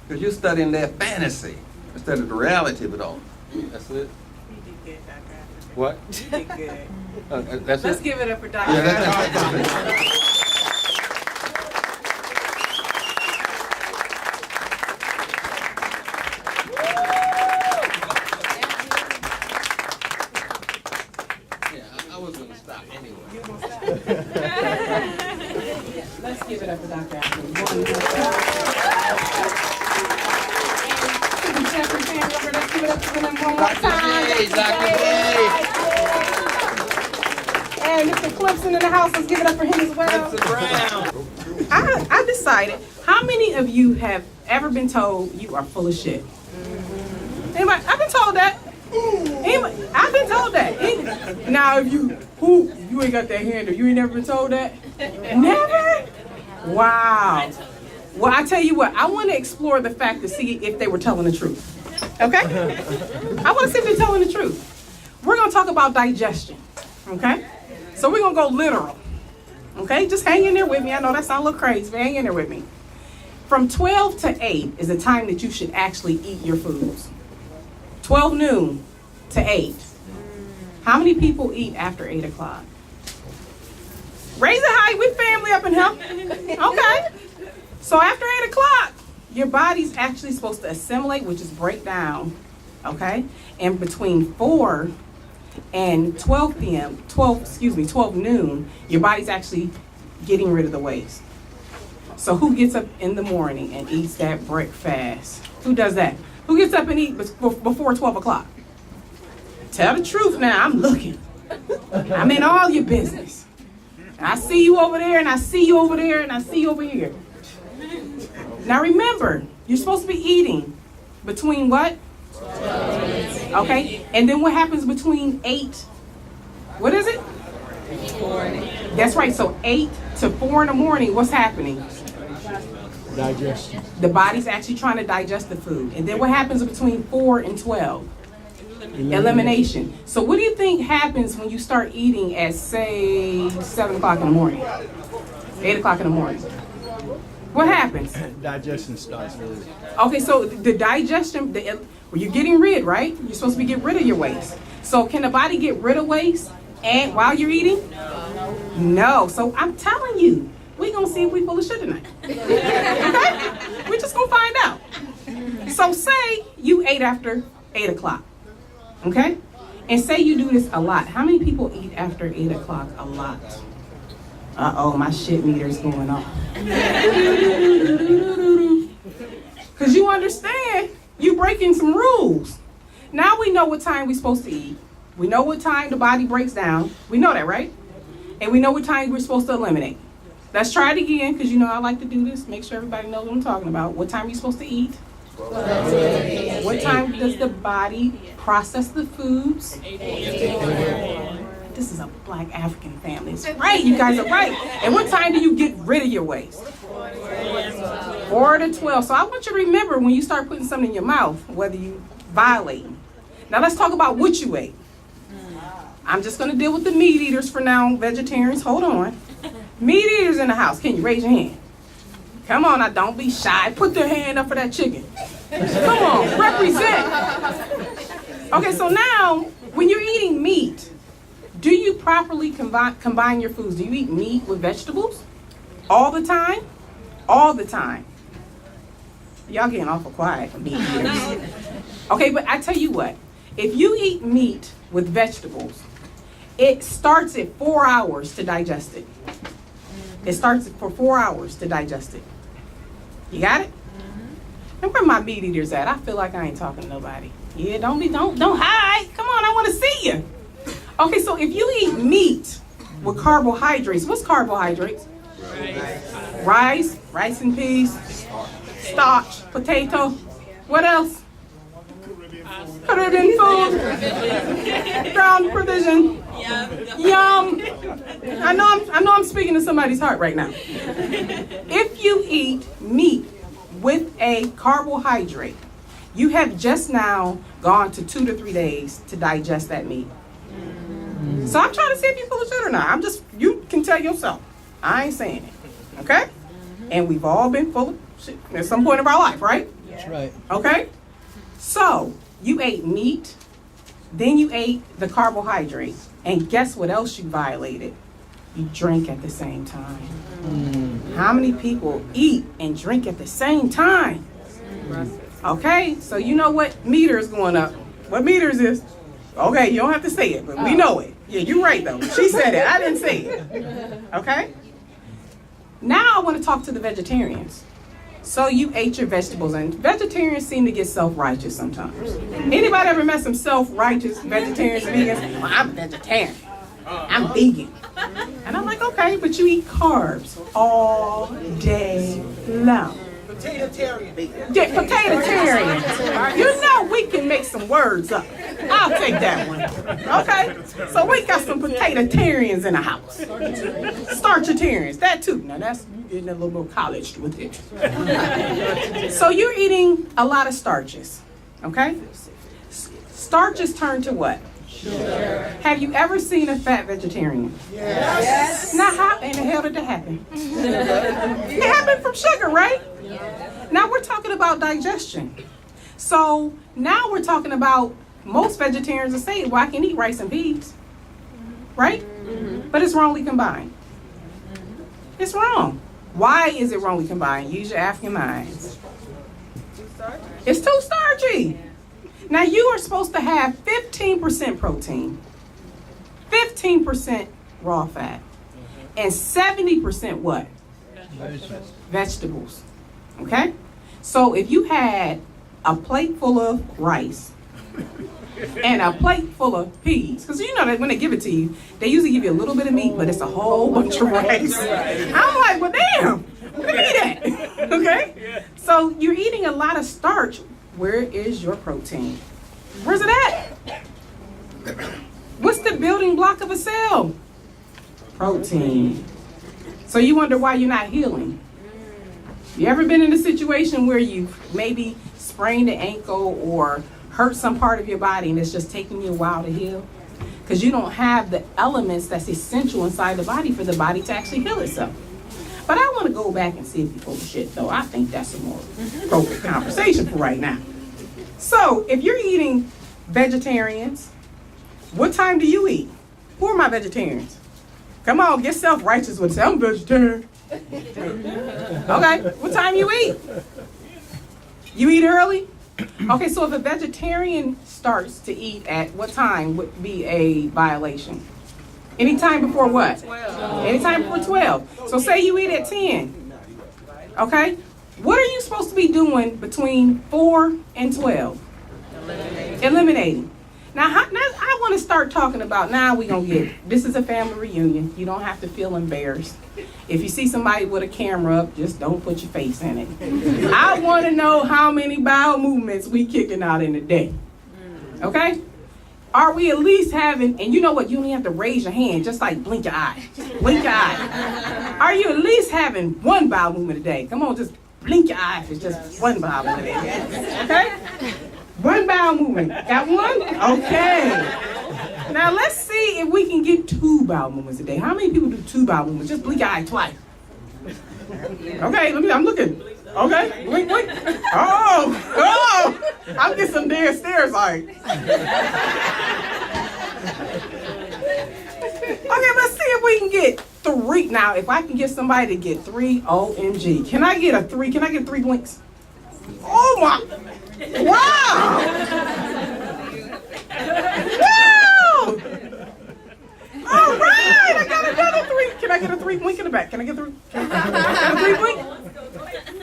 because you're studying their fantasy instead of the reality of it all. That's it. What? You did good. That's Let's it. give it up for Dr. Yeah, that's it. Let's give it up for Dr. Atwood. Let's give it up for them one more time. And Mr. Clipson in the house, let's give it up for him as well. I decided, how many of you have ever been told you are full of shit? Anybody? I've been told that. Anybody? I've been told that. Now, if you ain't got that handle, you ain't never been told that? Never? Wow. Well, I tell you what, I want to explore the fact to see if they were telling the truth. Okay? I want to see if they're telling the truth. We're going to talk about digestion. Okay? So we're going to go literal. Okay? Just hang in there with me. I know that sounds a little crazy, but hang in there with me. From 12 to 8 is the time that you should actually eat your foods. 12 noon to 8. How many people eat after 8 o'clock? Raise it high, we family up in here. Okay. So after 8 o'clock, your body's actually supposed to assimilate, which is break down. Okay? And between 4 and 12 noon, your body's actually getting rid of the waste. So who gets up in the morning and eats that breakfast? Who does that? Who gets up and eats before 12 o'clock? Tell the truth now, I'm looking. I'm in all your business. I see you over there, and I see you over there, and I see you over here. Now remember, you're supposed to be eating between what? Okay, and then what happens between 8? What is it? That's right, so 8 to 4 in the morning, what's happening? Digestion. The body's actually trying to digest the food. And then what happens between 4 and 12? Elimination. So what do you think happens when you start eating at, say, 7 o'clock in the morning? 8 o'clock in the morning? What happens? Digestion starts early. Okay, so the digestion, well, you're getting rid, right? You're supposed to be getting rid of your waste. So can the body get rid of waste and while you're eating? No. So I'm telling you, we're going to see if we full of shit tonight. Okay? We're just going to find out. So say you ate after 8 o'clock. Okay? And say you do this a lot. How many people eat after 8 o'clock a lot? Uh-oh, my shit meter's going off. Because you understand, you breaking some rules. Now we know what time we're supposed to eat. We know what time the body breaks down. We know that, right? And we know what time we're supposed to eliminate. Let's try it again, because you know I like to do this. Make sure everybody knows what I'm talking about. What time are you supposed to eat? What time does the body process the foods? This is a black African family. It's right, you guys are right. And what time do you get rid of your waste? 4 to 12. So I want you to remember when you start putting something in your mouth, whether you violating. Now let's talk about what you ate. I'm just going to deal with the meat eaters for now, vegetarians. Hold on. Meat eaters in the house, can you raise your hand? Come on, now don't be shy. Put your hand up for that chicken. Come on, represent. Okay, so now, when you're eating meat, do you properly combine your foods? Do you eat meat with vegetables? All the time? All the time. Y'all getting awful quiet for meat eaters. Okay, but I tell you what. If you eat meat with vegetables, it starts at 4 hours to digest it. It starts for 4 hours to digest it. You got it? And where my meat eaters at? I feel like I ain't talking to nobody. Yeah, don't hide. Come on, I want to see you. Okay, so if you eat meat with carbohydrates, what's carbohydrates? Rice and peas, starch, potato. What else? Caribbean food, ground provision, yum. I know I'm speaking to somebody's heart right now. If you eat meat with a carbohydrate, you have just now gone to 2 to 3 days to digest that meat. So I'm trying to see if you're full of shit or not. You can tell yourself. I ain't saying it. Okay? And we've all been full of shit at some point of our life, right? That's right. Okay? So, you ate meat, then you ate the carbohydrate, and guess what else you violated? You drank at the same time. How many people eat and drink at the same time? Okay, so you know what meter is going up. What meter is this? Okay, you don't have to say it, but we know it. Yeah, you're right though. She said it, I didn't say it. Okay? Now I want to talk to the vegetarians. So you ate your vegetables, and vegetarians seem to get self-righteous sometimes. Anybody ever met some self-righteous vegetarians and vegans? Well, I'm a vegetarian. I'm vegan. And I'm like, okay, but you eat carbs all day long. Potato-tarian. Yeah, potato-tarian. You know we can make some words up. I'll take that one. Okay? So we got some potato-tarians in the house. Starchitarians, that too. Now that's getting a little more college with it. So you're eating a lot of starches. Okay? Starches turn to what? Sugar. Have you ever seen a fat vegetarian? Yes. Now how in the hell did that happen? It happened from sugar, right? Now we're talking about digestion. So now we're talking about most vegetarians will say, well, I can eat rice and peas, right? But it's wrongly combined. It's wrong. Why is it wrongly combined? Use your African minds. It's too starchy. Now you are supposed to have 15% protein, 15% raw fat, and 70% what? Vegetables. Okay? So if you had a plate full of rice and a plate full of peas, because you know that when they give it to you, they usually give you a little bit of meat, but it's a whole bunch of rice. I'm like, well, damn, look at that. Okay? So you're eating a lot of starch. Where is your protein? Where's it at? What's the building block of a cell? Protein. So you wonder why you're not healing. You ever been in a situation where you maybe sprained an ankle or hurt some part of your body and it's just taking you a while to heal? Because you don't have the elements that's essential inside the body for the body to actually heal itself. But I want to go back and see if you're full of shit, though. I think that's a more appropriate conversation for right now. So if you're eating vegetarians, what time do you eat? Who are my vegetarians? Come on, get self-righteous with it. I'm vegetarian. Okay, what time you eat? You eat early? Okay, so if a vegetarian starts to eat at what time would be a violation? Anytime before what? 12. Anytime before 12. So say you eat at 10. Okay? What are you supposed to be doing between 4 and 12? Eliminating. Now I want to start talking about, now we're going to get, this is a family reunion. You don't have to feel embarrassed. If you see somebody with a camera up, just don't put your face in it. I want to know how many bowel movements we kicking out in a day. Okay? Are we at least having, and you know what, you only have to raise your hand, just like blink your eye. Blink your eye. Are you at least having one bowel movement a day? Come on, just blink your eye if it's just one bowel movement a day. Okay? One bowel movement. Got one? Okay. Now let's see if we can get 2 bowel movements a day. How many people do 2 bowel movements? Just blink your eye twice. Okay, I'm looking. Okay, blink, blink. Oh, I'm getting some damn stares like. Okay, let's see if we can get 3. Now, if I can get somebody to get 3, OMG. Can I get 3? Can I get 3 blinks? Oh my, wow. Wow. All right, I got another 3. Can I get a 3 blink in the back? Can I get 3? Can I get a 3 blink?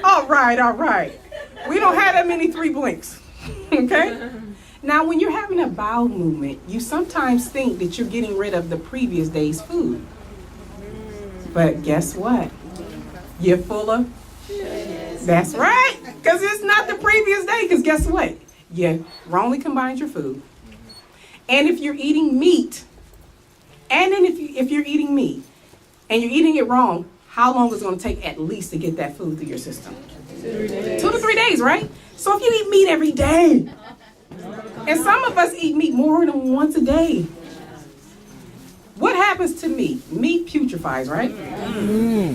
All right. We don't have that many 3 blinks, okay? Now, when you're having a bowel movement, you sometimes think that you're getting rid of the previous day's food. But guess what? You're full of? That's right, because it's not the previous day, because guess what? You wrongly combined your food. And if you're eating meat, and then if you're eating meat, and you're eating it wrong, how long is it going to take at least to get that food through your system? 2 to 3 days, right? So if you eat meat every day, and some of us eat meat more than once a day, what happens to meat? Meat putrefies, right?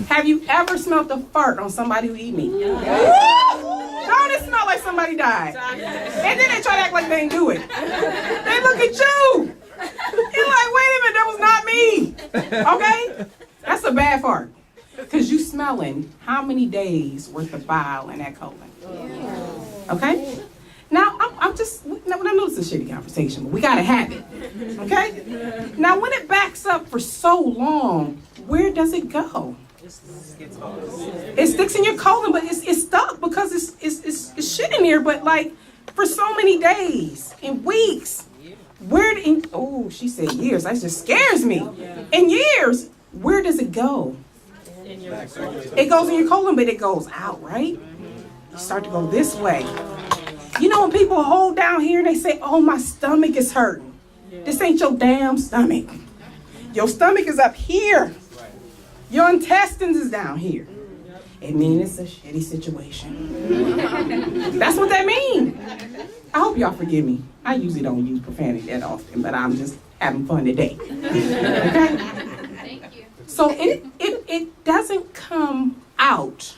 Have you ever smelled a fart on somebody who eat meat? Don't it smell like somebody died? And then they try to act like they didn't do it. They look at you. You're like, wait a minute, that was not me. Okay? That's a bad fart. Because you smelling how many days worth of bile in that colon. Okay? Now, I know this is a shitty conversation, but we got to have it. Okay? Now, when it backs up for so long, where does it go? It sticks in your colon, but it's stuck because it's shit in there, but like for so many days and weeks. She said years. That just scares me. In years, where does it go? It goes in your colon, but it goes out, right? You start to go this way. You know when people hold down here and they say, oh, my stomach is hurting. This ain't your damn stomach. Your stomach is up here. Your intestines is down here. It means it's a shitty situation. That's what that means. I hope y'all forgive me. I usually don't use profanity that often, but I'm just having fun today. Okay? Thank you. So it doesn't come out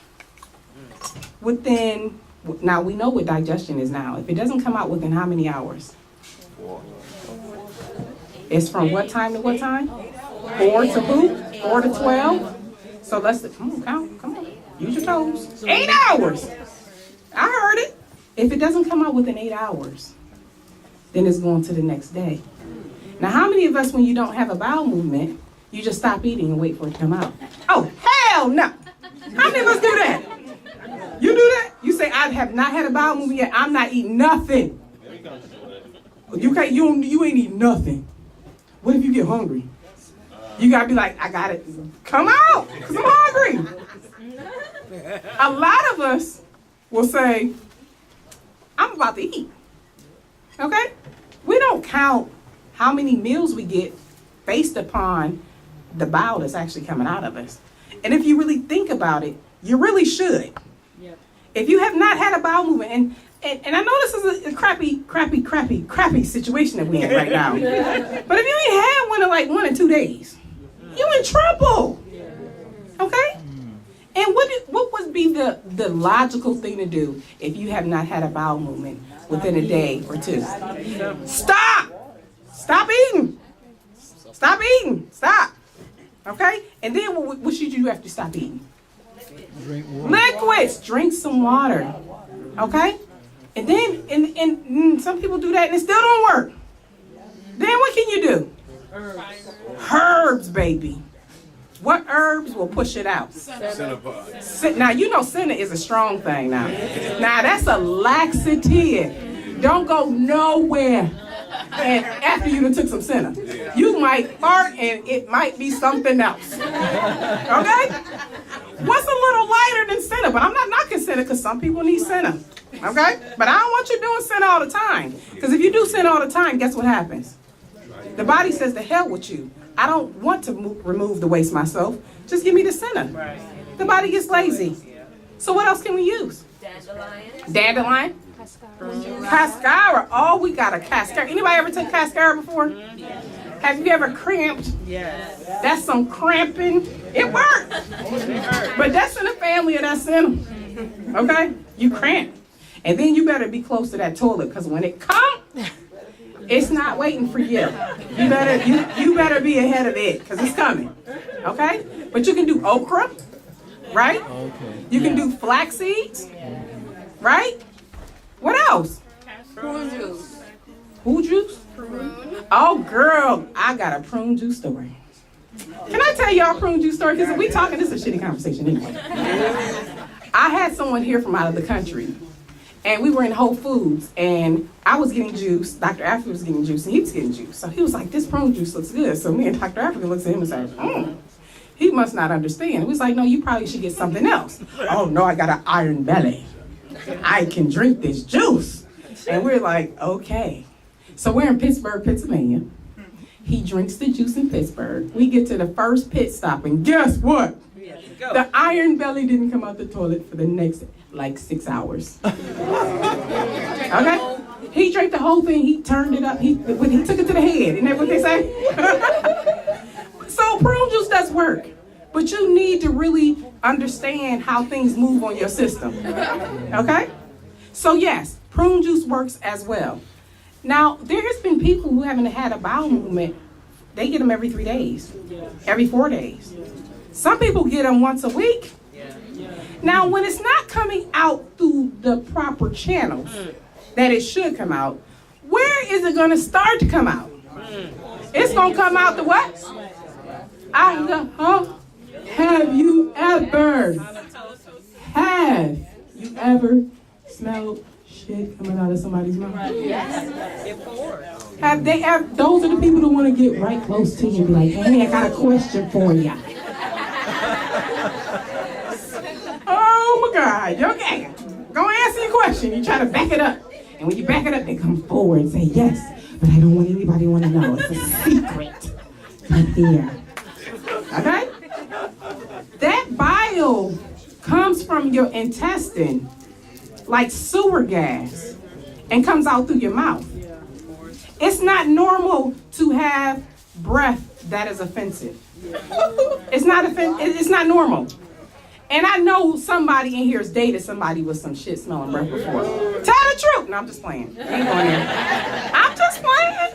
within, now we know what digestion is now. If it doesn't come out within how many hours? It's from what time to what time? 4 to who? 4 to 12? So let's, come on, use your toes. 8 hours. I heard it. If it doesn't come out within 8 hours, then it's going to the next day. Now, how many of us, when you don't have a bowel movement, you just stop eating and wait for it to come out? Oh, hell no. How many of us do that? You do that? You say, I have not had a bowel movement yet. I'm not eating nothing. You ain't eating nothing. What if you get hungry? You gotta be like, I got it. Come out, because I'm hungry. A lot of us will say, I'm about to eat. Okay? We don't count how many meals we get based upon the bowel that's actually coming out of us. And if you really think about it, you really should. Yep. If you have not had a bowel movement, and I know this is a crappy situation that we're in right now. But if you ain't had one in like 1 or 2 days, you in trouble. Okay? And what would be the logical thing to do if you have not had a bowel movement within a day or 2? Stop! Stop eating! Stop eating! Stop! Okay? And then what should you do after you stop eating? Drink water. Liquids! Drink some water. Okay? And then, and some people do that and it still don't work. Then what can you do? Herbs, baby. What herbs will push it out? Now, you know senna is a strong thing now. Now, that's a laxative. Don't go nowhere and after you done took some senna. You might fart and it might be something else. Okay? What's a little lighter than senna? But I'm not knocking senna because some people need senna. Okay? But I don't want you doing senna all the time. Because if you do senna all the time, guess what happens? The body says, to hell with you. I don't want to remove the waste myself. Just give me the senna. The body gets lazy. So what else can we use? Dandelion. Cascara. Oh, we got a cascara. Anybody ever take cascara before? Have you ever cramped? Yes. That's some cramping. It works. But that's in the family of that senna. Okay? You cramp. And then you better be close to that toilet because when it comes, it's not waiting for you. You better be ahead of it because it's coming. Okay? But you can do okra, right? Okay. You can do flax seeds, right? What else? Prune juice. Who juice? Prune. Oh, girl, I got a prune juice story. Can I tell y'all a prune juice story? Because we talking, this is a shitty conversation anyway. I had someone here from out of the country. And we were in Whole Foods, and I was getting juice. Dr. Africa was getting juice, and he was getting juice. So he was like, this prune juice looks good. So me and Dr. Africa looked at him and said, he must not understand. He was like, no, you probably should get something else. Oh, no, I got an iron belly. I can drink this juice. And we're like, okay. So we're in Pittsburgh, Pennsylvania. He drinks the juice in Pittsburgh. We get to the first pit stop, and guess what? The iron belly didn't come out the toilet for the next, 6 hours. Okay? He drank the whole thing. He turned it up. He took it to the head. Isn't that what they say? work, but you need to really understand how things move on your system. Okay? So yes, prune juice works as well. Now, there has been people who haven't had a bowel movement. They get them every 3 days, every 4 days. Some people get them once a week. Now, when it's not coming out through the proper channels that it should come out, where is it going to start to come out? It's going to come out the what? Have you ever smelled shit coming out of somebody's mouth? Those are the people that want to get right close to you and be like, hey, I got a question for you. Oh my God, okay. Go answer your question. You try to back it up. And when you back it up, they come forward and say, yes, but I don't want anybody to want to know. It's a secret. Right there. Okay? That bile comes from your intestine like sewer gas and comes out through your mouth. It's not normal to have breath that is offensive. It's not normal. And I know somebody in here has dated somebody with some shit smelling breath before. Tell the truth. No, I'm just playing. Ain't going there. I'm just playing.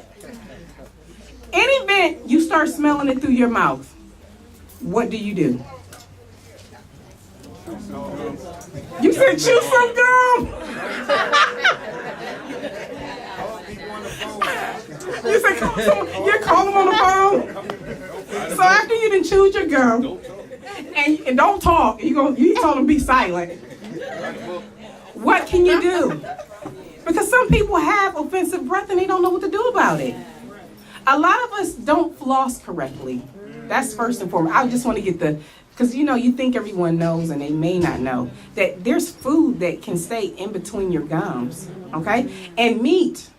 In event you start smelling it through your mouth, what do? You said chew some gum. You said you call them on the phone. So after you done chewed your gum, and don't talk, you told them be silent. What can you do? Because some people have offensive breath and they don't know what to do about it. A lot of us don't floss correctly. That's first and foremost. I just want to get because you think everyone knows and they may not know that there's food that can stay in between your gums, okay? And meat,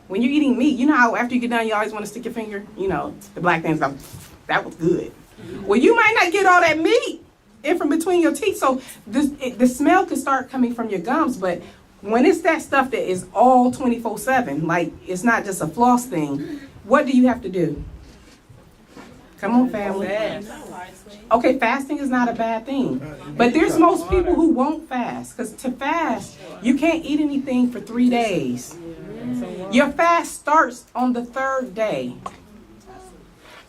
when you're eating meat, you know how after you get done you always want to stick your finger, the black things go, that was good. Well, you might not get all that meat in from between your teeth, so the smell can start coming from your gums, but when it's that stuff that is all 24/7, like it's not just a floss thing, what do you have to do? Come on, family. Okay, fasting is not a bad thing, but there's most people who won't fast, because to fast, you can't eat anything for 3 days. Your fast starts on the 3rd day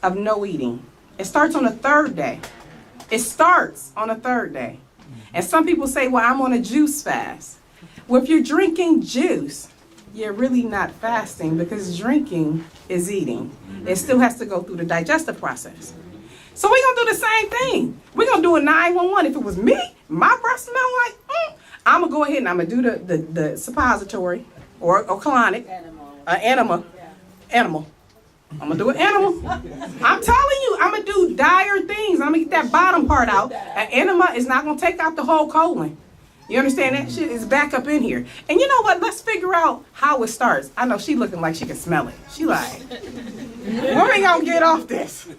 of no eating. It starts on the 3rd day. It starts on the 3rd day. And some people say, well, I'm on a juice fast. Well, if you're drinking juice, you're really not fasting, because drinking is eating. It still has to go through the digestive process. So we're going to do the same thing. We're going to do a 911. If it was me, my breath smell like, I'm going to go ahead and I'm going to do the suppository or colonic, animal. I'm going to do an animal. I'm telling you, I'm going to do dire things. I'm going to get that bottom part out. An enema is not going to take out the whole colon. You understand? That shit is back up in here. And you know what? Let's figure out how it starts. I know she looking like she can smell it. She like, when we going to get off this?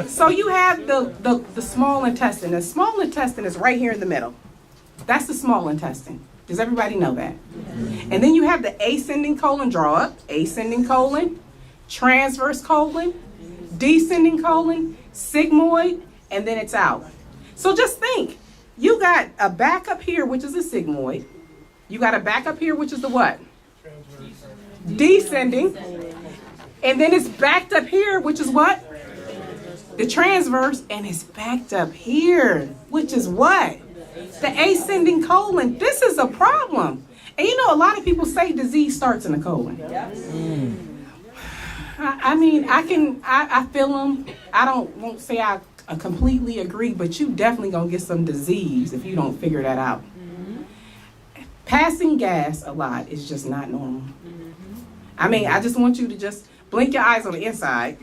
So you have the small intestine. The small intestine is right here in the middle. That's the small intestine. Does everybody know that? And then you have the ascending colon. Draw up. Ascending colon. Transverse colon, descending colon, sigmoid, and then it's out. So just think, you got a back up here, which is a sigmoid. You got a back up here, which is the what? Descending. And then it's backed up here, which is what? The transverse, and it's backed up here, which is what? The ascending colon. This is a problem. And a lot of people say disease starts in the colon. I mean, I feel them. I won't say I completely agree, but you definitely gonna get some disease if you don't figure that out. Passing gas a lot is just not normal. I mean, I just want you to just blink your eyes on the inside.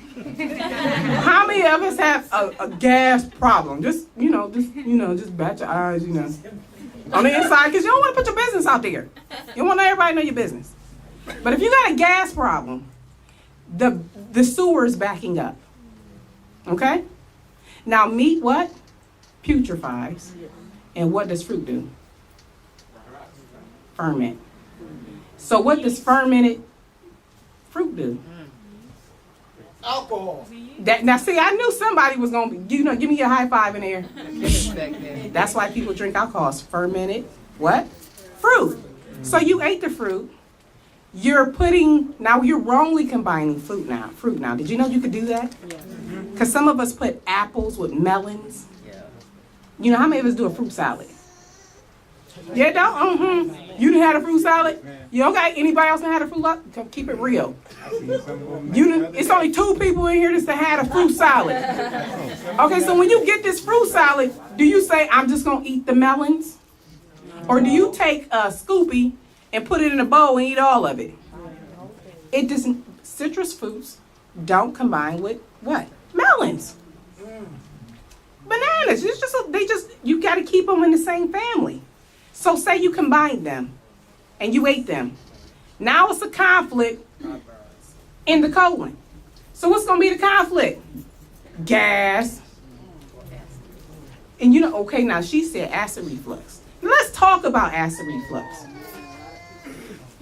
How many of us have a gas problem? Just bat your eyes, on the inside, because you don't want to put your business out there. You don't want everybody to know your business. But if you got a gas problem, the sewer is backing up. Okay? Now meat what? Putrefies. And what does fruit do? Ferment. So what does fermented fruit do? Alcohol. Now, see, I knew somebody was going to be, give me a high five in there. That's why people drink alcohol. It's fermented, what? Fruit. So you ate the fruit. You're wrongly combining fruit now. Did you know you could do that? Because some of us put apples with melons. You know, how many of us do a fruit salad? Yeah, don't? You done had a fruit salad? You okay? Anybody else done had a fruit salad? Keep it real. It's only 2 people in here that had a fruit salad. Okay, so when you get this fruit salad, do you say, I'm just going to eat the melons? Or do you take a Scoopy and put it in a bowl and eat all of it? It doesn't. Citrus fruits don't combine with what? Melons. Bananas. You got to keep them in the same family. So say you combine them and you ate them. Now it's a conflict in the colon. So what's going to be the conflict? Gas. And okay, now she said acid reflux. Let's talk about acid reflux.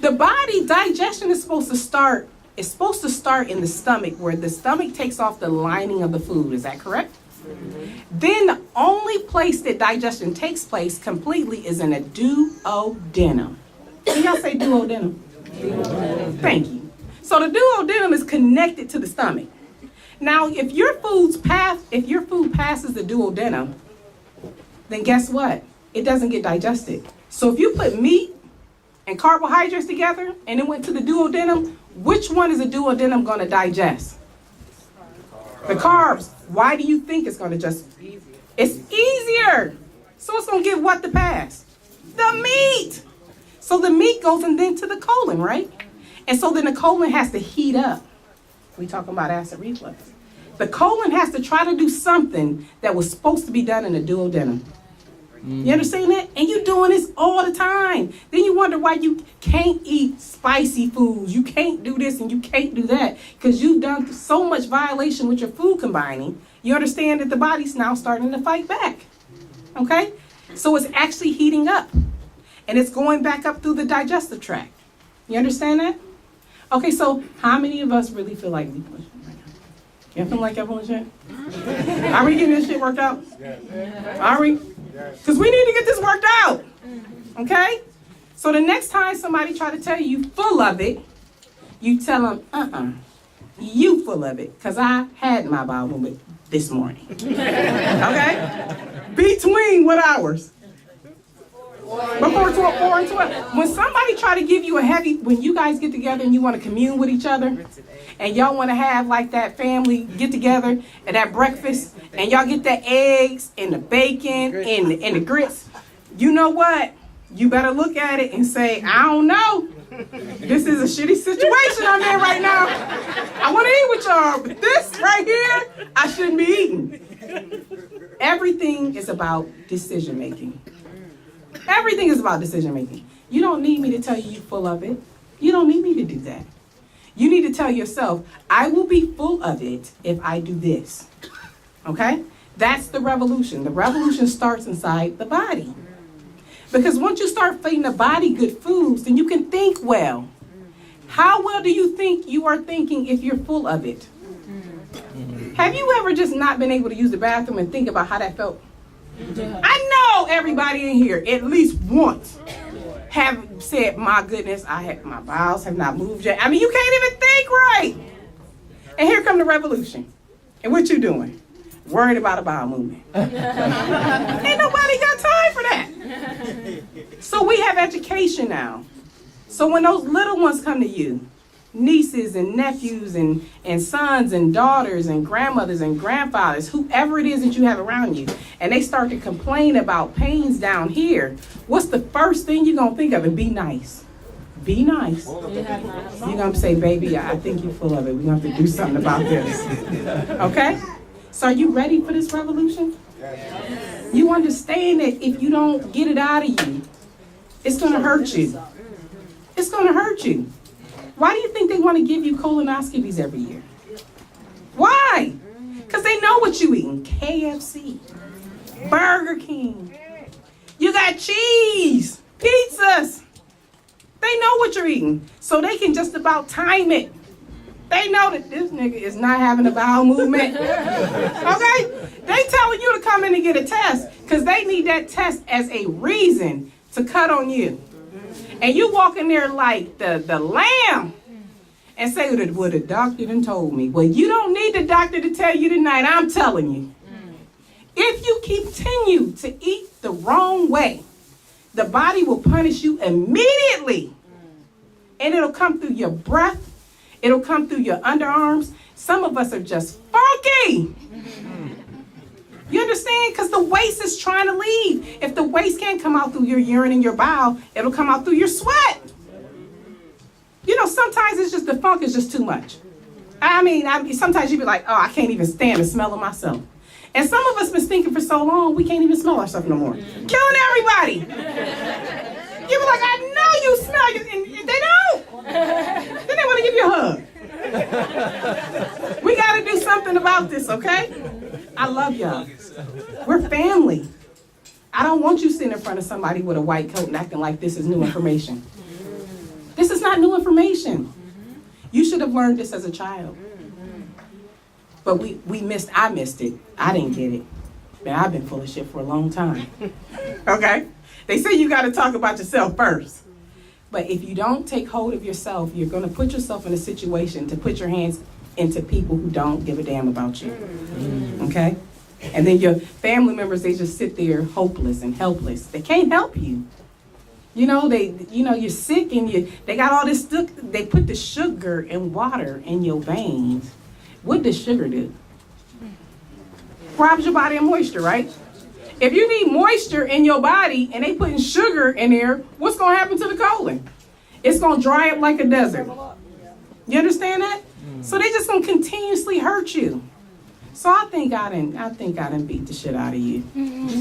The body digestion is supposed to start in the stomach, where the stomach takes off the lining of the food. Is that correct? Then the only place that digestion takes place completely is in a duodenum. Can y'all say duodenum? Thank you. So the duodenum is connected to the stomach. Now, if your food passes the duodenum, then guess what? It doesn't get digested. So if you put meat and carbohydrates together and it went to the duodenum, which one is the duodenum going to digest? The carbs. Why do you think it's going to just? It's easier. So it's going to get what to pass? The meat. So the meat goes and then to the colon, right? And so then the colon has to heat up. We talking about acid reflux. The colon has to try to do something that was supposed to be done in the duodenum. You understand that? And you're doing this all the time. Then you wonder why you can't eat spicy foods. You can't do this and you can't do that because you've done so much violation with your food combining. You understand that the body's now starting to fight back. Okay? So it's actually heating up. And it's going back up through the digestive tract. You understand that? Okay, so how many of us really feel like we push right now? You feel like everyone's shit? Are we getting this shit worked out? Are we? Because we need to get this worked out. Okay? So the next time somebody try to tell you full of it, you tell them, you full of it. Because I had my bowel movement this morning. Okay? Between what hours? Before 4 and 12. When somebody try to give you when you guys get together and you want to commune with each other, and y'all want to have like that family get together and that breakfast, and y'all get the eggs and the bacon and the grits, you know what? You better look at it and say, I don't know. This is a shitty situation I'm in right now. I want to eat with y'all, but this right here, I shouldn't be eating. Everything is about decision making. Everything is about decision making. You don't need me to tell you you're full of it. You don't need me to do that. You need to tell yourself, I will be full of it if I do this. Okay? That's the revolution. The revolution starts inside the body. Because once you start feeding the body good foods, then you can think well. How well do you think you are thinking if you're full of it? Have you ever just not been able to use the bathroom and think about how that felt? I know everybody in here at least once have said, my goodness, my bowels have not moved yet. I mean, you can't even think right. And here come the revolution. And what you doing? Worried about a bowel movement. Ain't nobody got time for that. So we have education now. So when those little ones come to you, nieces and nephews and sons and daughters and grandmothers and grandfathers, whoever it is that you have around you, and they start to complain about pains down here, what's the first thing you're going to think of? And be nice. Be nice. You're going to say, baby, I think you're full of it. We're going to have to do something about this. Okay? So are you ready for this revolution? You understand that if you don't get it out of you, it's going to hurt you. It's going to hurt you. Why do you think they want to give you colonoscopies every year? Why? Because they know what you eating. KFC, Burger King. You got cheese, pizzas. They know what you're eating. So they can just about time it. They know that this nigga is not having a bowel movement. Okay? They telling you to come in and get a test because they need that test as a reason to cut on you. And you walk in there like the lamb and say, well, the doctor done told me. Well, you don't need the doctor to tell you tonight. I'm telling you. If you continue to eat the wrong way, the body will punish you immediately. And it'll come through your breath. It'll come through your underarms. Some of us are just funky. You understand? Because the waste is trying to leave. If the waste can't come out through your urine and your bowel, it'll come out through your sweat. You know, sometimes it's just the funk is just too much. I mean, sometimes you be like, oh, I can't even stand the smell of myself. And some of us been stinking for so long, we can't even smell ourselves no more. Killing everybody. You be like, I know you smell, and they don't. Then they want to give you a hug. We got to do something about this, okay? I love y'all. We're family. I don't want you sitting in front of somebody with a white coat and acting like this is new information. This is not new information. You should have learned this as a child. But I missed it. I didn't get it. Man, I've been full of shit for a long time. Okay? They say you got to talk about yourself first. But if you don't take hold of yourself, you're going to put yourself in a situation to put your hands into people who don't give a damn about you. Okay? And then your family members, they just sit there hopeless and helpless. They can't help you. You know, you're sick and they got all this stuff. They put the sugar and water in your veins. What does sugar do? Robs your body of moisture, right? If you need moisture in your body and they putting sugar in there, what's going to happen to the colon? It's going to dry up like a desert. You understand that? So they just going to continuously hurt you. So I think I done beat the shit out of you.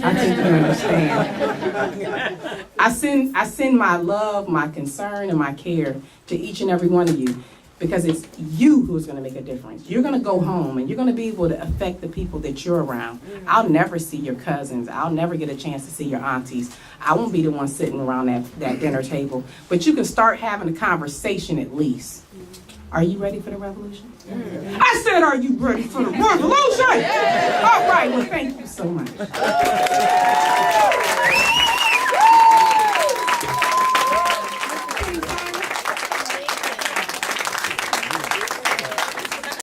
I think you understand. I send my love, my concern, and my care to each and every one of you because it's you who's going to make a difference. You're going to go home and you're going to be able to affect the people that you're around. I'll never see your cousins. I'll never get a chance to see your aunties. I won't be the one sitting around that dinner table. But you can start having a conversation at least. Are you ready for the revolution? I said, are you ready for the revolution? All right, well, thank you so much.